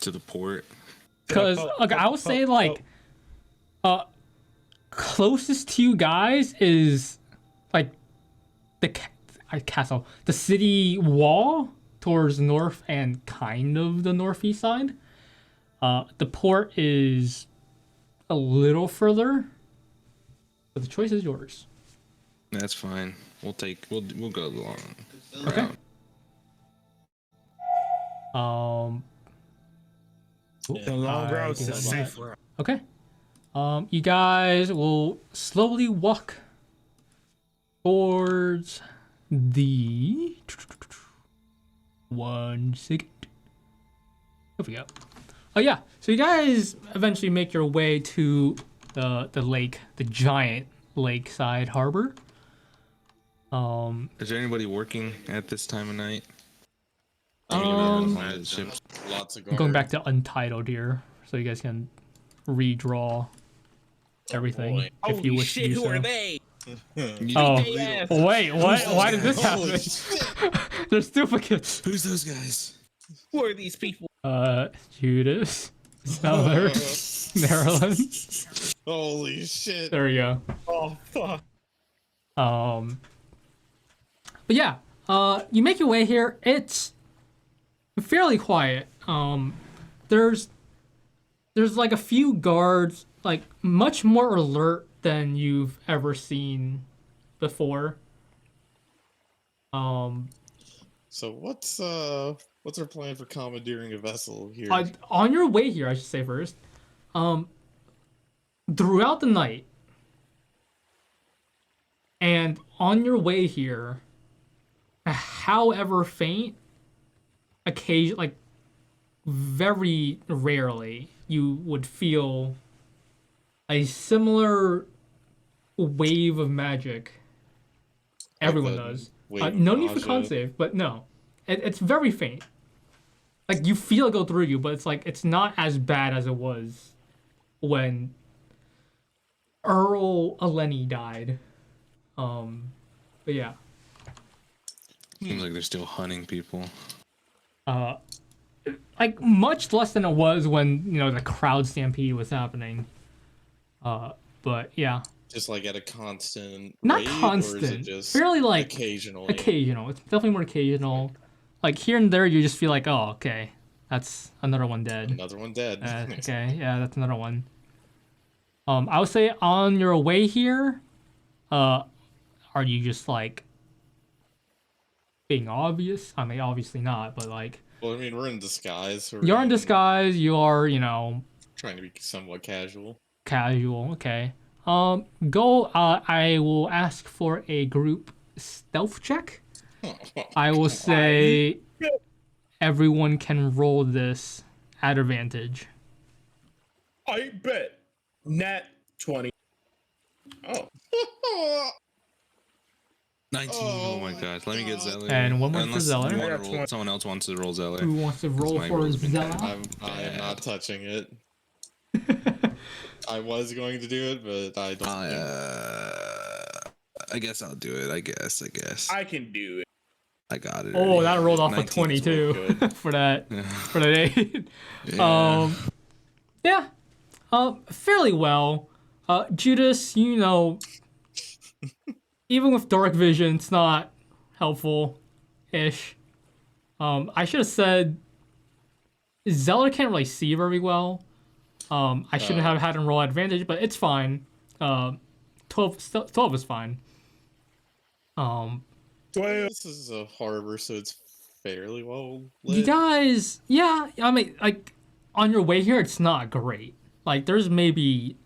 To the port. Because okay, I would say like, closest to you guys is like the castle, the city wall towards the north and kind of the northeast side. The port is a little further, but the choice is yours. That's fine. We'll go along. Okay. The long route is I a guess safe route. Okay. You guys will slowly walk towards the 1 second. Here we go. Oh yeah. So you guys eventually make your way to the lake, the giant lakeside harbor. Is there anybody working at this time of night? Lots of I'm going back to Untitled here, so you guys can redraw everything boy. if you wish to do so. they? Oh, wait, what? Why did this Holy happen? shit. There's duplicates. Who's those guys? Who are these people? Judas, Zeller, Maryland. Holy shit. There we go. Oh fuck. But yeah, you make your way here. It's fairly quiet. There's like a few guards, like much more alert than you've ever seen before. So what's our plan for commandeering a vessel here? On your way here, I should say first, throughout the night, and on your way here, however faint, like very rarely, you would feel a similar wave of magic. Everyone does. No need for con save, but no. It's very faint. Like, you feel it go through you, but it's like, it's not as bad as it was when Earl Eleni died. But yeah. Seems like they're still hunting people. Like, much less than it was when, the crowd stampede was happening. But yeah. Just like at a constant Not rate, constant. or is it just fairly like occasionally? Occasional. It's definitely more occasional. Like here and there, you just feel like, oh, okay, that's another one dead. Another one dead. Okay, yeah, that's another one. I would say on your way here, are you just like being obvious? I mean, obviously not, but like. Well, I mean, we're in disguise. So You're in disguise. You are, trying to be somewhat casual. Casual. Okay. I will ask for a group stealth check. I will say everyone can roll this at advantage. I bet. Nat 20. Oh. 19. Oh my gosh. Let me get Zeller. And one more for Unless Zeller. you wanna roll- someone else wants to roll Zeller. Who wants to roll my for roll's been Zeller? I am not touching it. I was going to do it, but I don't. I guess I'll do it. I guess. I can do it. I got it. Oh, already. that rolled off a 19's 22 good. for that 8. Yeah. Yeah. Fairly well. Judas, you know, even with dark vision, it's not helpful-ish. I should have said Zeller can't really see very well. I shouldn't have had him roll advantage, but it's fine. 12 is fine. This is a harbor, so it's fairly well lit. You guys, yeah, I mean, like, on your way here, it's not great. Like, there's maybe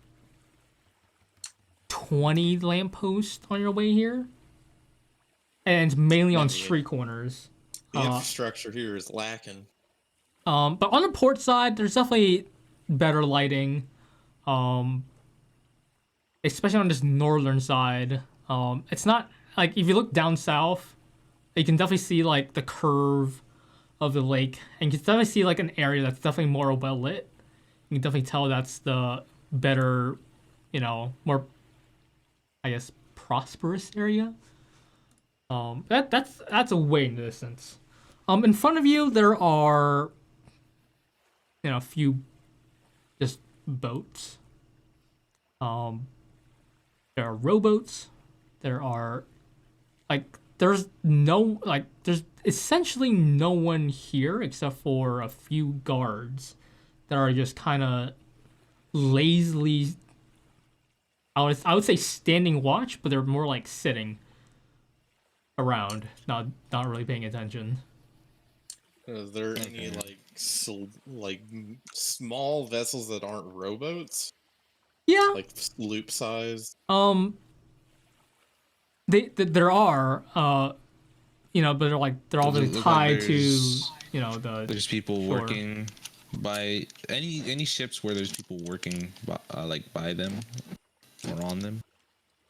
20 lampposts on your way here. And it's mainly on street corners. The infrastructure here is lacking. But on the port side, there's definitely better lighting. Especially on this northern side. It's not, like, if you look down south, you can definitely see, like, the curve of the lake. And you can definitely see, like, an area that's definitely more well lit. You can definitely tell that's the better, you know, more, I guess, prosperous area. That's a way in the distance. In front of you, there are, you know, a few just boats. There are rowboats. There are, like, there's essentially no one here except for a few guards that are just kind of lazily, I would say standing watch, but they're more like sitting around, not really paying attention. Is there any like small vessels that aren't rowboats? Yeah. Like sloop sized? There are, you know, but they're all tied to, you know, there's people shore. working by any ships where there's people working by them or on them.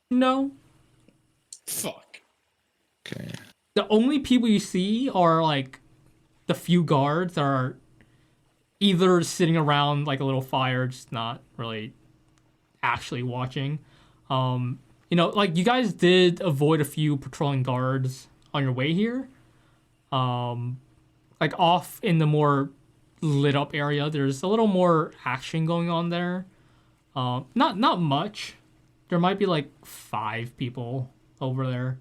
No. Fuck. Okay. The only people you see are like the few guards that are either sitting around like a little fire, just not really actually watching. You know, like, you guys did avoid a few patrolling guards on your way here. Like, off in the more lit up area, there's a little more action going on there. Not much. There might be like 5 people over there,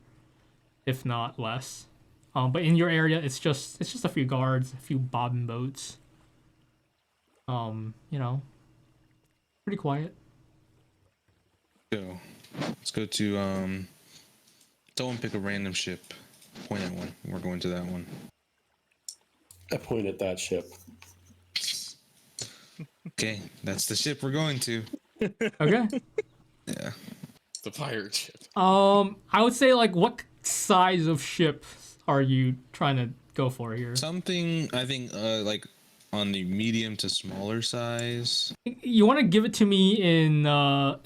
if not less. But in your area, it's just a few guards, a few bobbing boats. You know, pretty quiet. So let's go to someone pick a random ship. Point at one. We're going to that one. I point at that ship. Okay, that's the ship we're going to. Okay. Yeah. The pirate ship. I would say, like, what size of ship are you trying to go for here? Something, I think, like on the medium to smaller size. You want to give it to me in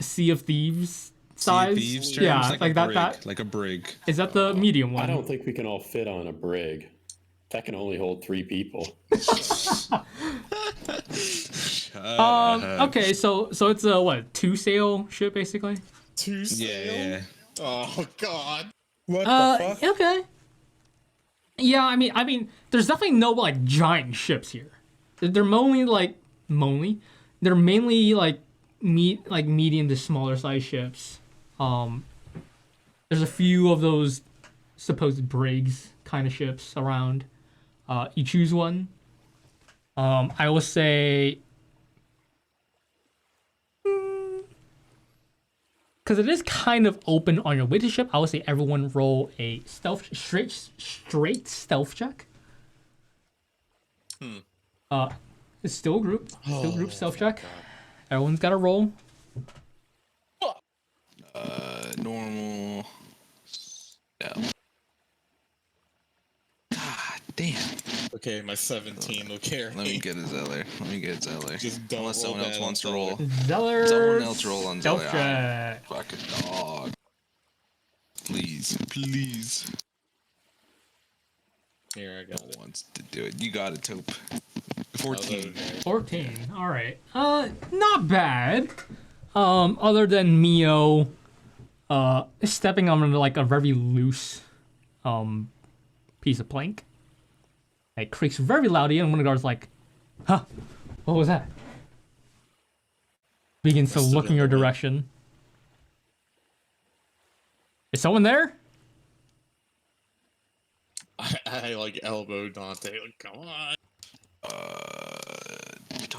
Sea of Thieves size? Sea of Thieves terms? Yeah, like that, brig, that. like a brig. Is that the medium one? I don't think we can all fit on a brig. That can only hold 3 people. Okay, so it's a what, 2-sail ship basically? 2 sail? Yeah. Oh god. What the fuck? Okay. Yeah, I mean, there's definitely no like giant ships here. They're mainly they're mainly like medium to smaller size ships. There's a few of those supposed brigs kind of ships around. You choose one. I will say, because it is kind of open on your way to ship, I would say everyone roll a straight stealth check. It's still a group. Still group stealth check. Everyone's got to roll. Normal. Yeah. God damn. Okay, my 17 will carry. Let me get a Zeller. Just don't Unless roll someone else bad wants to on roll. Zeller. Someone else roll on stealth Zeller. check. Fucking dog. Please. Here, I got it. Wants to do it. You got it, Taupe. 14. 14. All right. Not bad. Other than Mio, stepping on like a very loose, piece of plank. It creaks very loudly, and one of the guards like, huh, what was that? Begins to look in your direction. Is someone there? I like elbow Dante. Like, come on.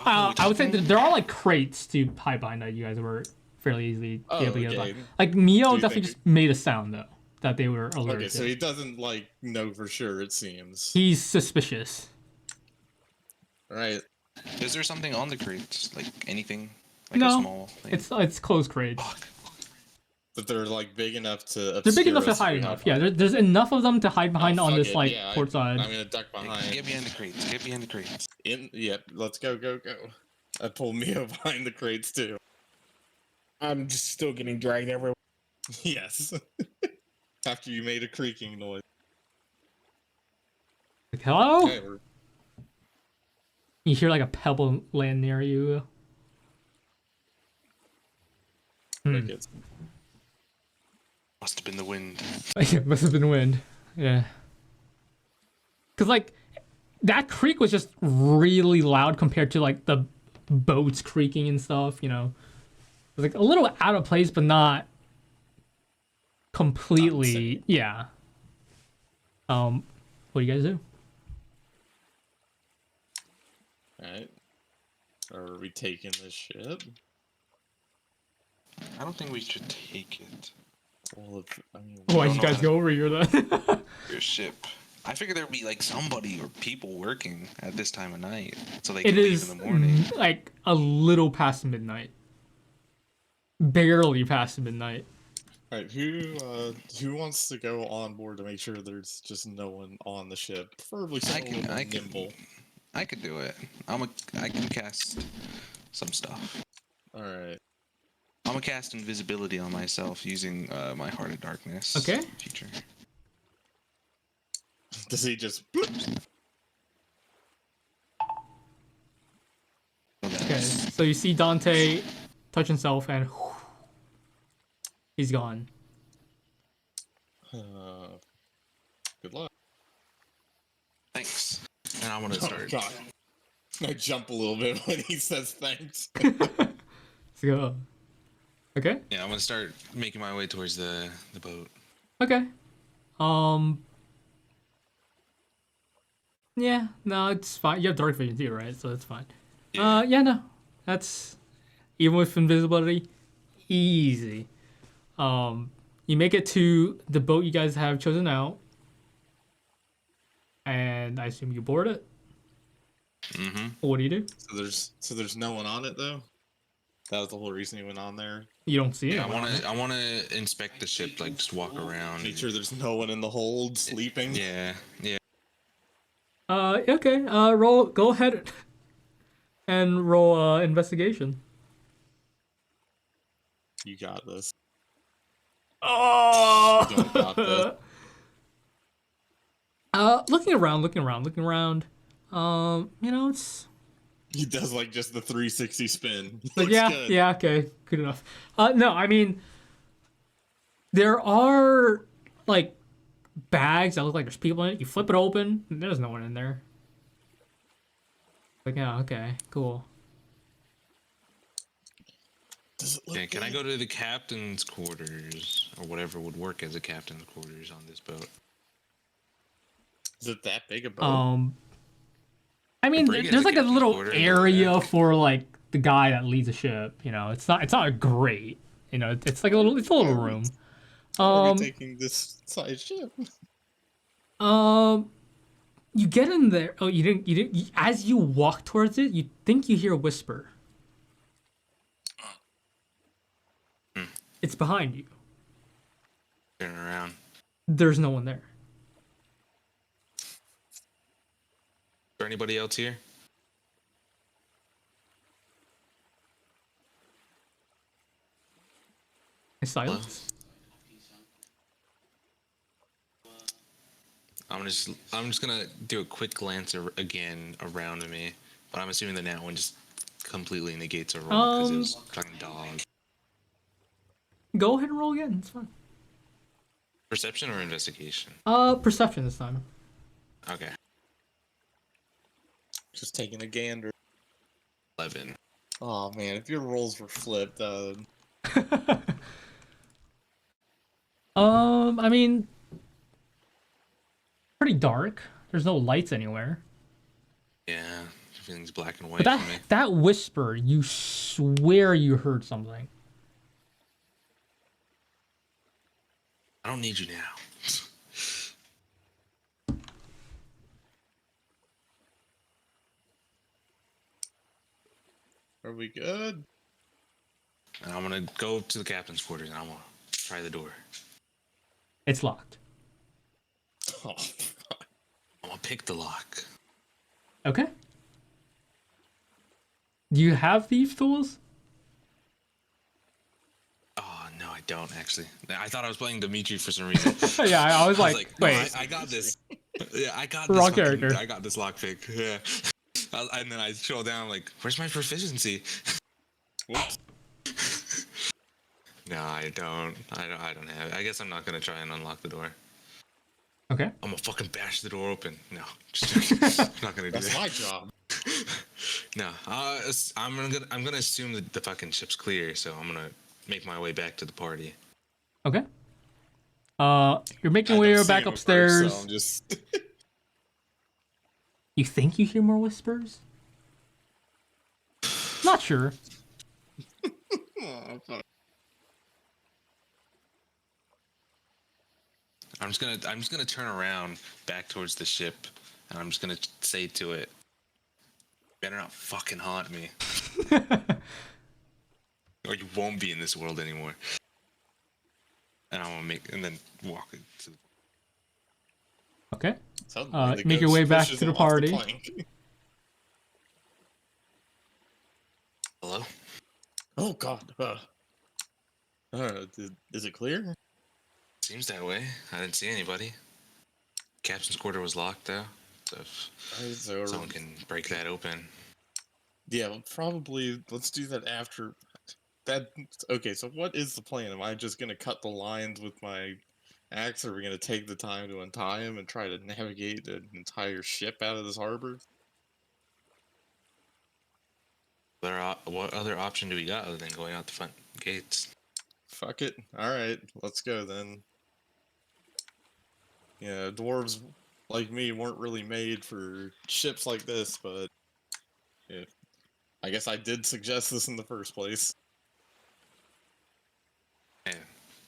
I would say that there are like crates to hide behind that you guys were fairly easily be able to get by. Like Mio definitely just made a sound though that they were alerted. Okay, so he doesn't like know for sure. It seems he's suspicious. Right. Is there something on the crates? Like anything? Like no, a small thing? It's closed crates. But they're like big enough to. They're big enough to hide enough. Yeah, there's enough of them to hide behind on this like port side. I'm gonna duck behind. Get behind the crates. Get behind the crates. Yep. Let's go. I pulled Mio behind the crates too. I'm just still getting dragged everywhere. Yes. After you made a creaking noise. Like, hello? Okay, you hear like a pebble land near you. Crickets. Must have been the wind. It must have been wind. Yeah. Cause like that creak was just really loud compared to like the boats creaking and stuff, you know. It was like a little out of place, but not completely. Yeah. What do you guys do? Alright. Are we taking this ship? I don't think we should take it. Well, I mean, Why'd you guys go over here then? Your ship. I figured there'd be like somebody or people working at this time of night, so they It can leave is in the morning. like a little past midnight. Barely past midnight. Alright, who wants to go on board to make sure there's just no one on the ship? Preferably someone nimble. I could do it. I can cast some stuff. Alright. I'm gonna cast invisibility on myself using my Heart of Darkness Okay. feature. Does he just... Okay, so you see Dante touch himself and he's gone. Good luck. Thanks. And I want to Oh, start. God. I jump a little bit when he says thanks. Let's go. Okay. Yeah, I'm gonna start making my way towards the boat. Okay. Yeah, no, it's fine. You have dark vision too, right? So that's fine. Yeah. Yeah, no. That's even with invisibility, easy. You make it to the boat you guys have chosen out. And I assume you board it. Mm-hmm. What do you do? So there's no one on it though? That was the whole reason he went on there. You don't see it. Yeah, I wanna inspect the ship, like just walk around. Make sure there's no one in the hold sleeping. Yeah. Okay. Roll. Go ahead and roll investigation. You got this. Oh. You don't got this. Looking around. You know, it's He does like just the 360 spin. like, Looks yeah, good. yeah, okay, good enough. No, I mean, there are like bags that look like there's people in it. You flip it open, and there's no one in there. Like, yeah, okay, cool. Does it look Okay, can I good? go to the captain's quarters or whatever would work as a captain's quarters on this boat? Is it that big a boat? I mean, bring it there's to like a captain's little quarters, area yeah. for like the guy that leads a ship. You know, it's not great. You know, it's like a little room. Are we taking this size ship? You get in there. Oh, you didn't. As you walk towards it, you think you hear a whisper. It's behind you. Turn around. There's no one there. Is there anybody else here? Silence. I'm just gonna do a quick glance again around me, but I'm assuming that that one just completely negates a roll because it was fucking dog. Go ahead and roll again. It's fine. Perception or investigation? Perception this time. Okay. Just taking a gander. 11. Oh man, if your rolls were flipped, I mean, pretty dark. There's no lights anywhere. Yeah, everything's black and white But that for me. that whisper, you swear you heard something. I don't need you now. are we good? And I'm gonna go to the captain's quarters and I'm gonna try the door. It's locked. Oh, I'm gonna pick the lock. Okay. Do you have thief tools? Oh no, I don't actually. I thought I was playing Dimitri for some reason. Yeah, I was like, no, wait. I got this. Yeah, I got Wrong this. character. I got this lockpick. Yeah. And then I scroll down like, where's my proficiency? whoops. No, I don't. I don't have it. I guess I'm not gonna try and unlock the door. Okay. I'm gonna fucking bash the door open. No, just joking. I'm not gonna do That's that. my job. No, I'm gonna assume that the fucking ship's clear, so I'm gonna make my way back to the party. Okay. You're making I your way don't see back him upstairs. First, so I'm just You think you hear more whispers? Not sure. oh, fuck. I'm just gonna turn around back towards the ship, and I'm just gonna say to it, "Better not fucking haunt me, or you won't be in this world anymore." And I'm gonna then walk into. Okay. Suddenly the make your ghost way back pushes to the him off party. plank. Hello? Oh god. Is it clear? Seems that way. I didn't see anybody. Captain's quarter was locked though, so if Alright, so someone can break that open. yeah, well, probably let's do that after that. Okay, so what is the plan? Am I just gonna cut the lines with my axe, or are we gonna take the time to untie him and try to navigate an entire ship out of this harbor? What other option do we got other than going out the front gates? Fuck it. Alright, let's go then. Yeah, dwarves like me weren't really made for ships like this, but yeah, I guess I did suggest this in the first place. Yeah.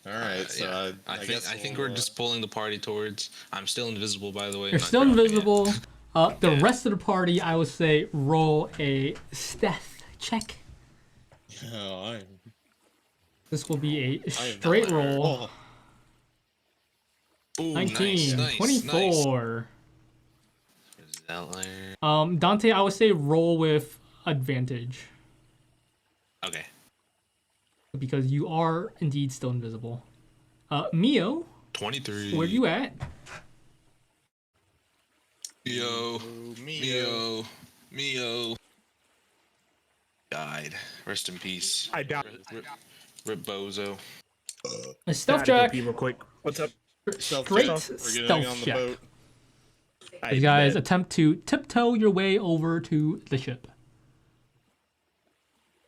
Alright, so yeah. I guess I think we'll, we're just pulling the party towards. I'm still invisible, by the way. You're not still dropping it. invisible. The Yeah. rest of the party, I would say, roll a stealth check. Oh, This will be a I am straight not- roll. Oh, Ooh, 19, nice, 24. Nice. Dante, I would say roll with advantage Okay. because you are indeed still invisible. Mio, 23. where you at? Mio. Died. Rest in peace. I doubt. Rip Bozo. A stealth Gotta go check. pee real quick. What's up? Straight We're getting stealth on the check. boat. I You guys bet. attempt to tiptoe your way over to the ship.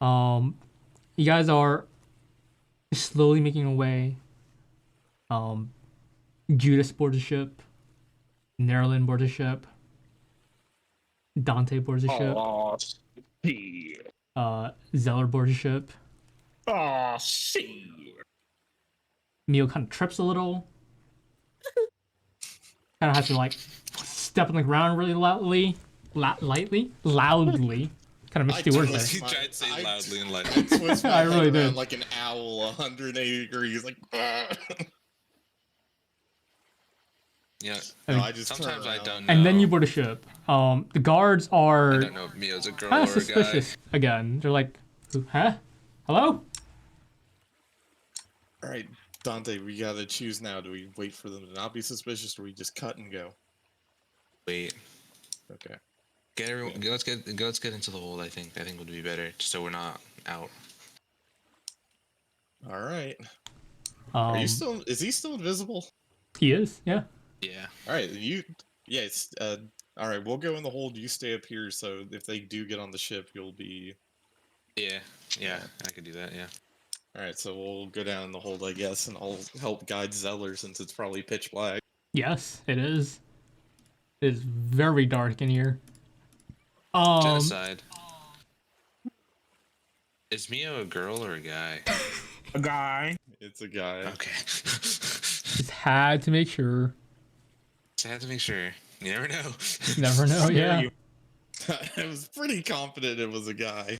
You guys are slowly making your way. Judas boards the ship. Nerlin boards the ship. Dante boards the ship. Oh, shit. Zeller boards the ship. Oh, shit. Mio kind of trips a little. Kind of has to like step on the ground really loudly. Loudly. Kind of mixed two words there. He tried to say loudly and I lightly. twist my I really head around did. like an owl, 180 degrees, like. Yeah. No, I just Sometimes turn I around. don't know. And then you board a ship. The guards I are don't know if Mio's a girl kind of or a guy. suspicious again. They're like, huh? Hello? All right, Dante, we gotta choose now. Do we wait for them to not be suspicious, or we just cut and go? Wait. Okay. Get everyone. Let's get into the hold. I think would be better, just so we're not out. All right. Are Um, you still? Is he still invisible? He is, yeah. Yeah. All right. You Yes. All right, we'll go in the hold. You stay up here, so if they do get on the ship, you'll be. Yeah, I could do that. Yeah. All right, so we'll go down in the hold, I guess, and I'll help guide Zeller since it's probably pitch black. Yes, it is. It is very dark in here. Genocide. Is Mio a girl or a guy? A guy. It's a guy. Okay. Just had to make sure. Just had to make sure. You never know. Never know. Yeah. I was pretty confident it was a guy.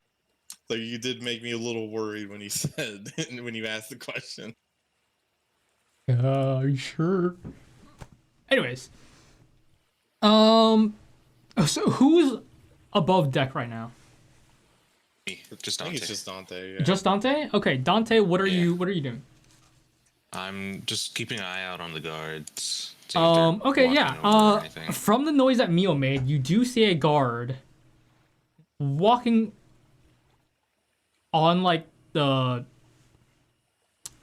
So you did make me a little worried when you said when you asked the question. Are you sure? Anyways, so who's above deck right now? Me. Just I Dante. think it's just Dante. Yeah. Just Dante? Okay, Dante, what are you doing? I'm just keeping an eye out on the guards. See if they're Okay, walking yeah. over or anything. From the noise that Mio made, you do see a guard walking on like the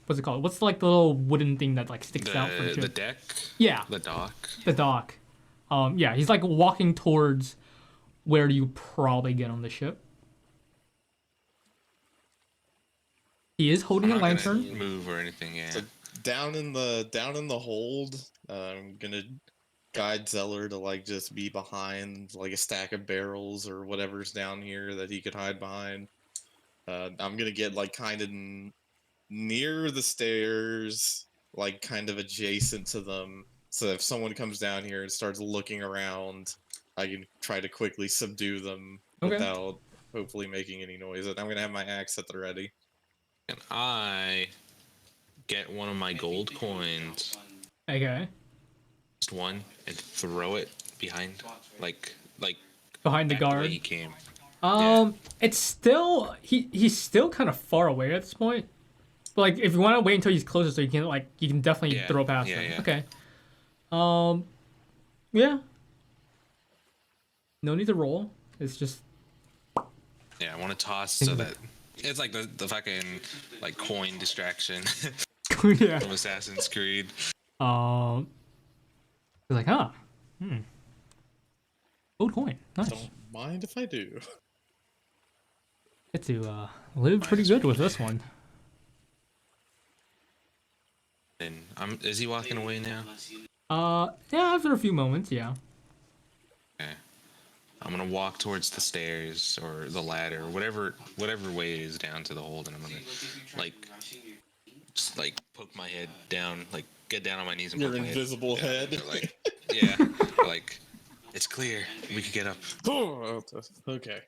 what's it called? What's like the little wooden thing that like sticks out from The deck? Yeah. The dock? The dock. Yeah, he's like walking towards where you probably get on the ship. He is holding a I'm not lantern. gonna move or anything, yeah. So down in the hold, I'm gonna guide Zeller to like just be behind like a stack of barrels or whatever's down here that he could hide behind. I'm gonna get like kind of near the stairs, like kind of adjacent to them, so if someone comes down here and starts looking around, I can try to quickly subdue them without hopefully making any noise. And I'm gonna have my axe at the ready. And I get one of my gold coins, Okay. just one, and throw it behind, like Behind the back way guard. he came. It's still he's still kind of far away at this point. But like if you want to wait until he's closer, so you can definitely throw past him. Yeah. Okay. Yeah. No need to roll. It's just Yeah, I want to toss so that it's like the fucking like coin distraction yeah. from Assassin's Creed. He's like, Gold coin. Nice. Don't mind if I do. Get to live pretty good with this one. And is he walking away now? Yeah, after a few moments, yeah. Okay. I'm gonna walk towards the stairs or the ladder, whatever way it is down to the hold, and I'm gonna just poke my head down, like get down on my knees and Your poke my invisible head. Like, yeah, like it's clear we could get up. Okay.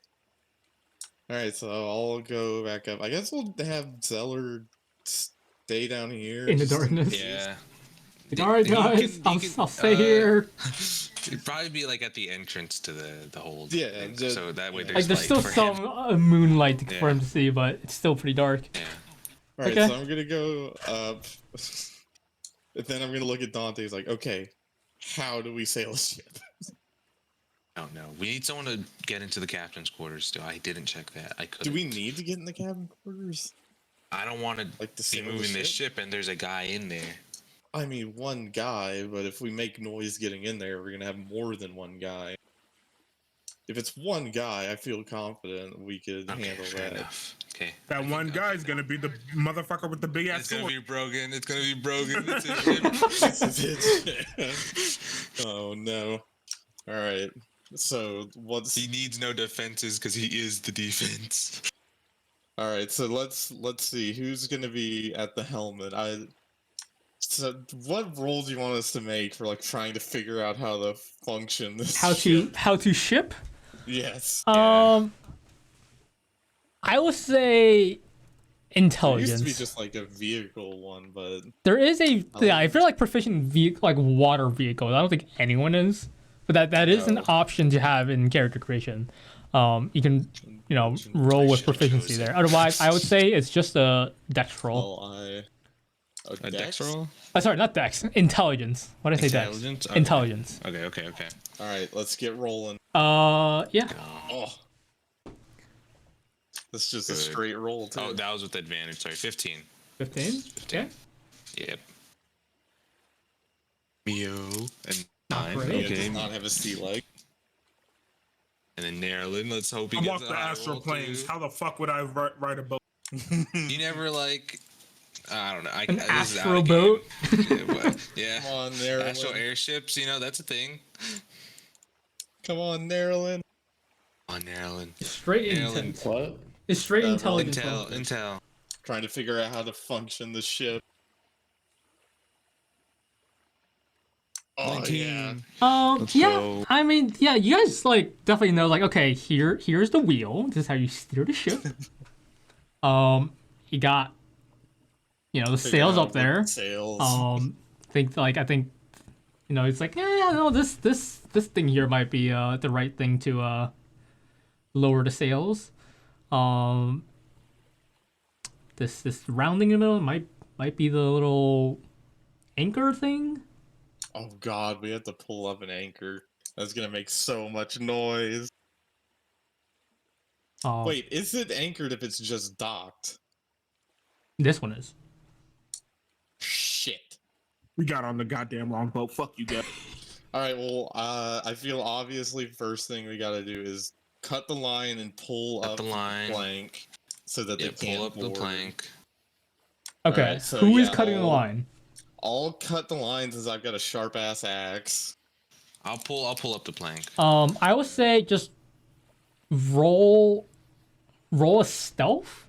All right, so I'll go back up. I guess we'll have Zeller stay down here In the just darkness. Yeah. All right, guys. I'll stay here. It'd probably be like at the entrance to the hold. Yeah, so that way Like there's there's light still for some him. moonlight for Yeah. him to see, but it's still pretty dark. Yeah. All right, Okay. so I'm gonna go up. And then I'm gonna look at Dante. He's like, okay, how do we sail a ship? I don't know. We need someone to get into the captain's quarters still. I didn't check that. I could. Do we need to get in the cabin quarters? I don't want to Like to be sail the moving this ship? ship and there's a guy in there. I mean, one guy, but if we make noise getting in there, we're gonna have more than one guy. If it's one guy, I feel confident we could handle fair that. enough. Okay. That one guy's gonna be the motherfucker with the big ass It's gonna sword. be broken. It's gonna be broken. It's a ship. Oh no! All right. So what's He needs no defenses because he is the defense. all right? So let's see who's gonna be at the helmet. So what roles do you want us to make for like trying to figure out how to function this? How to ship? Yes. I would say It intelligence. used to be just like a vehicle one, but There is a if you're like proficient vehicle, like water vehicles, I don't think anyone is, but that is an No. option to have in character creation. You can roll with proficiency there. Otherwise, I would say it's just a dex roll. A dex roll? Sorry, not dex. Intelligence. What did I say? Dex. Intelligence? Okay. Intelligence. Okay. All right, let's get rolling. Yeah. Oh, that's just a Good. straight roll too. Oh, that was with advantage. Sorry, 15. 15. Okay. Yep. Mio and 9. Great. Does not have a sea leg. And then Nerlin, let's hope he I gets walk a the high astral roll, planes. too. How the fuck would I ride a boat? You never like, I don't know. An this is out astral of boat? game. Yeah, Come on, Nerlin. astral airships. You know that's a thing. Come on, Nerlin. Come on, Nerlin. Straight Nerlin. intent. What? It's straight Well, intelligence. Intel. Trying to figure out how to function the ship. Oh 19. yeah. Let's Yeah, go. I mean, yeah, you guys like definitely know like, okay, here's the wheel. This is how you steer the ship. You got, the sails up there. Sails. I think, it's like, yeah, no, this thing here might be the right thing to lower the sails. This rounding in the middle might be the little anchor thing. Oh god, we have to pull up an anchor. That's gonna make so much noise. Wait, is it anchored if it's just docked? This one is. Shit. We got on the goddamn wrong boat. Fuck you, guys. Alright, well, I feel obviously first thing we gotta do is cut the line and pull up the line. plank so that they can't pull up the board. plank. Okay, Alright, so who is yeah, cutting the line? I'll cut the lines as I've got a sharp ass axe. I'll pull up the plank. I would say just roll a stealth,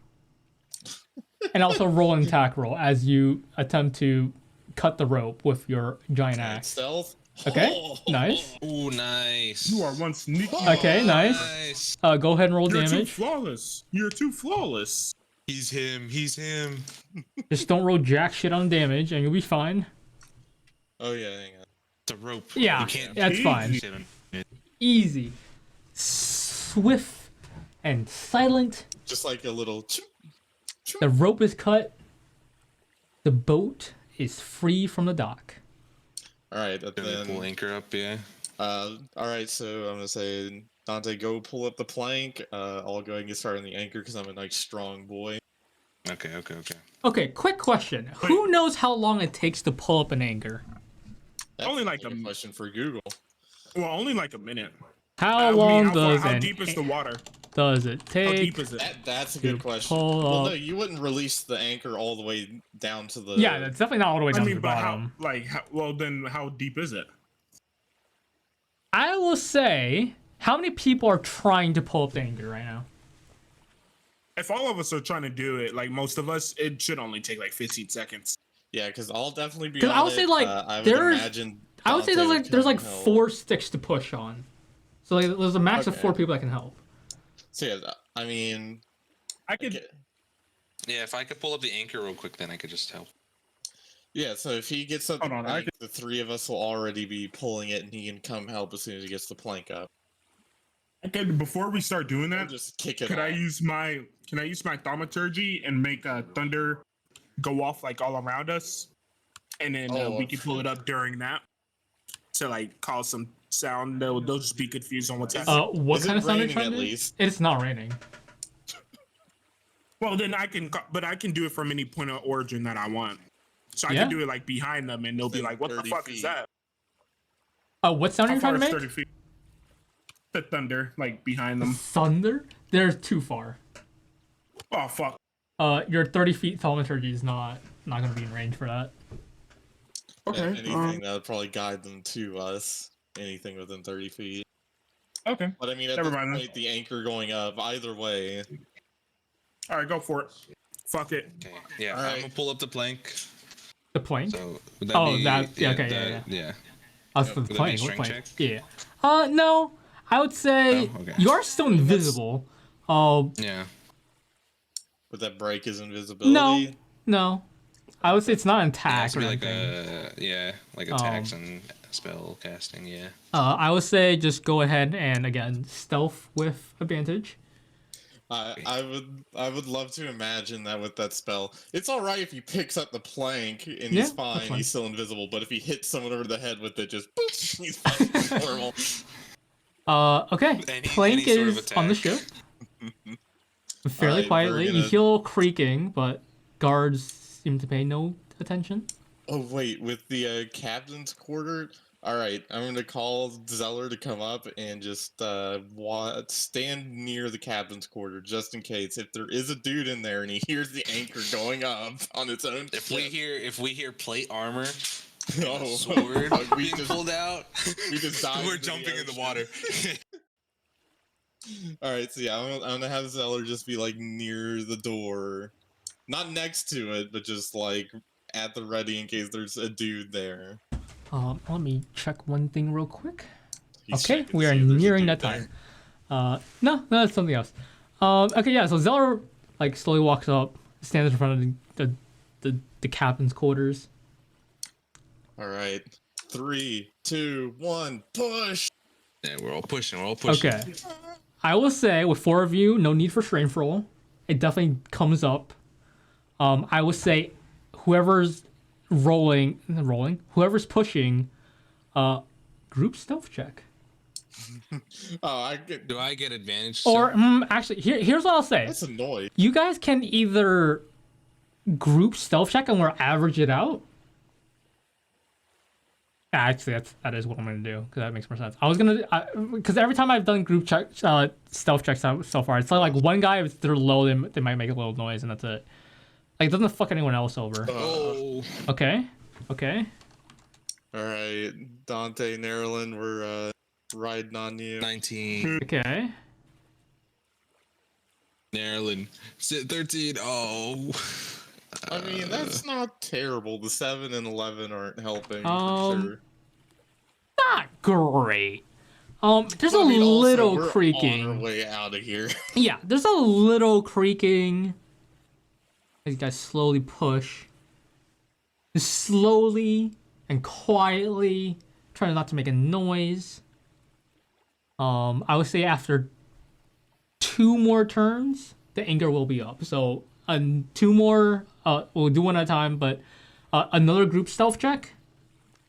and also roll an attack roll as you attempt to cut the rope with your giant axe. Stealth. Okay, Oh. nice. Ooh, nice. You are one sneaky. Okay, nice. Nice. Go ahead and roll You're too damage. flawless. You're too flawless. He's him. Just don't roll jack shit on damage, and you'll be fine. Oh yeah, hang on. The rope. Yeah, You can't that's fine. shit on it. Easy, swift, and silent. Just like a little. The rope is cut. The boat is free from the dock. All right, Gonna pull then. anchor up, yeah. All right, so I'm gonna say Dante, go pull up the plank. I'll go ahead and get started on the anchor because I'm a nice strong boy. Okay. Okay, quick question. Who knows how long it takes to pull up an anchor? That's Only like a a- question for Google. Well, only like a minute. How long how deep is the water? does it How take? deep is it? That's a good question. pull Well, up- no, you wouldn't release the anchor all the way down to the. Yeah, that's definitely not all the way down I to mean, the but bottom. well, then how deep is it? I will say, how many people are trying to pull up the anchor right now? If all of us are trying to do it, like most of us, it should only take like 15 seconds. Yeah, because I'll definitely be. 'Cause on I would say, it. like, I would there's- imagine. I would say Dante there's would like come help. 4 sticks to push on. So like, there's a max of Okay. 4 people that can help. So yeah, I mean, I could. okay. Yeah, if I could pull up the anchor real quick, then I could just help. Yeah, so if he gets up the Hold on, I plank, the 3 of us will already be pulling it, and he can come help as soon as he gets the plank up. Okay, before we start doing We'll that, just kick it could I off. use my thaumaturgy and make thunder go off like all around us, and then Oh, we can pull it up during that to like cause some sound. They'll just be confused on what's happening. What Is kind it of sound are you raining trying at to do? least? It's not raining. Well, then I can do it from any point of origin that I want. So I Yeah. can do it like behind them, and they'll be Within like, "What the 30 fuck is feet. that?" What sound are How you far trying to is make? 30 feet? The thunder, like behind them. Thunder? They're too far. Oh fuck! Your 30 feet thaumaturgy is not going to be in range for that. If Okay. anything, that would probably guide them to us. Anything within 30 feet. Okay. But I mean, at Never this mind then. point, the anchor going up, either way. All right, go for it. Fuck it. Okay. Yeah, Alright. I'm gonna pull up the plank. The plank? So would that Oh, be, that- yeah, okay, yeah. yeah. Us Yeah, the would that be plank. a What strength plank? check? Yeah. No. I would say Oh, okay. you are still invisible. Yeah. Would that break his invisibility? No. I would say it's not an Yeah, attack it's or be like anything. like attacks and spell casting. Yeah. I would say just go ahead and again stealth with advantage. I would love to imagine that with that spell. It's all right if he picks up the plank and Yeah, he's that's fine, fine. he's still invisible. But if he hits someone over the head with it, just he's fine. Normal. Okay. Any Plank sort of is on the attack. ship. Fairly Alright, quietly. we're You gonna- hear a little creaking, but guards seem to pay no attention. Oh wait, with the captain's quarter, All right, I'm gonna call Zeller to come up and just stand near the captain's quarter just in case if there is a dude in there and he hears the anchor going up on its own. If we hear plate armor, oh, sword we being just pulled out, we just dive we're into jumping in the ocean. water. All right, so yeah, I'm gonna have Zeller just be like near the door, not next to it, but just like at the ready in case there's a dude there. Let me check one thing real quick. He's Okay, checking to we are see if there's a nearing dude that time. No, that's something else. Okay, yeah. So Zeller like slowly walks up, stands in front of the captain's quarters. All right, 3, 2, 1, push. Yeah, we're all pushing. Okay. I will say with 4 of you, no need for strength roll. It definitely comes up. I will say whoever's whoever's pushing, group stealth check. Do I get advantage? Or actually, here's what I'll say. That's annoying. You guys can either group stealth check and we'll average it out. Actually, that is what I'm gonna do because that makes more sense. I was gonna because every time I've done group check stealth checks so far, it's like one guy if they're low, they might make a little noise and that's it. Like it doesn't fuck anyone else over. Okay. All right, Dante, Nerlin, we're riding on you. 19. Okay. Nerlin, 13. Oh. I mean, that's not terrible. The 7 and 11 aren't helping for sure. Not great. There's a little we're creaking. on our way out of here. Yeah, there's a little creaking. These guys slowly push. Slowly and quietly, trying not to make a noise. I would say after 2 more turns, the anchor will be up. So 2 more, we'll do one at a time, but another group stealth check.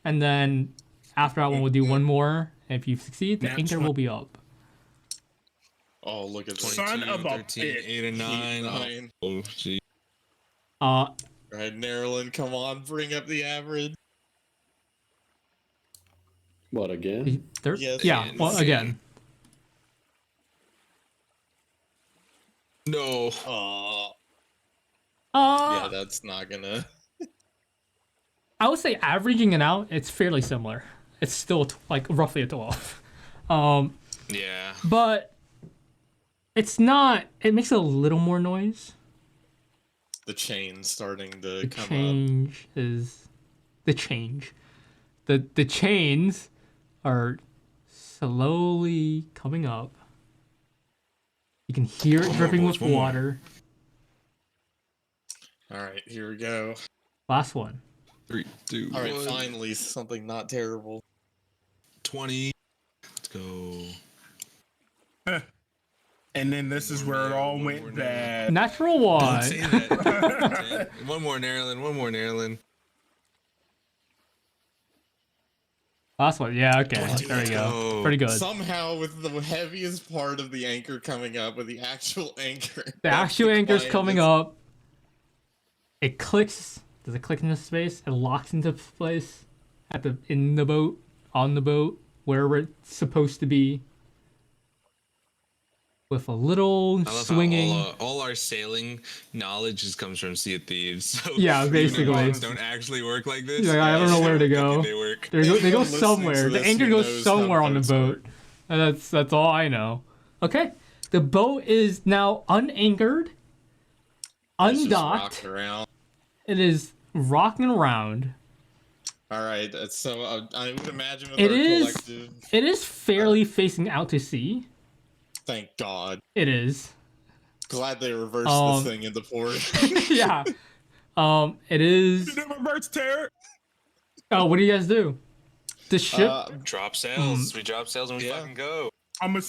And then after that one, we'll do one more. And if you succeed, the anchor will be up. Oh, look at Son of a 13, bitch. 8 and 9. Oh, gee. Right, Nerlin, come on, bring up the average. What, again? Yes. Yeah, well, again. No. Yeah, that's not gonna. I would say averaging it out, it's fairly similar. It's still like roughly a 12. Yeah. But it's not. It makes a little more noise. The chain's starting to The come up. change is the change. The chains are slowly coming up. You can hear it dripping with water. All right, here we go. Last one. 3, 2, All right, 1. finally something not terrible. 20. Let's go. And then this is where it all went bad. Natural one. Don't say that. One more Nerlin. Last one. Yeah, okay. There we go. Pretty good. Somehow, with the heaviest part of the anchor coming up, with the actual anchor. The actual anchor's coming up. It clicks. Does it click into space? It locks into place in the boat, on the boat, wherever it's supposed to be. With a little swinging. All our sailing knowledge just comes from Sea of Thieves. So yeah, basically. Don't actually work like this. Like, I don't know where to go. They work. They go somewhere. The anchor goes somewhere on the boat. And that's all I know. Okay. The boat is now unanchored, undocked. It is rocking around. All right, so I would imagine with it our is. collective. It is fairly facing out to sea. Thank God. It is. Glad they reversed this thing into port. Yeah. It is. You did reverse tear. Oh, what do you guys do? The ship. Drop sails. We drop sails and we fucking go. I'm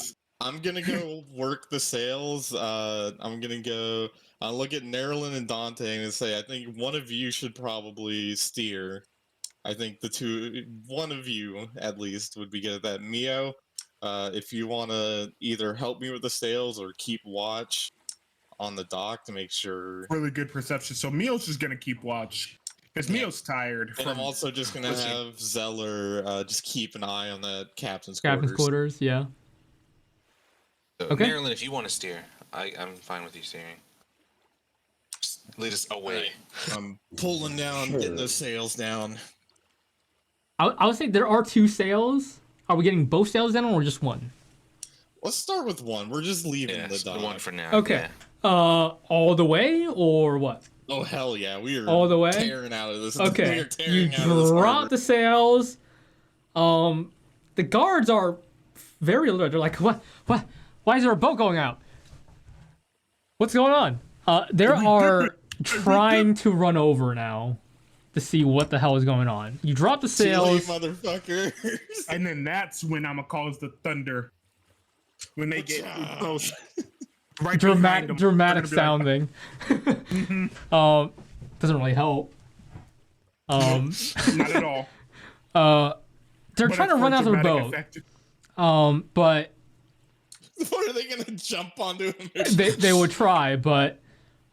gonna go work the sails. I'm gonna go. I'll look at Nerlin and Dante and say, I think one of you should probably steer. I think one of you at least would be good at that. Mio, if you want to either help me with the sails or keep watch on the dock to make sure. Really good perception. So Mio's just gonna keep watch Because Mio's tired. And I'm also just gonna have Zeller just keep an eye on the captain's quarters. Yeah. So, okay. Marilyn, if you want to steer, I'm fine with you steering. Just lead us away. I'm pulling down, getting those sails down. I would say there are 2 sails. Are we getting both sails down or just one? Let's start with one. We're just leaving the dock. One for now. Okay. Yeah. All the way or what? Oh hell yeah, we are all the way tearing out of this. Okay. You drop the sails. The guards are very alert. They're like, what? Why is there a boat going out? What's going on? They are trying to run over now to see what the hell is going on. You drop the sails, motherfuckers. And then that's when I'm gonna cause the thunder. When they get close. Right, dramatic sounding. Doesn't really help. Not at all. They're trying to run out their boat. But what are they gonna jump onto him? They would try, but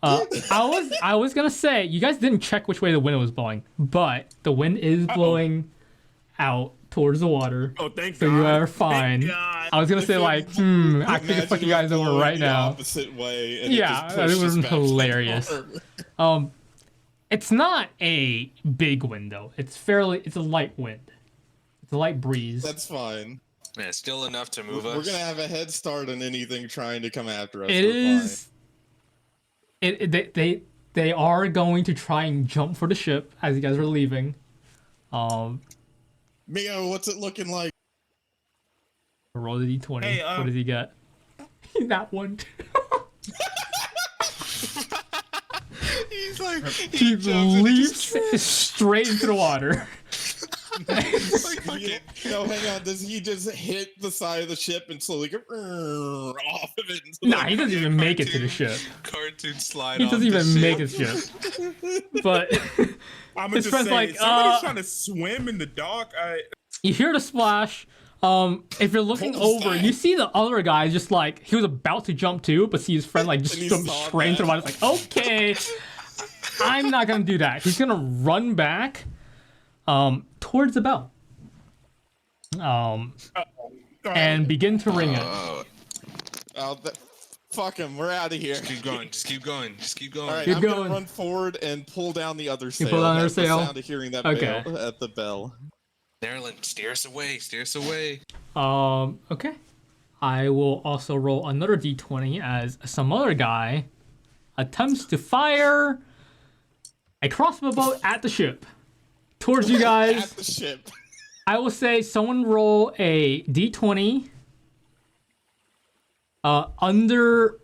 I was gonna say you guys didn't check which way the wind was blowing, but the wind is blowing out towards the water. Oh, thank so God. You are fine. I was gonna say like, I could fuck you guys over right now. Opposite way, and yeah, it was hilarious. It's not a big wind though. It's a light wind. It's a light breeze. That's fine. Yeah, still enough to move us. We're gonna have a head start on anything trying to come after us. It is. They are going to try and jump for the ship as you guys are leaving. Mio, what's it looking like? Roll the d20. Hey, what does he get? That one. He's like, he leaps straight into the water. No, hang on. Does he just hit the side of the ship and slowly go off of it? Nah, he doesn't even make it to the ship. Cartoon slide. He doesn't even make his ship. But his friend's like, somebody's trying to swim in the dock. You hear the splash. If you're looking over, you see the other guy just like he was about to jump too, but see his friend like just jump straight into the water. It's like, okay, I'm not gonna do that. He's gonna run back, towards the bell, and begin to ring it. Fuck him. We're out of here. Just keep going. Just keep going. Just keep going. All right, I'm gonna run forward and pull down the other sail. You pull down the sail. The sound of hearing that bell at the bell. Marilyn, steer us away. Steer us away. Okay. I will also roll another d20 as some other guy attempts to fire a crossbow bolt at the ship. Towards you guys. At the ship. I will say someone roll a d20. Under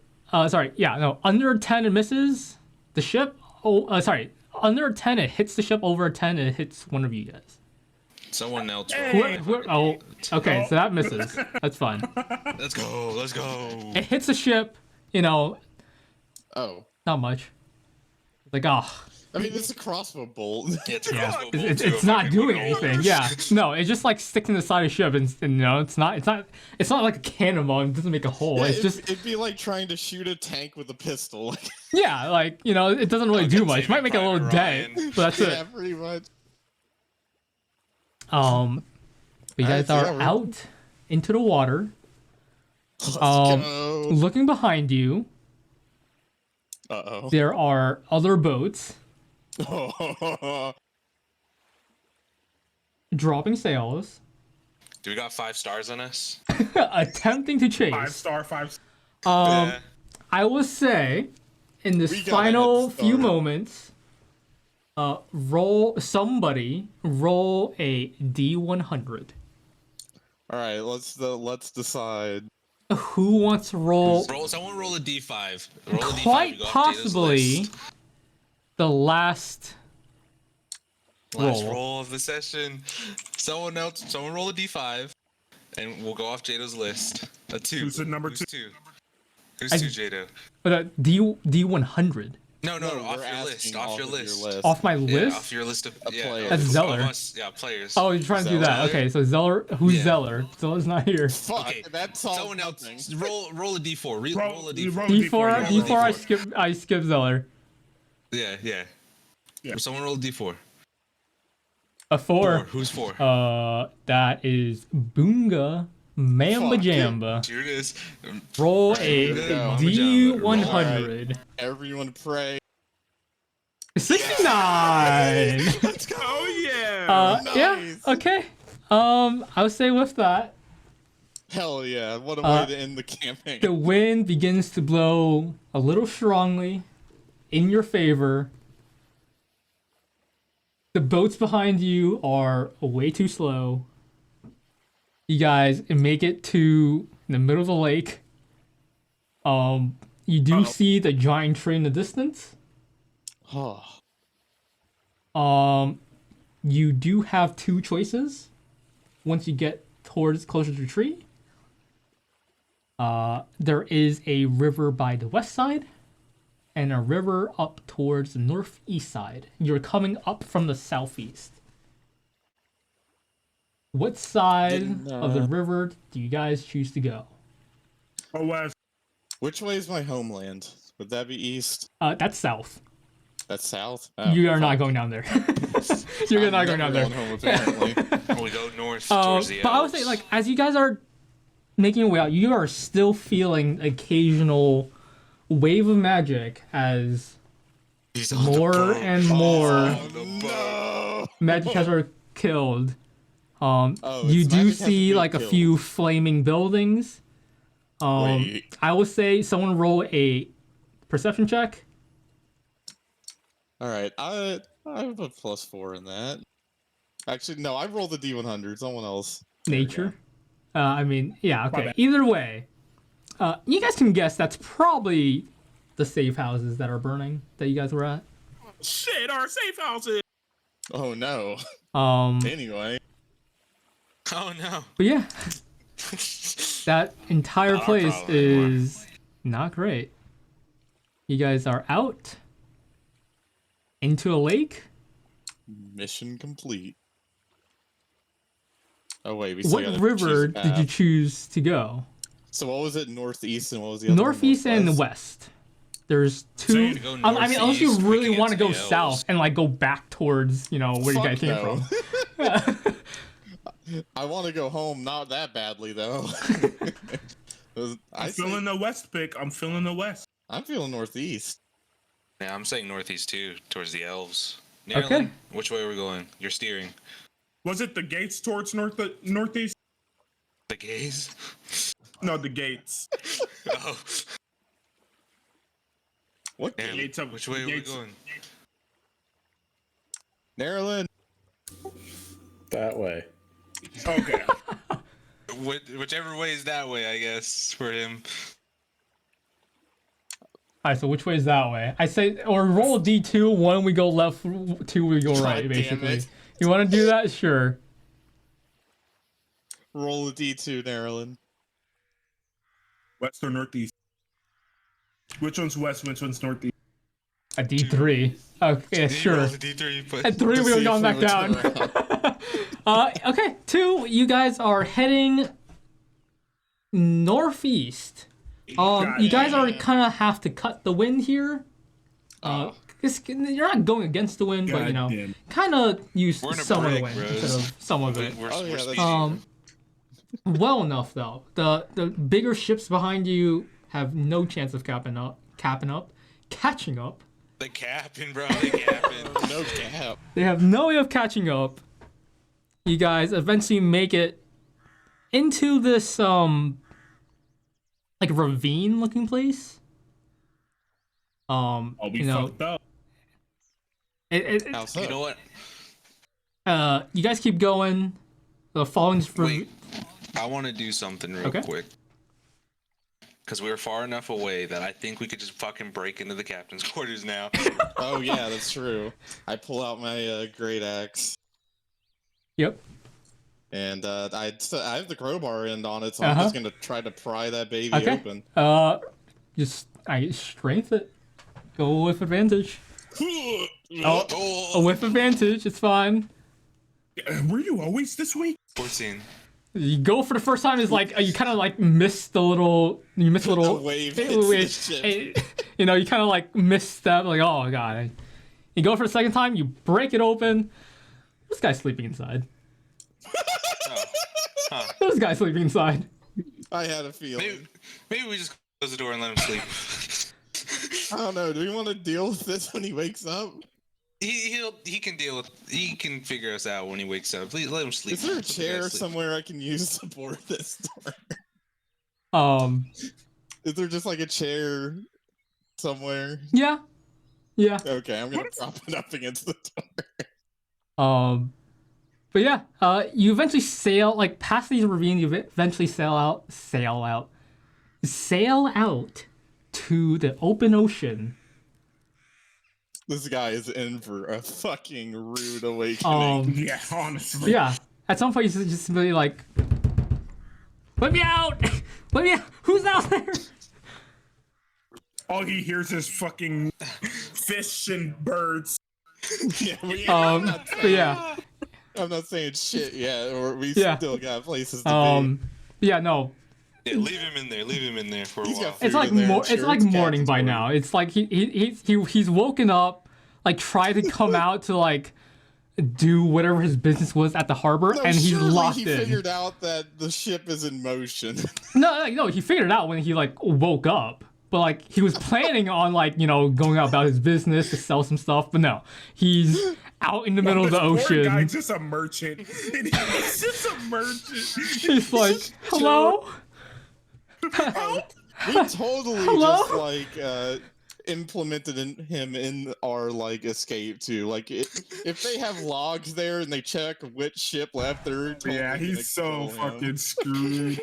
10 it misses the ship. Under 10 it hits the ship. Over 10 it hits one of you guys. Someone else. Okay, so that misses. That's fine. Let's go. Let's go. It hits the ship. Oh. Not much. Like, oh. I mean, it's a crossbow bolt. Yeah, it's a crossbow bolt. It's not doing anything. Yeah. No, it just like sticks in the side of the ship, and it's not like a cannonball. It doesn't make a hole. Yeah, it's just. It'd be like trying to shoot a tank with a pistol. Yeah, like it doesn't really do much. Might make a little dent, but that's it. Yeah, pretty much. You guys are out into the water. Let's go. Looking behind you. There are other boats. Dropping sails. Do we got 5 stars on us? Attempting to chase. 5 star. I will say, in this final few moments. Roll a D100. All right, let's decide. Who wants to roll? Someone roll a D5. Quite possibly the last roll of the session. Someone roll a D5, and we'll go off Jadow's list. A 2. Who's the number 2? Who's 2, Jadow? D100. No, off your list. Off your list. Off my list? Off your list of players. That's Zeller. Players. Oh, you're trying to do that. Okay, so Zeller. Who's Zeller? Zeller's not here. Fuck, okay, that's all. Someone else. Roll a D4. Roll a D4. D4. I skip Zeller. Yeah. Someone roll a D4. A 4. Who's 4? That is Boonga Mamba Fuck. Jamba. Here it is. Roll Here we a go. D100. Everyone pray. 69. Let's go. Oh yeah. Yeah. Nice. Okay. I would say with that, Hell yeah. What a way to end the campaign. the wind begins to blow a little strongly in your favor. The boats behind you are way too slow. You guys make it to the middle of the lake. You do see the giant tree in the distance. Oh. You do have 2 choices once you get towards closer to the tree. There is a river by the west side and a river up towards the northeast side. You're coming up from the southeast. What side of the river do you guys choose to go? Oh, west. Which way is my homeland? Would that be east? That's south. That's south? Oh, You are fuck. not going down there. You're I'm not going down never there. home, apparently. We go north towards the But I would say, like, as you guys are making your way out, you are still feeling occasional wave of magic as He's on the more boat. and more No! magic cards are killed. Oh, You it's do magic has see been like a killed. few flaming buildings. Wait. I will say someone roll a perception check. All right, I have a +4 in that. Actually, no, I rolled the D100. Someone else. Nature. I mean, yeah, okay. bad. Either way, you guys can guess that's probably the safe houses that are burning that you guys were at. Shit, our safe houses. Oh no. Anyway, Oh no. But yeah, that entire Not our place problem anymore. is not great. You guys are out into a lake. mission complete. Oh wait, we still What gotta river choose a did you path. choose to go? So what was it? Northeast and what was the other? one? Northeast and Northwest? west. There's you 2. need to go I mean, unless you northeast, we really can get want to to go the elves. south and like go back towards, where you Fuck guys came no. from. I want to go home, not that badly though. I'm feeling the west pick. I'm feeling the west. I'm feeling northeast. Yeah, I'm saying northeast too, towards the elves. Okay. Marilyn, which way are we going? You're steering. Was it the gates towards northeast? The gaze? No, the gates. Oh. What? Marilyn, Gates up- which way are we gates- going? Maryland. That way. Okay. Whichever way is that way, I guess, for him. Alright, so which way is that way? I say, or roll a D2. 1 we go left, 2 we go God right. damn Basically, it. you want to do that? Sure. Roll a D2, Maryland. West or northeast? Which one's west? Which one's northeast? A D3. Okay, sure. Roll the D3, but At 3 To we see were if going back we down. turn around. Okay, 2. You guys are heading northeast. You guys are kind of have to cut the wind here. Oh. 'Cause you're not going against the wind, but Goddamn. kind of use We're in a some of the break, wind bros. instead of some of it. we're Oh, yeah, that's- speeding. Well enough though. The bigger ships behind you have no chance of catching up. The capping, bro. The capping. No gap. They have no way of catching up. You guys eventually make it into this like ravine looking place. Oh, we fucked up. How so? You know what? You guys keep going. The following Wait. I want to do something real Okay. quick. Because we're far enough away that I think we could just fucking break into the captain's quarters now. Oh yeah, that's true. I pull out my great axe, Yep. and I have the crowbar end on it, so I'm just gonna try to pry that baby Okay. open. Just strength it. Go with advantage. Oh, with advantage, it's fine. Were you always this weak? 14. You go for the first time is like you kind of like miss the little you miss a little The wave hits the ship. you know, you kind of like miss that like oh god. You go for the second time, you break it open. This guy's sleeping inside. Oh. Huh. This guy's sleeping inside. I had a feeling. Maybe we just close the door and let him sleep. I don't know. Do we want to deal with this when he wakes up? He can deal with. He can figure us out when he wakes up. Please let him sleep. Is there a chair somewhere I can use to board this door? Is there just like a chair somewhere? Yeah. Yeah. Okay, I'm gonna prop it up against the door. But yeah, you eventually sail like past these ravines. You eventually sail out to the open ocean. This guy is in for a fucking rude awakening. Yeah, honestly. Yeah. At some point, he's just really like, "Let me out! Let me out! Who's out there?" All he hears is fucking fish and birds. Yeah, But yeah. I'm not saying shit yet, or we Yeah. still got places to be. Yeah, no. Yeah, leave him in there. Leave him in there for a while. It's like it's like morning by now. It's like he's woken up, like tried to come out to like do whatever his business was at the harbor, and he's locked in. He figured out that the ship is in motion. No, he figured it out when he like woke up. But like he was planning on like going out about his business to sell some stuff, but no, he's out in the middle of the ocean. Poor guy's just a merchant. He's just a merchant. He's like, hello. We totally just like implemented him in our like escape too. Like if they have logs there and they check which ship left, they're totally Yeah, he's so fucking screwed.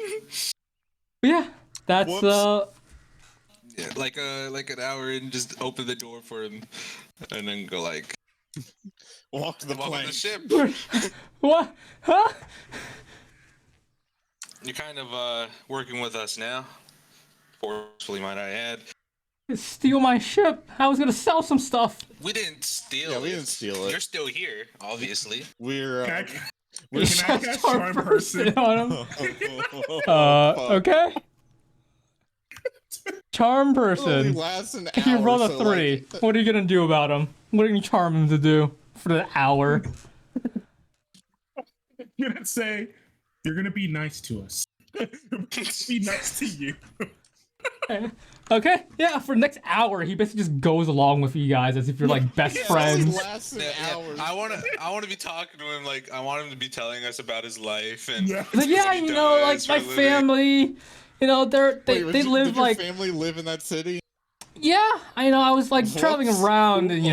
Yeah, that's Yeah, like an hour in, just open the door for him, and then go like, walk the walk on plank. the ship. What? Huh? You're kind of working with us now. Forcefully, might I add. Steal my ship. I was gonna sell some stuff. We didn't steal it. Yeah, we didn't steal it. You're still here, obviously. We're Can I cast Charm Person? On him. Okay. Charm person. lasts an If you hour, roll a so, 3, like, what are you gonna do about him? What are you charm him to do for the hour? You're gonna say, you're gonna be nice to us. Be nice to you. Okay, yeah, for the next hour, he basically just goes along with you guys as if you're like best friends. lasts an hour. I wanna be talking to him, like I want him to be telling us about his life and Yeah. Like, yeah, he like does my for a living. family, they Wait, they live did like your family live in that city? yeah, I was like traveling Whoops. around and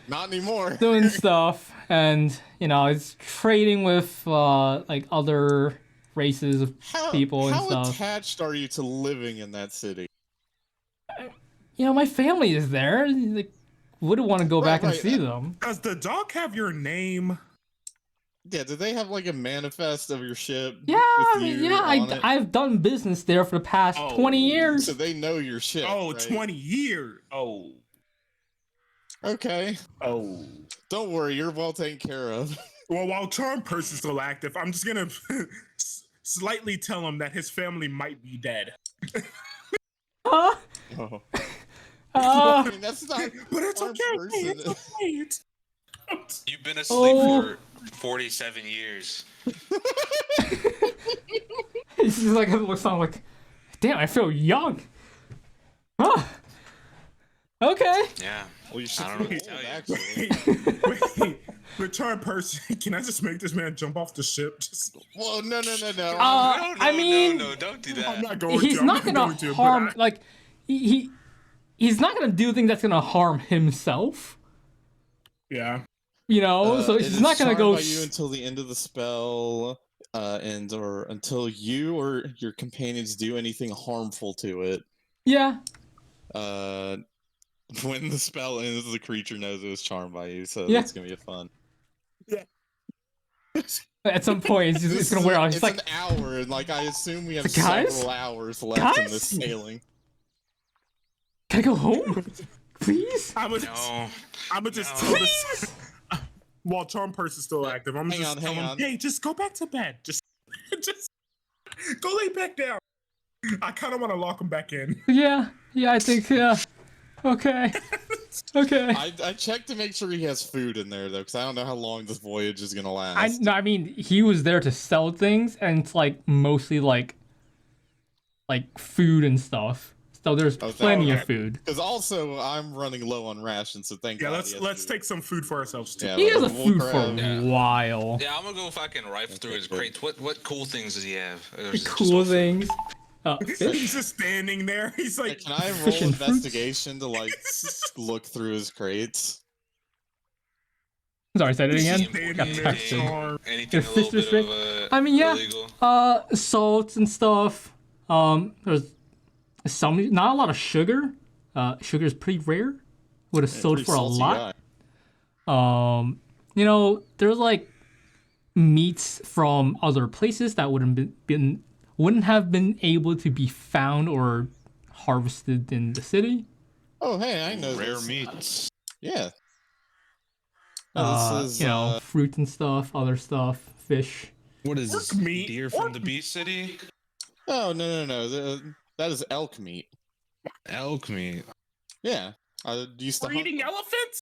Not anymore. doing stuff and it's trading with like other races of people and how stuff. attached are you to living in that city? My family is there. Like, wouldn't want to go back and right. see them. Does the dog have your name? Yeah, do they have like a manifest of your ship? Yeah, with you yeah. on it? I've done business there for the past 20 years. So they know your ship. Oh, right? 20 years. Oh. Okay. Oh. Don't worry, you're well taken care of. Well, while Charm Person's still active, I'm just gonna slightly tell him that his family might be dead. Huh? Oh. I mean, that's not. But it's our okay. It's person. okay. You've been asleep Oh. for 47 years. He's just like looks on like, damn, I feel young. Huh. Okay. Yeah. Well, you should I don't know feel what to old, tell you. actually. Wait, Return Person, can I just make this man jump off the ship? Just, Well, no. No, I mean, no, don't do that. I'm not going he's to. I'm not gonna going to, harm. but Like, he's not gonna do things that's gonna harm himself. yeah. So It he's is not gonna charmed go. by you until the end of the spell, or until you or your companions do anything harmful to it. Yeah. When the spell ends, the creature knows it was charmed by you, so Yeah. that's gonna be fun. Yeah. At some point, it's gonna wear off. It's It's like, an hour, and like I assume we have Guys? several hours left in Guys? this sailing. can I go home, please? I'm gonna No. just No. tell this. While Charm Person's still active, I'm Hang just on, tell hang him, on. hey, just go back to bed. Just go lay back down. I kind of want to lock him back in. Yeah. I think. Yeah. Okay. Okay. I checked to make sure he has food in there though, because I don't know how long this voyage is gonna last. I mean, he was there to sell things, and it's like mostly like food and stuff. So there's plenty of food. Because also I'm running low on rations, so thank God. Let's take some food for ourselves too. Yeah, He has a food for a while. Yeah, I'm gonna go fucking rifle through his crates. What cool things does he have? Cool things. He's just standing there. He's like, can I roll investigation to like look through his crates? Sorry, say it again. Anything a little bit of, I mean, yeah. illegal? Salts and stuff. There's not a lot of sugar. Sugar is pretty rare. Would have sold for a lot. You know, there's like meats from other places that wouldn't have been able to be found or harvested in the city. Oh, hey, I know rare this. meats. Yeah. Oh, this is, you know, fruit and stuff, other stuff, fish. What is this? Meat? Deer from the Beast City? Oh, no. That is elk meat. Elk meat. Yeah. Used to we're eating elephants?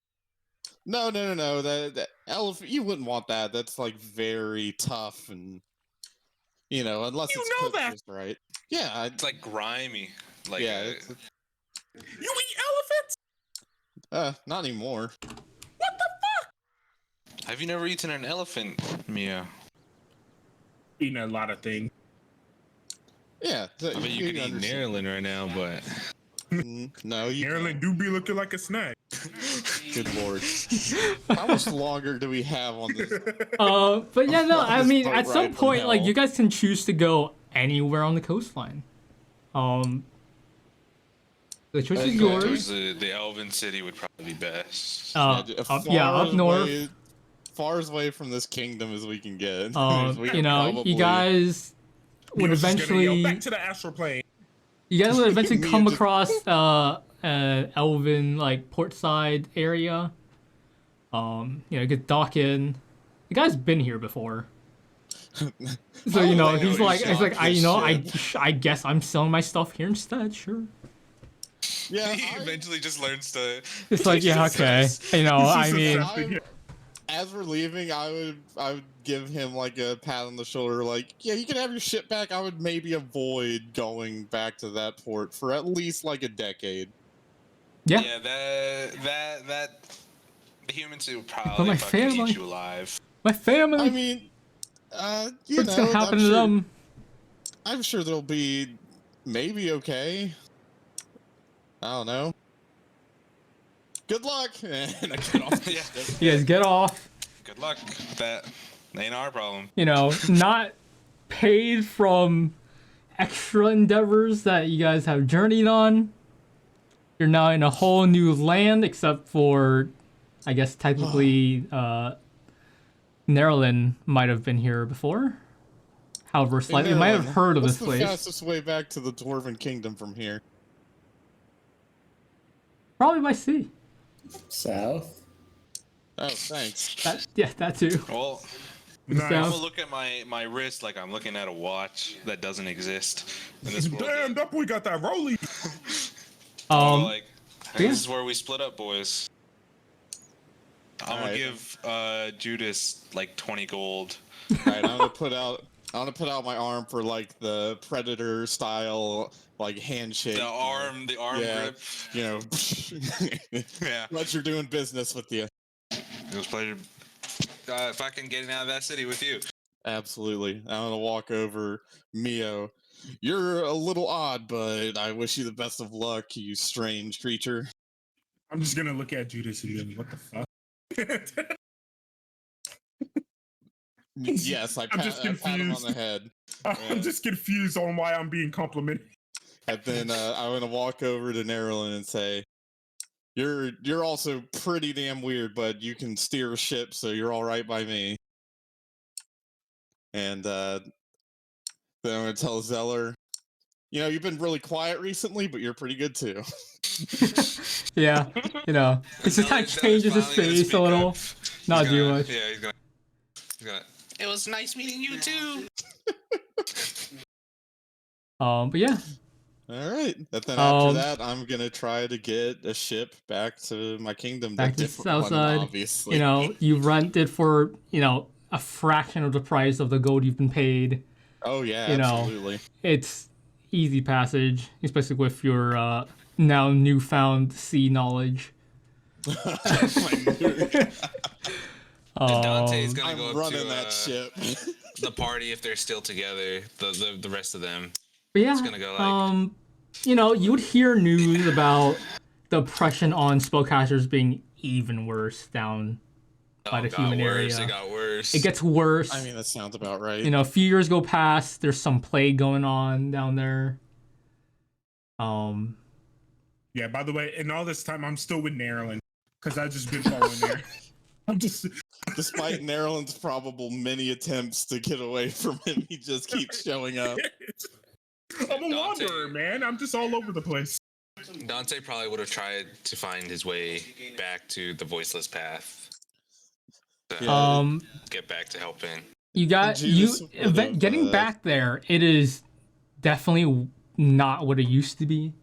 No. That elephant, you wouldn't want that. That's like very tough and, you know, unless you it's know cooked that. just right. Yeah. It's like grimy. Like yeah. You eat elephants? Not anymore. What the fuck? Have you never eaten an elephant, Mia? Eating a lot of things. Yeah. I bet you could eat Maryland right now, but... No, you Maryland do be looking like a snack. Good lord. How much longer do we have on this? But yeah, no, I mean, at some Right point, from like, hell. you guys can choose to go anywhere on the coastline. The choice is yours. The Elven City would probably be best. Up north. Far as away from this kingdom as we can get. You know, you guys would eventually... back to the astral plane. You guys would eventually come across an elven, like, portside area. You know, get dock in. The guy's been here before. So, you know, he's like, I guess I'm selling my stuff here instead, sure. Yeah, He eventually just learns to... It's like, yeah, okay. You know, I mean... As we're leaving, I would give him like a pat on the shoulder, like, yeah, you can have your shit back. I would maybe avoid going back to that port for at least like a decade. Yeah. Yeah, that the humans will probably fucking eat you alive. My family. I mean, what's gonna happen to them? I'm sure they'll be maybe okay. I don't know. Good luck. And I get off. Yeah. You guys get off. Good luck. That ain't our problem. You know, not paid from extra endeavors that you guys have journeyed on. You're now in a whole new land, except for, I guess, technically, Nerlin might have been here before. However, slightly might have heard of this place. What's the fastest way back to the Dwarven Kingdom from here? Probably by sea. South? Oh, thanks. That too. Well, Nice. I'm gonna look at my wrist like I'm looking at a watch that doesn't exist in this world. Damn, that boy got that rollie. Like, this is where we split up, boys. I'm gonna give Judas like 20 gold. Alright, I'm gonna put out my arm for like the Predator style like handshake. The arm grip. You know. Yeah. Glad you're doing business with you. It was a pleasure fucking getting out of that city with you. Absolutely. I'm gonna walk over, Mio. You're a little odd, but I wish you the best of luck, you strange creature. I'm just gonna look at Judas and be like, what the fuck? Yes, I pat him on the head. I'm just confused on why I'm being complimented. And then I'm gonna walk over to Nerlin and say, "You're also pretty damn weird, but you can steer a ship, so you're all right by me." And then I'm gonna tell Zeller, "You know, you've been really quiet recently, but you're pretty good too." Yeah, you know, it just kind of changes his face a little. Not too much. Yeah, he's gonna. It was nice meeting you too. But yeah. All right. And then after that, I'm gonna try to get a ship back to my kingdom. Back to the south side. Obviously. You know, you rent it for, you know, a fraction of the price of the gold you've been paid. Oh yeah, you absolutely. know, it's easy passage, especially with your now newfound sea knowledge. And Dante's gonna go running to that ship. the party if they're still together. The rest of them. But yeah, It's gonna go like, you know, you would hear news about the oppression on spellcasters being even worse down by the human area. It got worse. It gets worse. I mean, that sounds about right. You know, a few years go past. There's some plague going on down there. Yeah. By the way, in all this time, I'm still with Nerlin because I've just been following there. I'm just. Despite Nerlin's probable many attempts to get away from him, he just keeps showing up. I'm a wanderer, man. I'm just all over the place. Dante probably would have tried to find his way back to the voiceless path. To get back to helping. You got getting back there. It is definitely not what it used to be.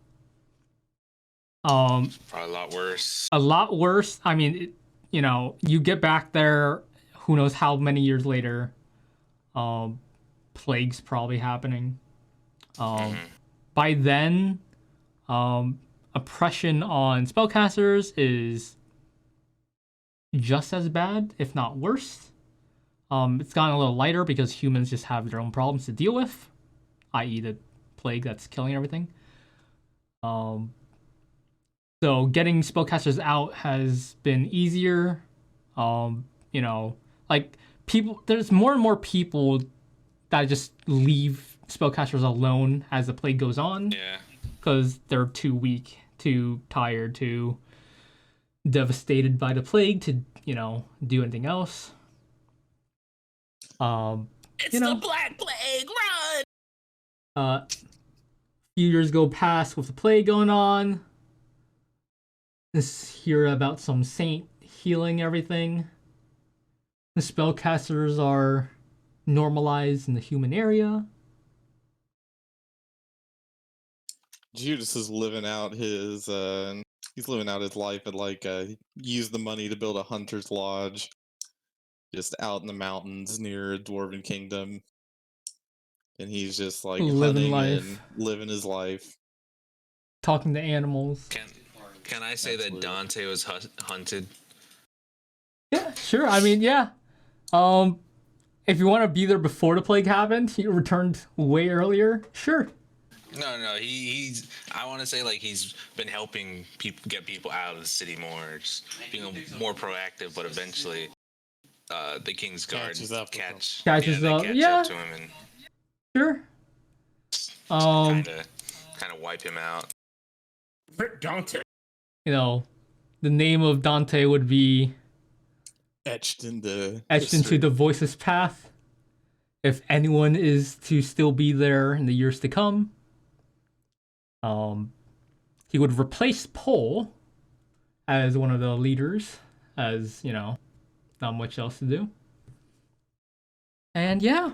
Probably a lot worse. A lot worse. I mean, you know, you get back there. Who knows how many years later? Plague's probably happening. By then, oppression on spellcasters is just as bad, if not worse. It's gotten a little lighter because humans just have their own problems to deal with, i.e. the plague that's killing everything. So getting spellcasters out has been easier. You know, like there's more and more people that just leave spellcasters alone as the plague goes on. Yeah. Because they're too weak, too tired, too devastated by the plague to, you know, do anything else. It's the Black Plague, run! Few years go past with the plague going on. Let's hear about some saint healing everything. The spellcasters are normalized in the human area. Judas is living out his life at like use the money to build a hunter's lodge just out in the mountains near a dwarven kingdom, and he's just like living hunting life, and living his life, talking to animals. Can I say that Dante was hunted? Yeah, sure. I mean, yeah. If you want to be there before the plague happened, you returned way earlier. Sure. No. He's. I want to say like he's been helping people get people out of the city more, just being more proactive. But eventually, the King's Guard catches up to him and sure. Kind of wipe him out. Dante. You know, the name of Dante would be etched into the voiceless path. If anyone is to still be there in the years to come. He would replace Paul as one of the leaders, as, you know, not much else to do. And yeah,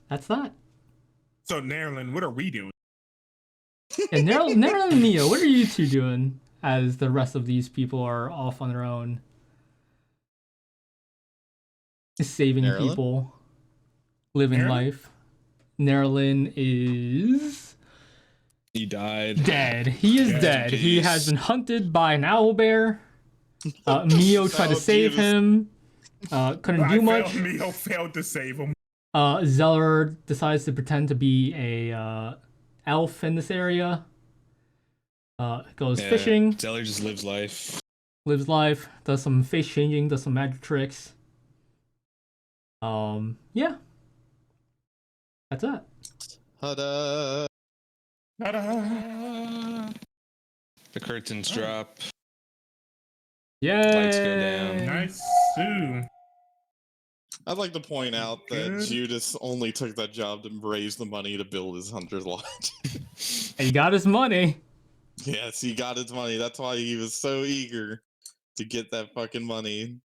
that's that. So, Nerlin, what are we doing? And Nerlin and Neo, what are you two doing as the rest of these people are off on their own? Saving people, living life. Nerlin is... He died. Dead. He is dead. He has been hunted by an owlbear. Mio tried to save him. Couldn't do much. Mio failed to save him. Zeller decides to pretend to be a elf in this area. Goes fishing. Zeller just lives life. Does some face changing. Does some magic tricks. Yeah. That's it. Ta-da! Ta-da! The curtains drop. Yay! Lights go down. Nice. Ooh. I'd like to point out that Judas only took that job to raise the money to build his hunter's lodge. He got his money. Yes, he got his money. That's why he was so eager to get that fucking money.